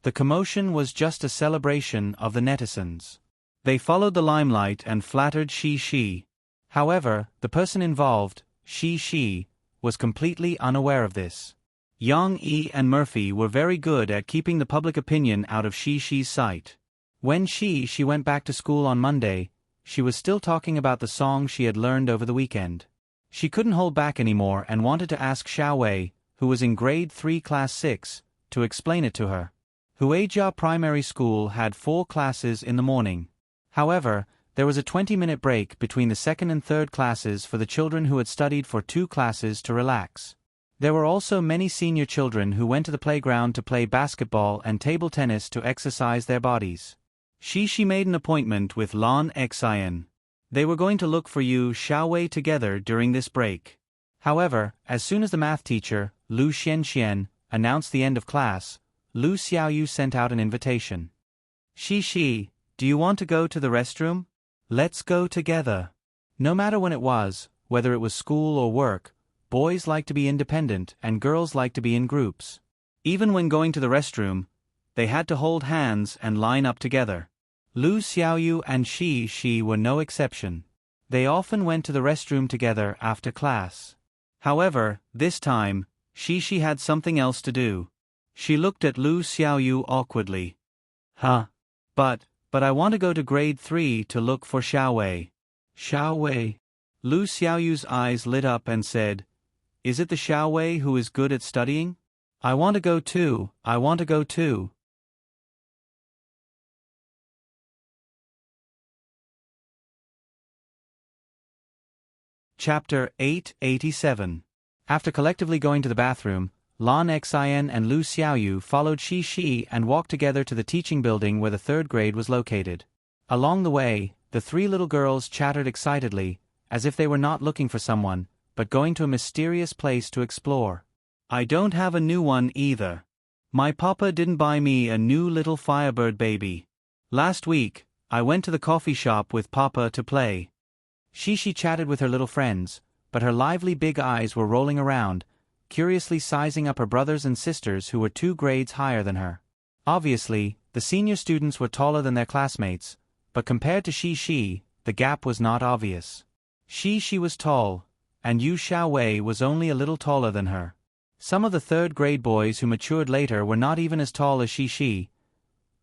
The commotion was just a celebration of the netizens. They followed the limelight and flattered Shi. However, the person involved, Shi, was completely unaware of this. Yang Yi and Murphy were very good at keeping the public opinion out of Shi's sight. When she went back to school on Monday, she was still talking about the song she had learned over the weekend. She couldn't hold back anymore and wanted to ask Xiao Wei, who was in grade 3 class 6, to explain it to her. Huijia Primary School had 4 classes in the morning. However, there was a 20-minute break between the second and third classes for the children who had studied for 2 classes to relax. There were also many senior children who went to the playground to play basketball and table tennis to exercise their bodies. She made an appointment with Lan Xian. They were going to look for Xiao Wei together during this break. However, as soon as the math teacher, Lu Xianxian, announced the end of class, Lu Xiaoyu sent out an invitation. Shi, do you want to go to the restroom? Let's go together. No matter when it was, whether it was school or work, boys like to be independent and girls like to be in groups. Even when going to the restroom, they had to hold hands and line up together. Lu Xiaoyu and Shi were no exception. They often went to the restroom together after class. However, this time, Shi had something else to do. She looked at Lu Xiaoyu awkwardly. But I want to go to grade 3 to look for Xiao Wei. Xiao Wei? Lu Xiaoyu's eyes lit up and said, Is it the Xiao Wei who is good at studying? I want to go too. Chapter 887. After collectively going to the bathroom, Lan Xian and Lu Xiaoyu followed Shi and walked together to the teaching building where the 3rd grade was located. Along the way, the 3 little girls chattered excitedly, as if they were not looking for someone, but going to a mysterious place to explore. I don't have a new one either. My papa didn't buy me a new little Firebird baby. Last week, I went to the coffee shop with papa to play. She chatted with her little friends, but her lively big eyes were rolling around, curiously sizing up her brothers and sisters who were 2 grades higher than her. Obviously, the senior students were taller than their classmates, but compared to Shi, the gap was not obvious. She was tall, and Xiao Wei was only a little taller than her. Some of the 3rd grade boys who matured later were not even as tall as Shi.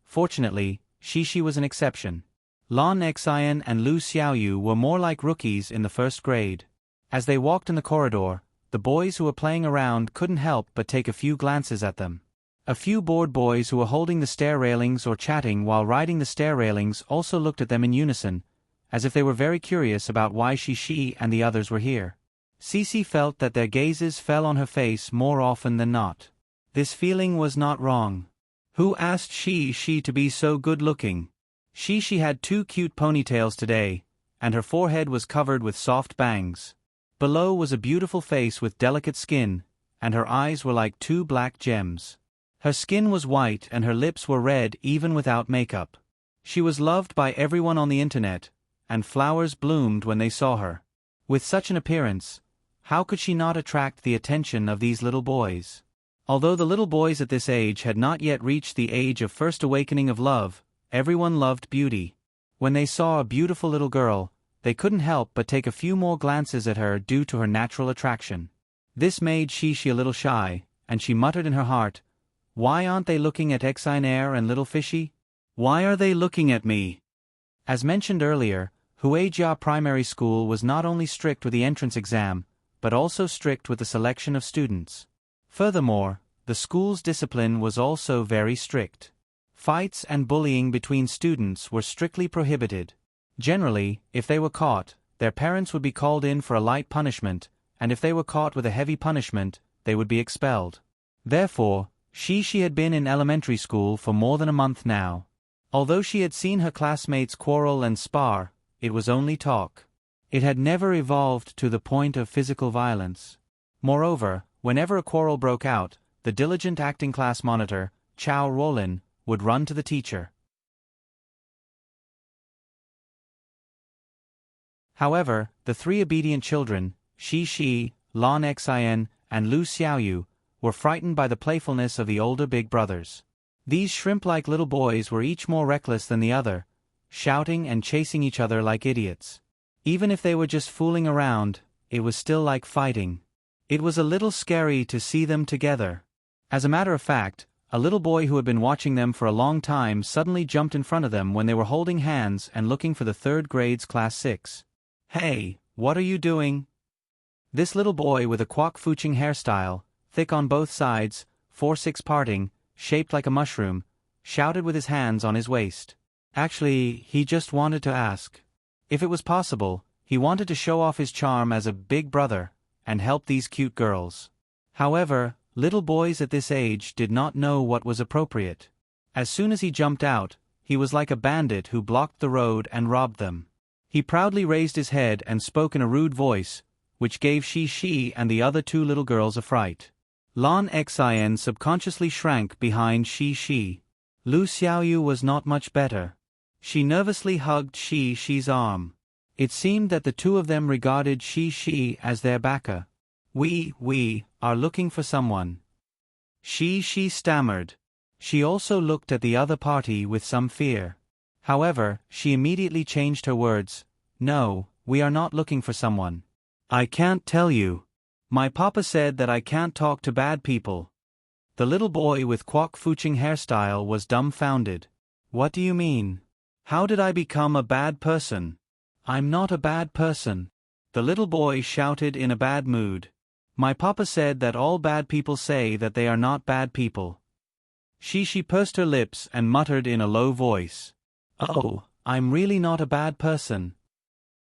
Fortunately, Shi was an exception. Lan Xian and Lu Xiaoyu were more like rookies in the 1st grade. As they walked in the corridor, the boys who were playing around couldn't help but take a few glances at them. A few bored boys who were holding the stair railings or chatting while riding the stair railings also looked at them in unison, as if they were very curious about why Shi and the others were here. Cici felt that their gazes fell on her face more often than not. This feeling was not wrong. Who asked Shi to be so good-looking? She had 2 cute ponytails today, and her forehead was covered with soft bangs. Below was a beautiful face with delicate skin, and her eyes were like 2 black gems. Her skin was white and her lips were red even without makeup. She was loved by everyone on the internet, and flowers bloomed when they saw her. With such an appearance, how could she not attract the attention of these little boys? Although the little boys at this age had not yet reached the age of first awakening of love, everyone loved beauty. When they saw a beautiful little girl, they couldn't help but take a few more glances at her due to her natural attraction. This made Shi a little shy, and she muttered in her heart, Why aren't they looking at Exinair and Little Fishy? Why are they looking at me? As mentioned earlier, Huijia Primary School was not only strict with the entrance exam, but also strict with the selection of students. Furthermore, the school's discipline was also very strict. Fights and bullying between students were strictly prohibited. Generally, if they were caught, their parents would be called in for a light punishment, and if they were caught with a heavy punishment, they would be expelled. Therefore, she had been in elementary school for more than a month now. Although she had seen her classmates quarrel and spar, it was only talk. It had never evolved to the point of physical violence. Moreover, whenever a quarrel broke out, the diligent acting class monitor, Chow Rolin, would run to the teacher. However, the three obedient children, Shi, Lon Xin, and Lu Xiaoyu, were frightened by the playfulness of the older big brothers. These shrimp-like little boys were each more reckless than the other, shouting and chasing each other like idiots. Even if they were just fooling around, it was still like fighting. It was a little scary to see them together. As a matter of fact, a little boy who had been watching them for a long time suddenly jumped in front of them when they were holding hands and looking for the third grade's class 6. "Hey, what are you doing?" This little boy with a kwok-fuching hairstyle, thick on both sides, 4-6 parting, shaped like a mushroom, shouted with his hands on his waist. Actually, he just wanted to ask. If it was possible, he wanted to show off his charm as a big brother, and help these cute girls. However, little boys at this age did not know what was appropriate. As soon as he jumped out, he was like a bandit who blocked the road and robbed them. He proudly raised his head and spoke in a rude voice, which gave Shi and the other two little girls a fright. Lon Xin subconsciously shrank behind Shi. Lu Xiaoyu was not much better. She nervously hugged Shi's arm. It seemed that the two of them regarded Shi as their backer. We are looking for someone." Shi stammered. She also looked at the other party with some fear. However, she immediately changed her words. "No, we are not looking for someone. I can't tell you. My papa said that I can't talk to bad people." The little boy with kwok-fuching hairstyle was dumbfounded. "What do you mean? How did I become a bad person? I'm not a bad person." The little boy shouted in a bad mood. "My papa said that all bad people say that they are not bad people." She pursed her lips and muttered in a low voice. "Oh, I'm really not a bad person."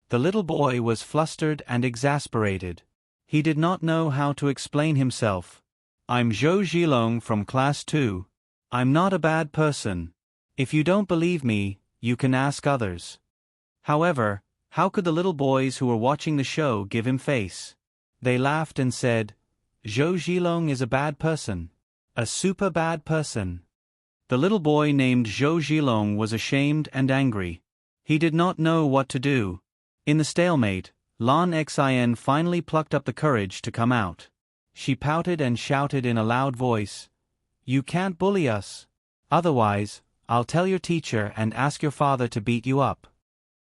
The little boy was flustered and exasperated. He did not know how to explain himself. "I'm Zhou Zhilong from Class 2. I'm not a bad person. If you don't believe me, you can ask others." However, how could the little boys who were watching the show give him face? They laughed and said, "Zhou Zhilong is a bad person. A super bad person." The little boy named Zhou Zhilong was ashamed and angry. He did not know what to do. In the stalemate, Lon Xin finally plucked up the courage to come out. She pouted and shouted in a loud voice, "You can't bully us. Otherwise, I'll tell your teacher and ask your father to beat you up."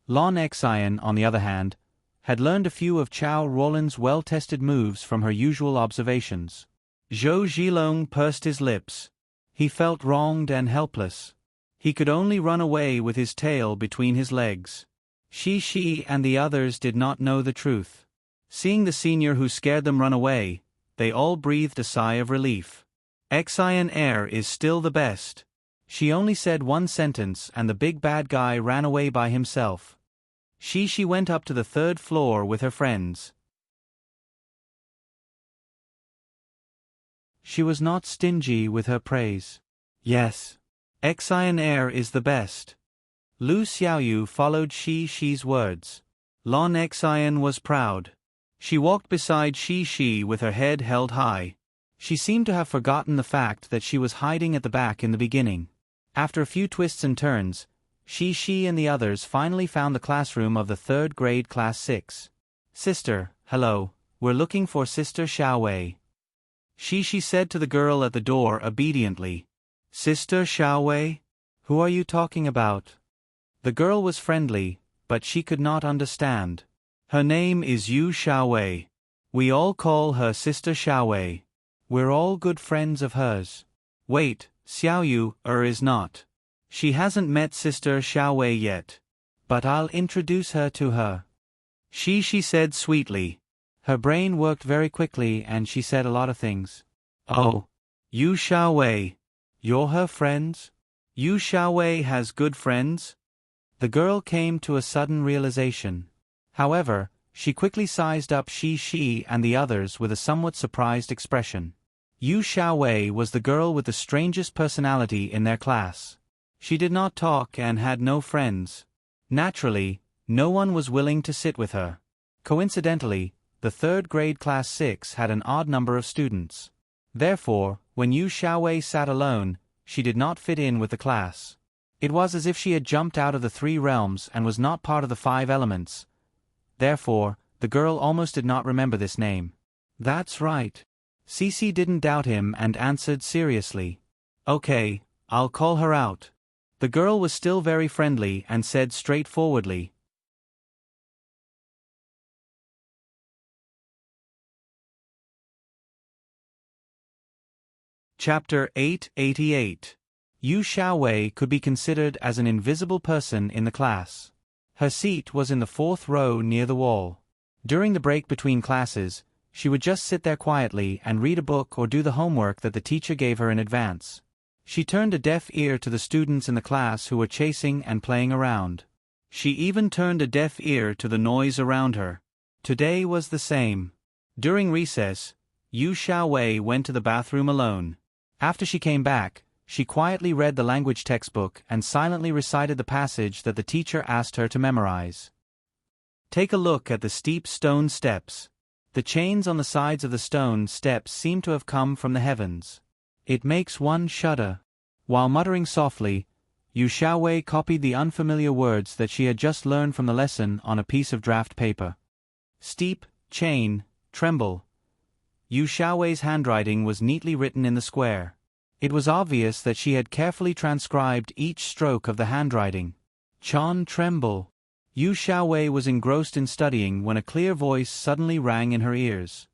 Lon Xin, on the other hand, had learned a few of Chow Rolin's well-tested moves from her usual observations. Zhou Zhilong pursed his lips. He felt wronged and helpless. He could only run away with his tail between his legs. Shi and the others did not know the truth. Seeing the senior who scared them run away, they all breathed a sigh of relief. Xian Air is still the best. She only said one sentence and the big bad guy ran away by himself. She went up to the 3rd floor with her friends. She was not stingy with her praise. "Yes, Xian Air is the best." Lu Xiaoyu followed Shi's words. Lon Xin was proud. She walked beside Shi with her head held high. She seemed to have forgotten the fact that she was hiding at the back in the beginning. After a few twists and turns, Shi and the others finally found the classroom of the 3rd grade class 6. "Sister, hello, we're looking for Sister Xiaowei." Shi said to the girl at the door obediently. "Sister Xiaowei? Who are you talking about?" The girl was friendly, but she could not understand. "Her name is Yu Xiaowei. We all call her Sister Xiaowei. We're all good friends of hers." "Wait, Xiaoyu is not. She hasn't met Sister Xiaowei yet. But I'll introduce her to her." She said sweetly. Her brain worked very quickly and she said a lot of things. "Oh, Yu Xiaowei. You're her friends? Yu Xiaowei has good friends? The girl came to a sudden realization. However, she quickly sized up Shi and the others with a somewhat surprised expression. Yu Xiaowei was the girl with the strangest personality in their class. She did not talk and had no friends. Naturally, no one was willing to sit with her. Coincidentally, the third grade class 6 had an odd number of students. Therefore, when Yu Xiaowei sat alone, she did not fit in with the class. It was as if she had jumped out of the 3 realms and was not part of the 5 elements. Therefore, the girl almost did not remember this name. That's right. Cici didn't doubt him and answered seriously. Okay, I'll call her out. The girl was still very friendly and said straightforwardly. Chapter 888. Yu Xiaowei could be considered as an invisible person in the class. Her seat was in the 4th row near the wall. During the break between classes, she would just sit there quietly and read a book or do the homework that the teacher gave her in advance. She turned a deaf ear to the students in the class who were chasing and playing around. She even turned a deaf ear to the noise around her. Today was the same. During recess, Yu Xiaowei went to the bathroom alone. After she came back, she quietly read the language textbook and silently recited the passage that the teacher asked her to memorize. Take a look at the steep stone steps. The chains on the sides of the stone steps seem to have come from the heavens. It makes one shudder. While muttering softly, Yu Xiaowei copied the unfamiliar words that she had just learned from the lesson on a piece of draft paper. Steep, chain, tremble. Yu Xiaowei's handwriting was neatly written in the square. It was obvious that she had carefully transcribed each stroke of the handwriting. Chan tremble. Yu Xiaowei was engrossed in studying when a clear voice suddenly rang in her ears.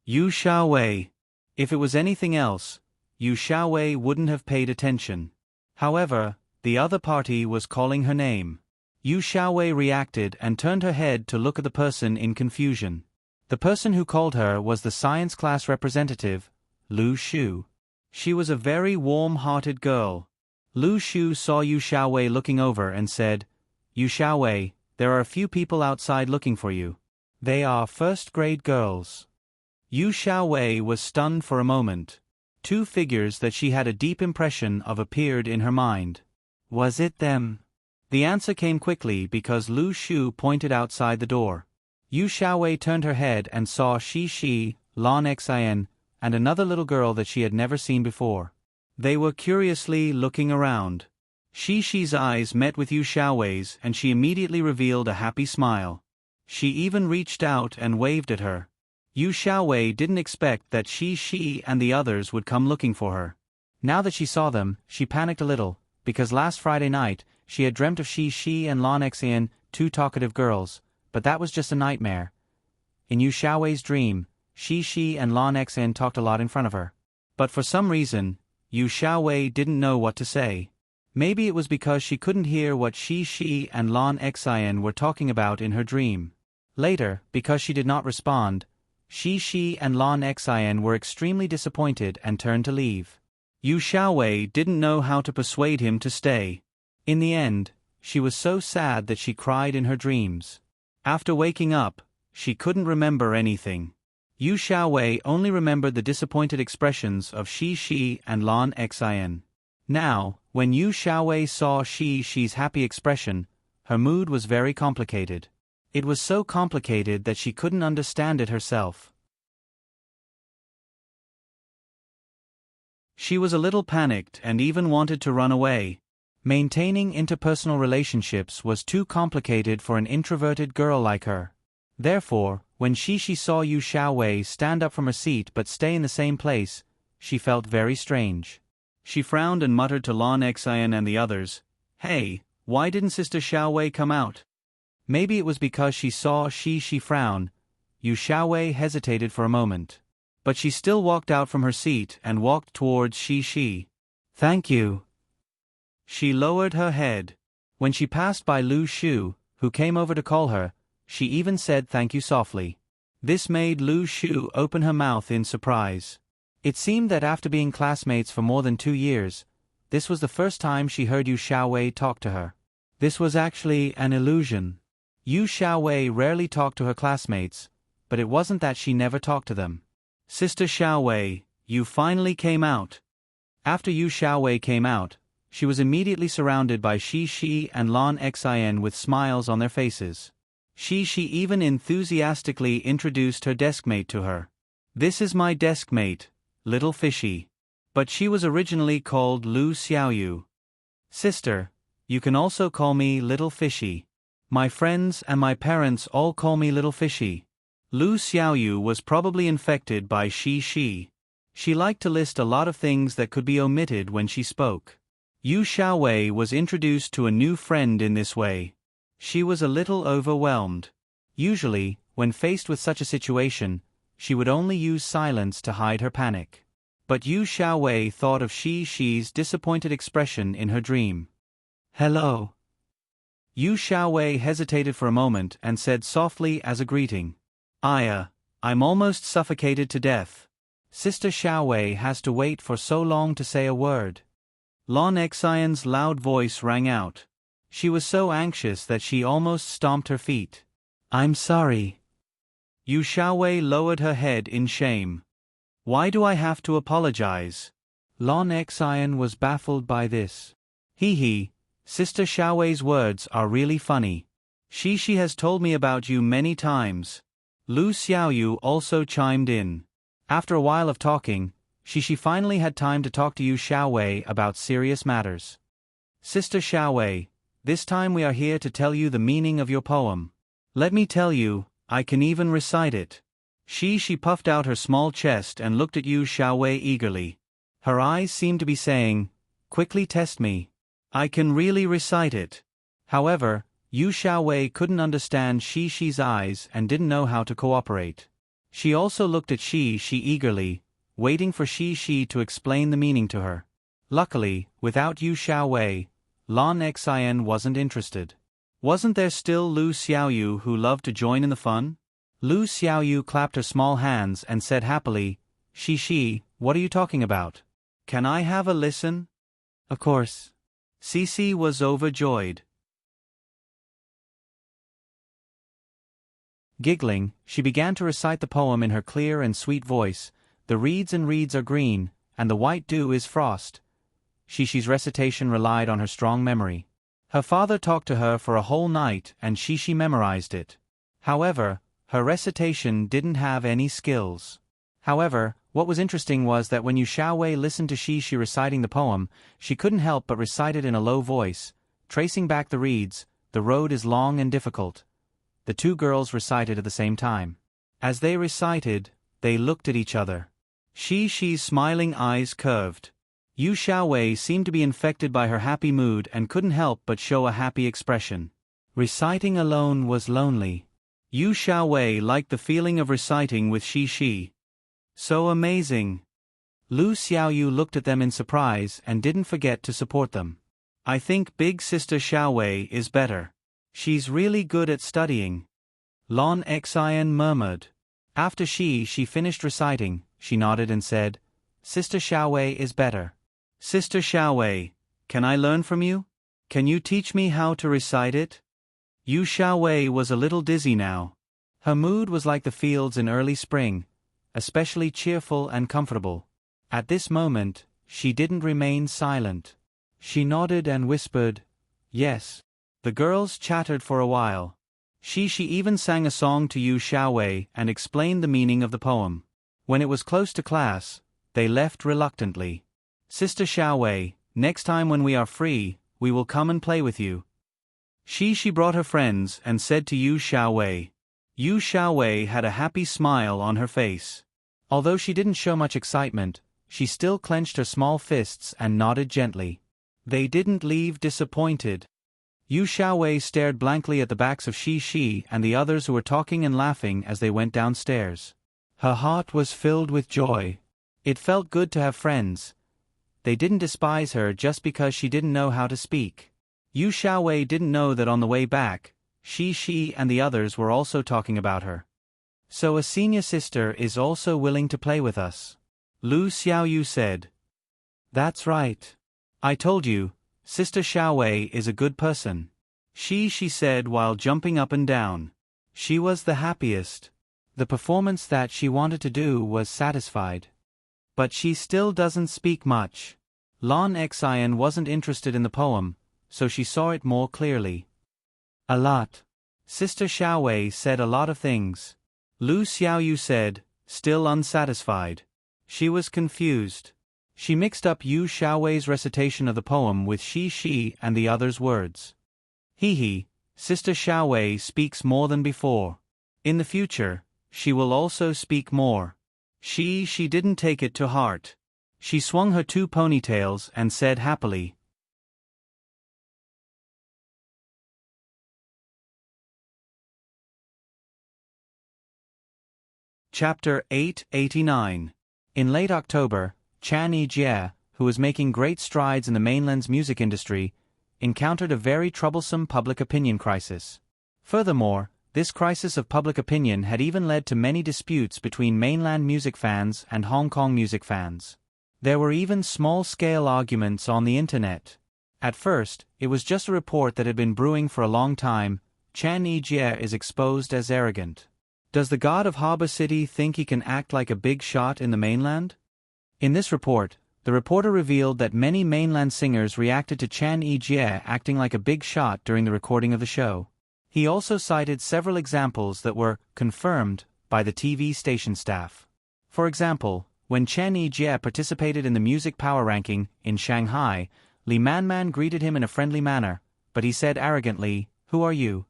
Yu Xiaowei. If it was anything else, Yu Xiaowei wouldn't have paid attention. However, the other party was calling her name. Yu Xiaowei reacted and turned her head to look at the person in confusion. The person who called her was the science class representative, Lu Shu. She was a very warm-hearted girl. Lu Shu saw Yu Xiaowei looking over and said, Yu Xiaowei, there are a few people outside looking for you. They are first-grade girls. Yu Xiaowei was stunned for a moment. 2 figures that she had a deep impression of appeared in her mind. Was it them? The answer came quickly because Lu Shu pointed outside the door. Yu Xiaowei turned her head and saw Shi, Lan Xin, and another little girl that she had never seen before. They were curiously looking around. Shi's eyes met with Yu Xiaowei's and she immediately revealed a happy smile. She even reached out and waved at her. Yu Xiaowei didn't expect that Shi and the others would come looking for her. Now that she saw them, she panicked a little, because last Friday night, she had dreamt of Shi and Lan Xin, 2 talkative girls, but that was just a nightmare. In Yu Xiaowei's dream, Shi and Lan Xin talked a lot in front of her. But for some reason, Yu Xiaowei didn't know what to say. Maybe it was because she couldn't hear what Shi and Lan Xin were talking about in her dream. Later, because she did not respond, Shi and Lan Xin were extremely disappointed and turned to leave. Yu Xiaowei didn't know how to persuade him to stay. In the end, she was so sad that she cried in her dreams. After waking up, she couldn't remember anything. Yu Xiaowei only remembered the disappointed expressions of Shi and Lan Xin. Now, when Yu Xiaowei saw Shi's happy expression, her mood was very complicated. It was so complicated that she couldn't understand it herself. She was a little panicked and even wanted to run away. Maintaining interpersonal relationships was too complicated for an introverted girl like her. Therefore, when Shi saw Yu Xiaowei stand up from her seat but stay in the same place, she felt very strange. She frowned and muttered to Lan Xin and the others, "Hey, why didn't Sister Xiaowei come out?" Maybe it was because she saw Shi frown. Yu Xiaowei hesitated for a moment. But she still walked out from her seat and walked towards Shi. "Thank you." She lowered her head. When she passed by Lu Shu, who came over to call her, she even said thank you softly. This made Lu Shu open her mouth in surprise. It seemed that after being classmates for more than 2 years, this was the first time she heard Yu Xiaowei talk to her. This was actually an illusion. Yu Xiaowei rarely talked to her classmates, but it wasn't that she never talked to them. Sister Xiaowei, you finally came out. After Yu Xiaowei came out, she was immediately surrounded by Shi and Lan Xin with smiles on their faces. Shi even enthusiastically introduced her deskmate to her. This is my deskmate, Little Fishy. But she was originally called Lu Xiaoyu. Sister, you can also call me Little Fishy. My friends and my parents all call me Little Fishy. Lu Xiaoyu was probably infected by Shi. She liked to list a lot of things that could be omitted when she spoke. Yu Xiaowei was introduced to a new friend in this way. She was a little overwhelmed. Usually, when faced with such a situation, she would only use silence to hide her panic. But Yu Xiaowei thought of Shi's disappointed expression in her dream. Hello. Yu Xiaowei hesitated for a moment and said softly as a greeting. I'm almost suffocated to death. Sister Xiaowei has to wait for so long to say a word. Lan Xion's loud voice rang out. She was so anxious that she almost stomped her feet. I'm sorry. Yu Xiaowei lowered her head in shame. Why do I have to apologize? Lan Xion was baffled by this. Sister Xiaowei's words are really funny. She has told me about you many times. Lu Xiaoyu also chimed in. After a while of talking, she finally had time to talk to Yu Xiaowei about serious matters. Sister Xiaowei, this time we are here to tell you the meaning of your poem. Let me tell you, I can even recite it. She puffed out her small chest and looked at Yu Xiaowei eagerly. Her eyes seemed to be saying, quickly test me. I can really recite it. However, Yu Xiaowei couldn't understand Shi's eyes and didn't know how to cooperate. She also looked at Shi eagerly, waiting for Shi to explain the meaning to her. Luckily, without Yu Xiaowei, Lan Xian wasn't interested. Wasn't there still Lu Xiaoyu who loved to join in the fun? Lu Xiaoyu clapped her small hands and said happily, Shi, what are you talking about? Can I have a listen? Of course. Cici was overjoyed. Giggling, she began to recite the poem in her clear and sweet voice. The reeds and reeds are green, and the white dew is frost. Shi's recitation relied on her strong memory. Her father talked to her for a whole night and Shi memorized it. However, her recitation didn't have any skills. However, what was interesting was that when Yu Xiaowei listened to Shi reciting the poem, she couldn't help but recite it in a low voice, tracing back the reeds, the road is long and difficult. The two girls recited at the same time. As they recited, they looked at each other. Shi's smiling eyes curved. Yu Xiaowei seemed to be infected by her happy mood and couldn't help but show a happy expression. Reciting alone was lonely. Yu Xiaowei liked the feeling of reciting with Shi. So amazing. Lu Xiaoyu looked at them in surprise and didn't forget to support them. I think big sister Xiaowei is better. She's really good at studying. Lan Xian murmured. After Shi finished reciting, she nodded and said, Sister Xiaowei is better. Sister Xiaowei, can I learn from you? Can you teach me how to recite it? Yu Xiaowei was a little dizzy now. Her mood was like the fields in early spring, especially cheerful and comfortable. At this moment, she didn't remain silent. She nodded and whispered, yes. The girls chattered for a while. She even sang a song to Yu Xiaowei and explained the meaning of the poem. When it was close to class, they left reluctantly. Sister Xiaowei, next time when we are free, we will come and play with you. She brought her friends and said to Yu Xiaowei. Yu Xiaowei had a happy smile on her face. Although she didn't show much excitement, she still clenched her small fists and nodded gently. They didn't leave disappointed. Yu Xiaowei stared blankly at the backs of Shi and the others who were talking and laughing as they went downstairs. Her heart was filled with joy. It felt good to have friends. They didn't despise her just because she didn't know how to speak. Yu Xiaowei didn't know that on the way back, Shi and the others were also talking about her. So a senior sister is also willing to play with us. Lu Xiaoyu said. That's right. I told you, Sister Xiaowei is a good person. She said while jumping up and down. She was the happiest. The performance that she wanted to do was satisfied. But she still doesn't speak much. Lan Xian wasn't interested in the poem, so she saw it more clearly. A lot. Sister Xiaowei said a lot of things. Lu Xiaoyu said, still unsatisfied. She was confused. She mixed up Yu Xiaowei's recitation of the poem with Shi and the others' words. Sister Xiaowei speaks more than before. In the future, she will also speak more. She didn't take it to heart. She swung her 2 ponytails and said happily. Chapter 889. In late October, Chan Yijie, who was making great strides in the mainland's music industry, encountered a very troublesome public opinion crisis. Furthermore, this crisis of public opinion had even led to many disputes between mainland music fans and Hong Kong music fans. There were even small-scale arguments on the internet. At first, it was just a report that had been brewing for a long time. Chan Yijie is exposed as arrogant. Does the god of Harbor City think he can act like a big shot in the mainland? In this report, the reporter revealed that many mainland singers reacted to Chan Yijie acting like a big shot during the recording of the show. He also cited several examples that were confirmed by the TV station staff. For example, when Chan Yijie participated in the Music Power Ranking in Shanghai, Li Manman greeted him in a friendly manner, but he said arrogantly, "Who are you?"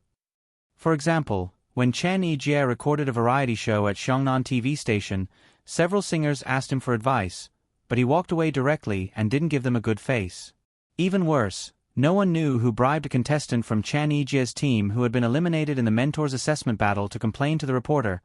For example, when Chan Yijie recorded a variety show at Xiongnan TV station, several singers asked him for advice, but he walked away directly and didn't give them a good face. Even worse, no one knew who bribed a contestant from Chan Yijie's team who had been eliminated in the Mentors Assessment Battle to complain to the reporter,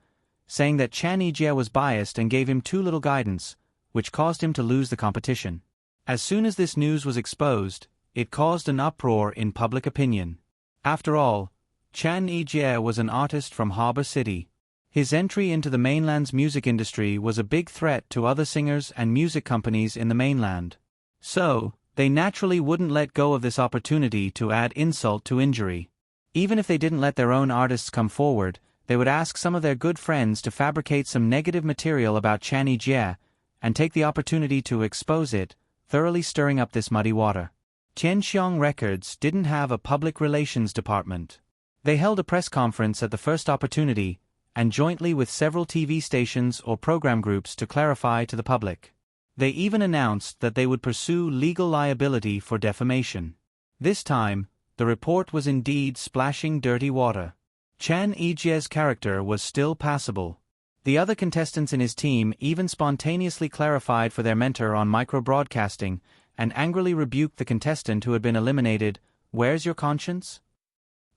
saying that Chan Yijie was biased and gave him too little guidance, which caused him to lose the competition. As soon as this news was exposed, it caused an uproar in public opinion. After all, Chan Yijie was an artist from Harbor City. His entry into the mainland's music industry was a big threat to other singers and music companies in the mainland. So, they naturally wouldn't let go of this opportunity to add insult to injury. Even if they didn't let their own artists come forward, they would ask some of their good friends to fabricate some negative material about Chan Yijie, and take the opportunity to expose it, thoroughly stirring up this muddy water. Tianxiong Records didn't have a public relations department. They held a press conference at the first opportunity, and jointly with several TV stations or program groups to clarify to the public. They even announced that they would pursue legal liability for defamation. This time, the report was indeed splashing dirty water. Chan Yijie's character was still passable. The other contestants in his team even spontaneously clarified for their mentor on micro-broadcasting and angrily rebuked the contestant who had been eliminated, "Where's your conscience?"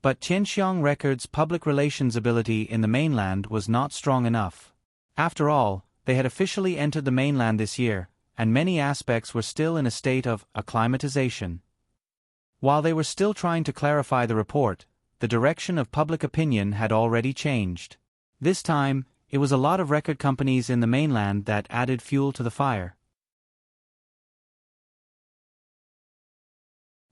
But Tianxiong Records' public relations ability in the mainland was not strong enough. After all, they had officially entered the mainland this year, and many aspects were still in a state of acclimatization. While they were still trying to clarify the report, the direction of public opinion had already changed. This time, it was a lot of record companies in the mainland that added fuel to the fire.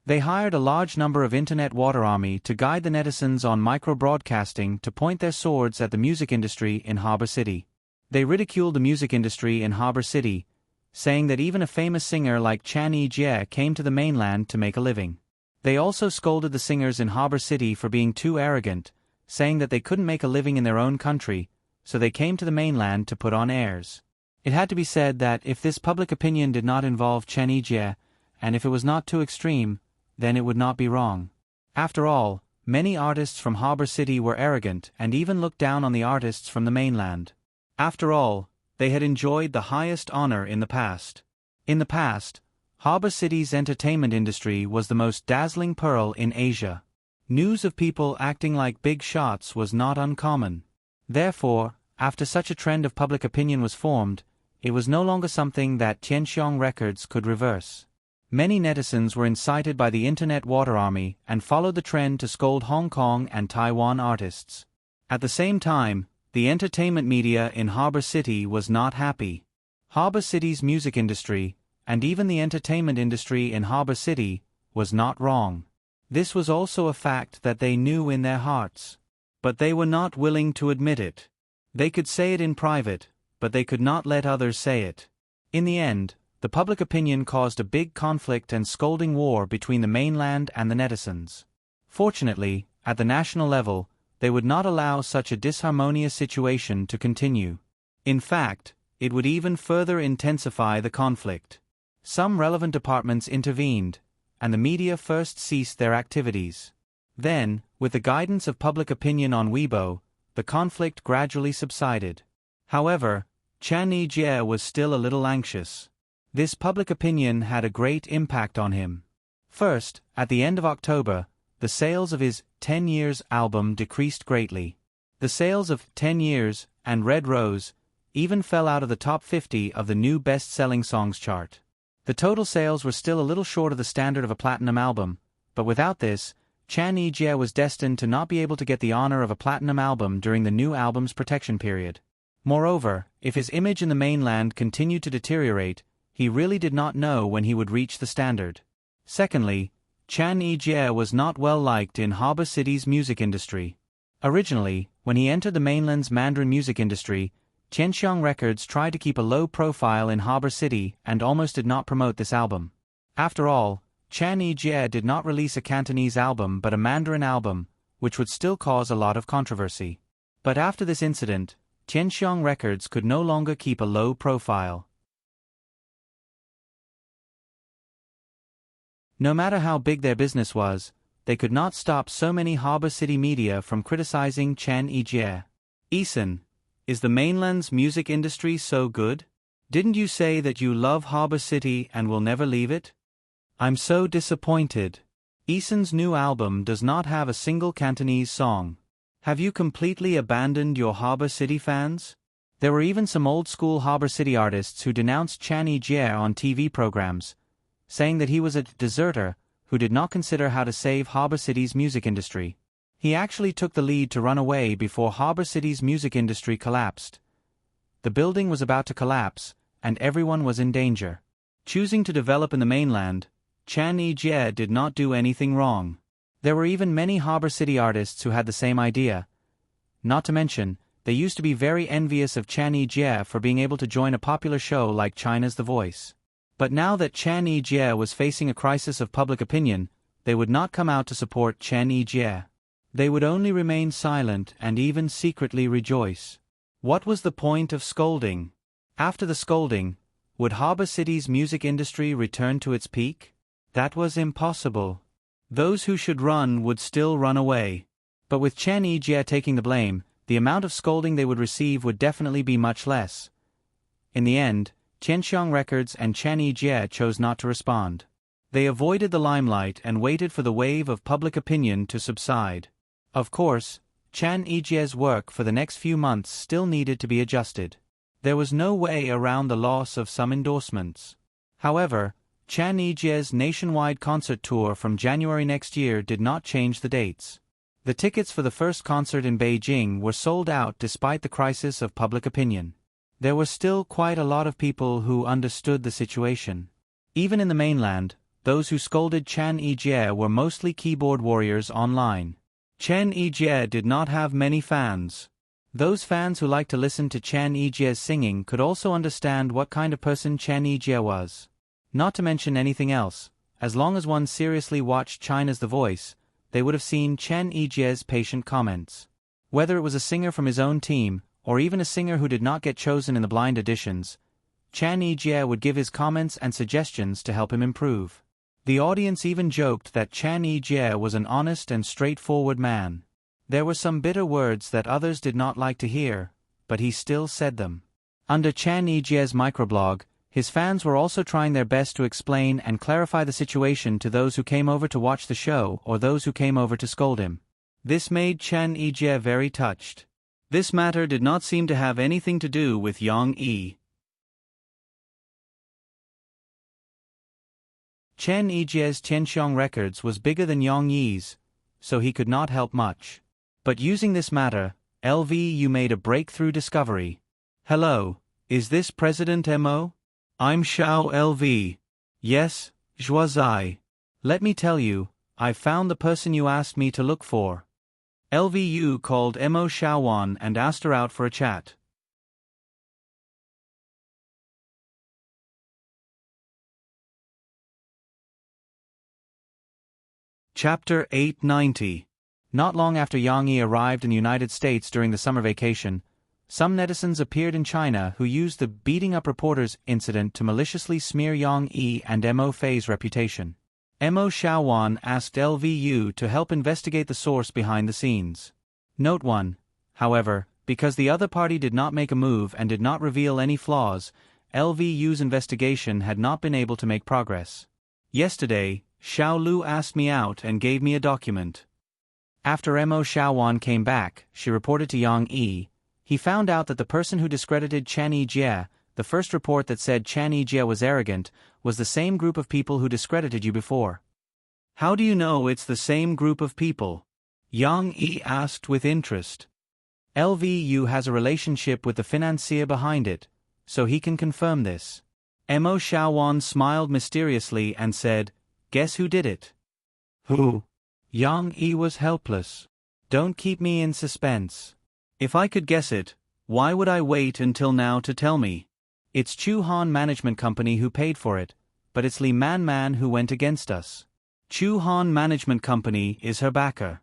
They hired a large number of internet water army to guide the netizens on micro-broadcasting to point their swords at the music industry in Harbor City. They ridiculed the music industry in Harbor City, saying that even a famous singer like Chan Yijie came to the mainland to make a living. They also scolded the singers in Harbor City for being too arrogant, saying that they couldn't make a living in their own country, so they came to the mainland to put on airs. It had to be said that if this public opinion did not involve Chan Yijie, and if it was not too extreme, then it would not be wrong. After all, many artists from Harbor City were arrogant and even looked down on the artists from the mainland. After all, they had enjoyed the highest honor in the past. In the past, Harbor City's entertainment industry was the most dazzling pearl in Asia. News of people acting like big shots was not uncommon. Therefore, after such a trend of public opinion was formed, it was no longer something that Tianxiong Records could reverse. Many netizens were incited by the internet water army and followed the trend to scold Hong Kong and Taiwan artists. At the same time, the entertainment media in Harbor City was not happy. Harbor City's music industry, and even the entertainment industry in Harbor City, was not wrong. This was also a fact that they knew in their hearts. But they were not willing to admit it. They could say it in private, but they could not let others say it. In the end, the public opinion caused a big conflict and scolding war between the mainland and the netizens. Fortunately, at the national level, they would not allow such a disharmonious situation to continue. In fact, it would even further intensify the conflict. Some relevant departments intervened, and the media first ceased their activities. Then, with the guidance of public opinion on Weibo, the conflict gradually subsided. However, Chan Yijie was still a little anxious. This public opinion had a great impact on him. First, at the end of October, the sales of his 10 Years album decreased greatly. The sales of 10 Years and Red Rose even fell out of the top 50 of the new best-selling songs chart. The total sales were still a little short of the standard of a platinum album, but without this, Chan Yijie was destined to not be able to get the honor of a platinum album during the new album's protection period. Moreover, if his image in the mainland continued to deteriorate, he really did not know when he would reach the standard. Secondly, Chan Yijie was not well liked in Harbor City's music industry. Originally, when he entered the mainland's Mandarin music industry, Tianxiang Records tried to keep a low profile in Harbor City and almost did not promote this album. After all, Chan Yijie did not release a Cantonese album but a Mandarin album, which would still cause a lot of controversy. But after this incident, Tianxiang Records could no longer keep a low profile. No matter how big their business was, they could not stop so many Harbor City media from criticizing Chan Yijie. "Eason, is the mainland's music industry so good? Didn't you say that you love Harbor City and will never leave it? I'm so disappointed. Eason's new album does not have a single Cantonese song. Have you completely abandoned your Harbor City fans?" There were even some old-school Harbor City artists who denounced Chan Yijie on TV programs, saying that he was a deserter who did not consider how to save Harbor City's music industry. He actually took the lead to run away before Harbor City's music industry collapsed. The building was about to collapse, and everyone was in danger. Choosing to develop in the mainland, Chan Yijie did not do anything wrong. There were even many Harbor City artists who had the same idea. Not to mention, they used to be very envious of Chan Yijie for being able to join a popular show like China's The Voice. But now that Chan Yijie was facing a crisis of public opinion, they would not come out to support Chan Yijie. They would only remain silent and even secretly rejoice. What was the point of scolding? After the scolding, would Harbor City's music industry return to its peak? That was impossible. Those who should run would still run away. But with Chan Yijie taking the blame, the amount of scolding they would receive would definitely be much less. In the end, Tianxiang Records and Chan Yijie chose not to respond. They avoided the limelight and waited for the wave of public opinion to subside. Of course, Chan Yijie's work for the next few months still needed to be adjusted. There was no way around the loss of some endorsements. However, Chan Yijie's nationwide concert tour from January next year did not change the dates. The tickets for the first concert in Beijing were sold out despite the crisis of public opinion. There were still quite a lot of people who understood the situation. Even in the mainland, those who scolded Chan Yijie were mostly keyboard warriors online. Chan Yijie did not have many fans. Those fans who liked to listen to Chan Yijie's singing could also understand what kind of person Chan Yijie was. Not to mention anything else, as long as one seriously watched China's The Voice, they would have seen Chan Yijie's patient comments. Whether it was a singer from his own team, or even a singer who did not get chosen in the blind auditions, Chan Yijie would give his comments and suggestions to help him improve. The audience even joked that Chan Yijie was an honest and straightforward man. There were some bitter words that others did not like to hear, but he still said them. Under Chan Yijie's microblog, his fans were also trying their best to explain and clarify the situation to those who came over to watch the show or those who came over to scold him. This made Chan Yijie very touched. This matter did not seem to have anything to do with Yang Yi. Chan Yijie's Tianxiang Records was bigger than Yang Yi's, so he could not help much. But using this matter, LV, you made a breakthrough discovery. Hello, Is this President Mo? I'm Xiao LV. Yes, Zhuazai. Let me tell you, I've found the person you asked me to look for. LVU called Mo Xiaowan and asked her out for a chat. Chapter 890. Not long after Yang Yi arrived in the United States during the summer vacation, some netizens appeared in China who used the beating up reporters incident to maliciously smear Yang Yi and Mo Fei's reputation. Mo Xiaowan asked LVU to help investigate the source behind the scenes. Note 1. However, because the other party did not make a move and did not reveal any flaws, LVU's investigation had not been able to make progress. Yesterday, Xiao Lu asked me out and gave me a document. After Mo Xiaowan came back, she reported to Yang Yi. He found out that the person who discredited Chen Yijie, the first report that said Chen Yijie was arrogant, was the same group of people who discredited you before. How do you know it's the same group of people? Yang Yi asked with interest. LVU has a relationship with the financier behind it, so he can confirm this. Mo Xiaowan smiled mysteriously and said, "Guess who did it?" Who? Yang Yi was helpless. Don't keep me in suspense. If I could guess it, why would I wait until now to tell me? It's Chu Han Management Company who paid for it, but it's Li Man who went against us. Chu Han Management Company is her backer.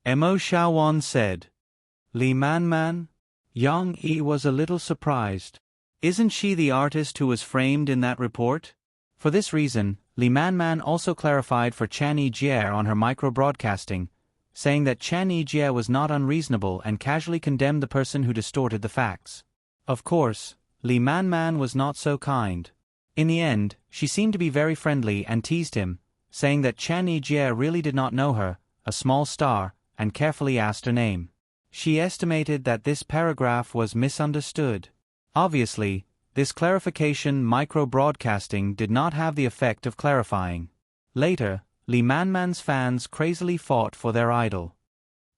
Mo Xiaowan said. Li Man? Yang Yi was a little surprised. Isn't she the artist who was framed in that report? For this reason, Li Man also clarified for Chan Yijie on her micro-broadcasting, saying that Chan Yijie was not unreasonable and casually condemned the person who distorted the facts. Of course, Li Man was not so kind. In the end, she seemed to be very friendly and teased him, saying that Chan Yijie really did not know her, a small star, and carefully asked her name. She estimated that this paragraph was misunderstood. Obviously, this clarification micro-broadcasting did not have the effect of clarifying. Later, Li Man's fans crazily fought for their idol.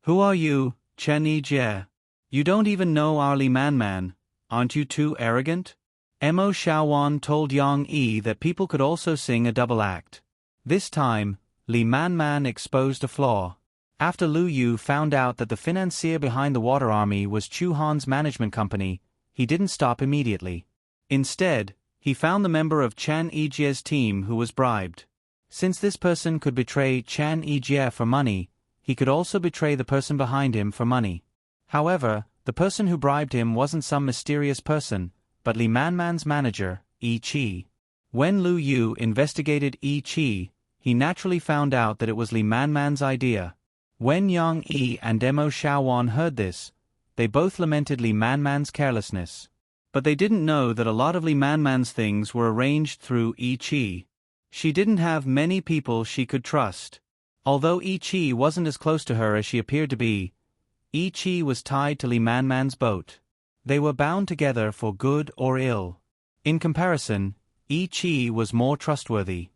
Who are you, Chen Yijie? You don't even know our Li Man. Aren't you too arrogant? Mo Xiaowan told Yang Yi that people could also sing a double act. This time, Li Man exposed a flaw. After Lu Yu found out that the financier behind the water army was Chu Han's management company, he didn't stop immediately. Instead, he found the member of Chan Yijie's team who was bribed. Since this person could betray Chan Yijie for money, he could also betray the person behind him for money. However, the person who bribed him wasn't some mysterious person, but Li Man's manager, Yi Qi. When Lu Yu investigated Yi Qi, he naturally found out that it was Li Man's idea. When Yang Yi and Mo Xiaowan heard this, they both lamented Li Man's carelessness. But they didn't know that a lot of Li Man's things were arranged through Yi Qi. She didn't have many people she could trust. Although Yi Qi wasn't as close to her as she appeared to be, Yi Qi was tied to Li Man's boat. They were bound together for good or ill. In comparison, Yi Qi was more trustworthy.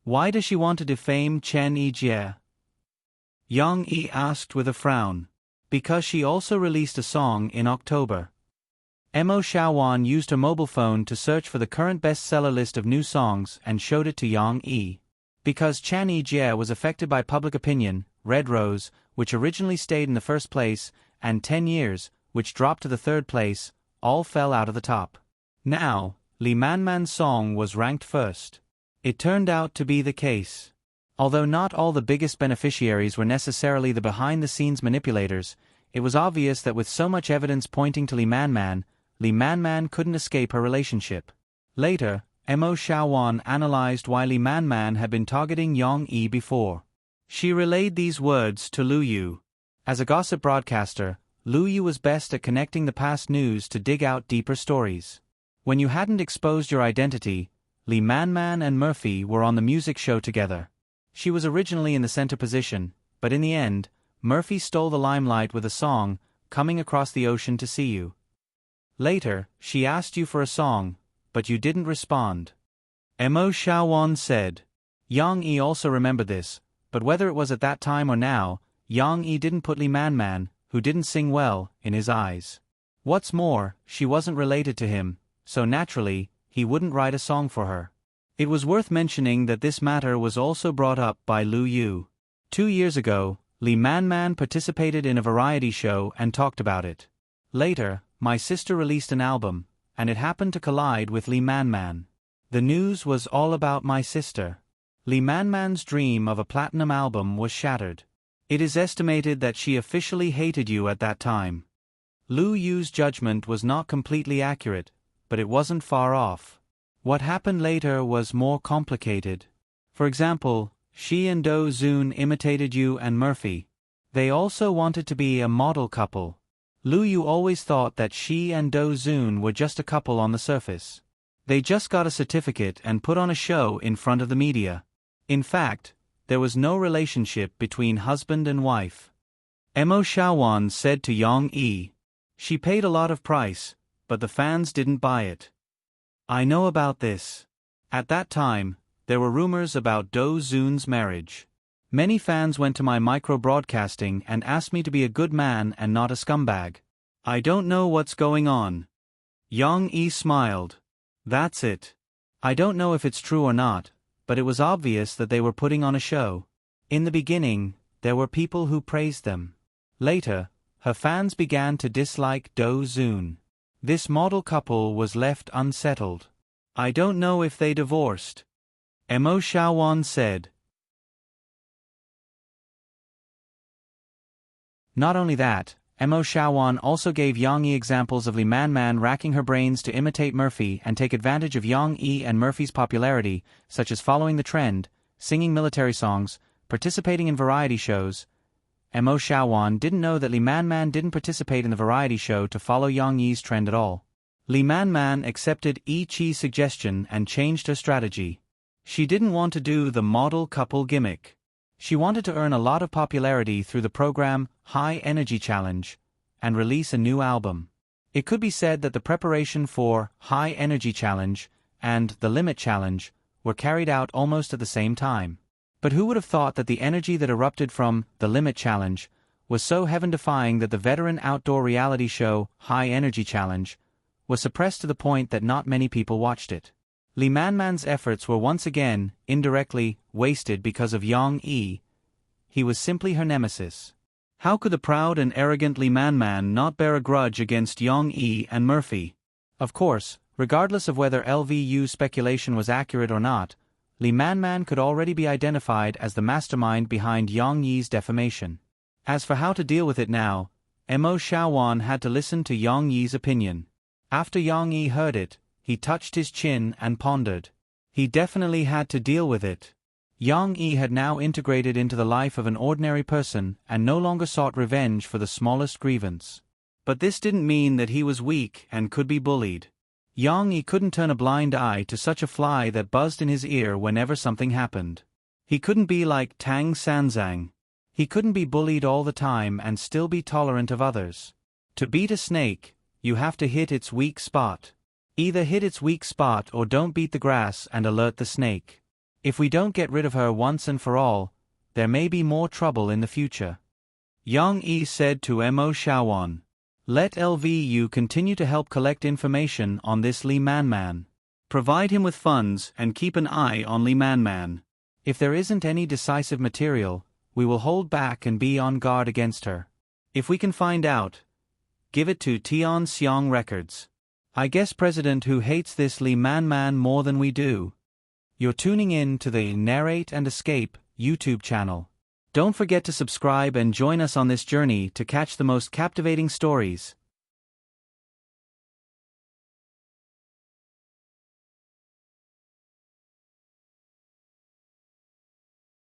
Why does she want to defame Chen Yijie? Yang Yi asked with a frown. Because she also released a song in October. Mo Xiaowan used her mobile phone to search for the current bestseller list of new songs and showed it to Yang Yi. Because Chan Yijie was affected by public opinion, Red Rose, which originally stayed in the first place, and 10 Years, which dropped to the third place, all fell out of the top. Now, Li Man's song was ranked first. It turned out to be the case. Although not all the biggest beneficiaries were necessarily the behind-the-scenes manipulators, it was obvious that with so much evidence pointing to Li Man couldn't escape her relationship. Later, Mo Xiaowan analyzed why Li Man had been targeting Yang Yi before. She relayed these words to Lu Yu. As a gossip broadcaster, Lu Yu was best at connecting the past news to dig out deeper stories. When you hadn't exposed your identity, Li Man and Murphy were on the music show together. She was originally in the center position, but in the end, Murphy stole the limelight with a song, Coming Across the Ocean to See You. Later, she asked you for a song, but you didn't respond. Mo Xiaowan said. Yang Yi also remembered this, but whether it was at that time or now, Yang Yi didn't put Li Man, who didn't sing well, in his eyes. What's more, she wasn't related to him, so naturally, he wouldn't write a song for her. It was worth mentioning that this matter was also brought up by Lu Yu. 2 years ago, Lee Man Man participated in a variety show and talked about it. Later, my sister released an album, and it happened to collide with Lee Man Man. The news was all about my sister. Lee Man Man's dream of a platinum album was shattered. It is estimated that she officially hated you at that time. Lu Yu's judgment was not completely accurate, but it wasn't far off. What happened later was more complicated. For example, she and Do Zoon imitated you and Murphy. They also wanted to be a model couple. Lu Yu always thought that she and Do Zoon were just a couple on the surface. They just got a certificate and put on a show in front of the media. In fact, there was no relationship between husband and wife. Mo Xiaowan said to Yang Yi. She paid a lot of price, but the fans didn't buy it. I know about this. At that time, there were rumors about Do Zoon's marriage. Many fans went to my micro-broadcasting and asked me to be a good man and not a scumbag. I don't know what's going on. Yang Yi smiled. That's it. I don't know if it's true or not, but it was obvious that they were putting on a show. In the beginning, there were people who praised them. Later, her fans began to dislike Do Zoon. This model couple was left unsettled. I don't know if they divorced. Mo Xiaowan said. Not only that, Mo Xiaowan also gave Yang Yi examples of Lee Man Man racking her brains to imitate Murphy and take advantage of Yang Yi and Murphy's popularity, such as following the trend, singing military songs, participating in variety shows. Mo Xiaowan didn't know that Lee Man Man didn't participate in the variety show to follow Yang Yi's trend at all. Lee Man Man accepted Yi Qi's suggestion and changed her strategy. She didn't want to do the model couple gimmick. She wanted to earn a lot of popularity through the program High Energy Challenge and release a new album. It could be said that the preparation for High Energy Challenge and the Limit Challenge were carried out almost at the same time. But who would have thought that the energy that erupted from the Limit Challenge was so heaven-defying that the veteran outdoor reality show High Energy Challenge was suppressed to the point that not many people watched it. Lee Man Man's efforts were once again, indirectly, wasted because of Yang Yi. He was simply her nemesis. How could the proud and arrogant Lee Man Man not bear a grudge against Yang Yi and Murphy? Of course, regardless of whether LVU's speculation was accurate or not, Lee Man Man could already be identified as the mastermind behind Yang Yi's defamation. As for how to deal with it now, Mo Xiaowan had to listen to Yang Yi's opinion. After Yang Yi heard it, he touched his chin and pondered. He definitely had to deal with it. Yang Yi had now integrated into the life of an ordinary person and no longer sought revenge for the smallest grievance. But this didn't mean that he was weak and could be bullied. Yang Yi couldn't turn a blind eye to such a fly that buzzed in his ear whenever something happened. He couldn't be like Tang Sanzang. He couldn't be bullied all the time and still be tolerant of others. To beat a snake, you have to hit its weak spot. Either hit its weak spot or don't beat the grass and alert the snake. If we don't get rid of her once and for all, there may be more trouble in the future. Yang Yi said to Mo Xiaowan. Let LVU continue to help collect information on this Lee Man Man. Provide him with funds and keep an eye on Lee Man Man. If there isn't any decisive material, we will hold back and be on guard against her. If we can find out, give it to Tian Xiang Records. I guess President who hates this Lee Man Man more than we do. You're tuning in to the Narrate and Escape YouTube channel. Don't forget to subscribe and join us on this journey to catch the most captivating stories.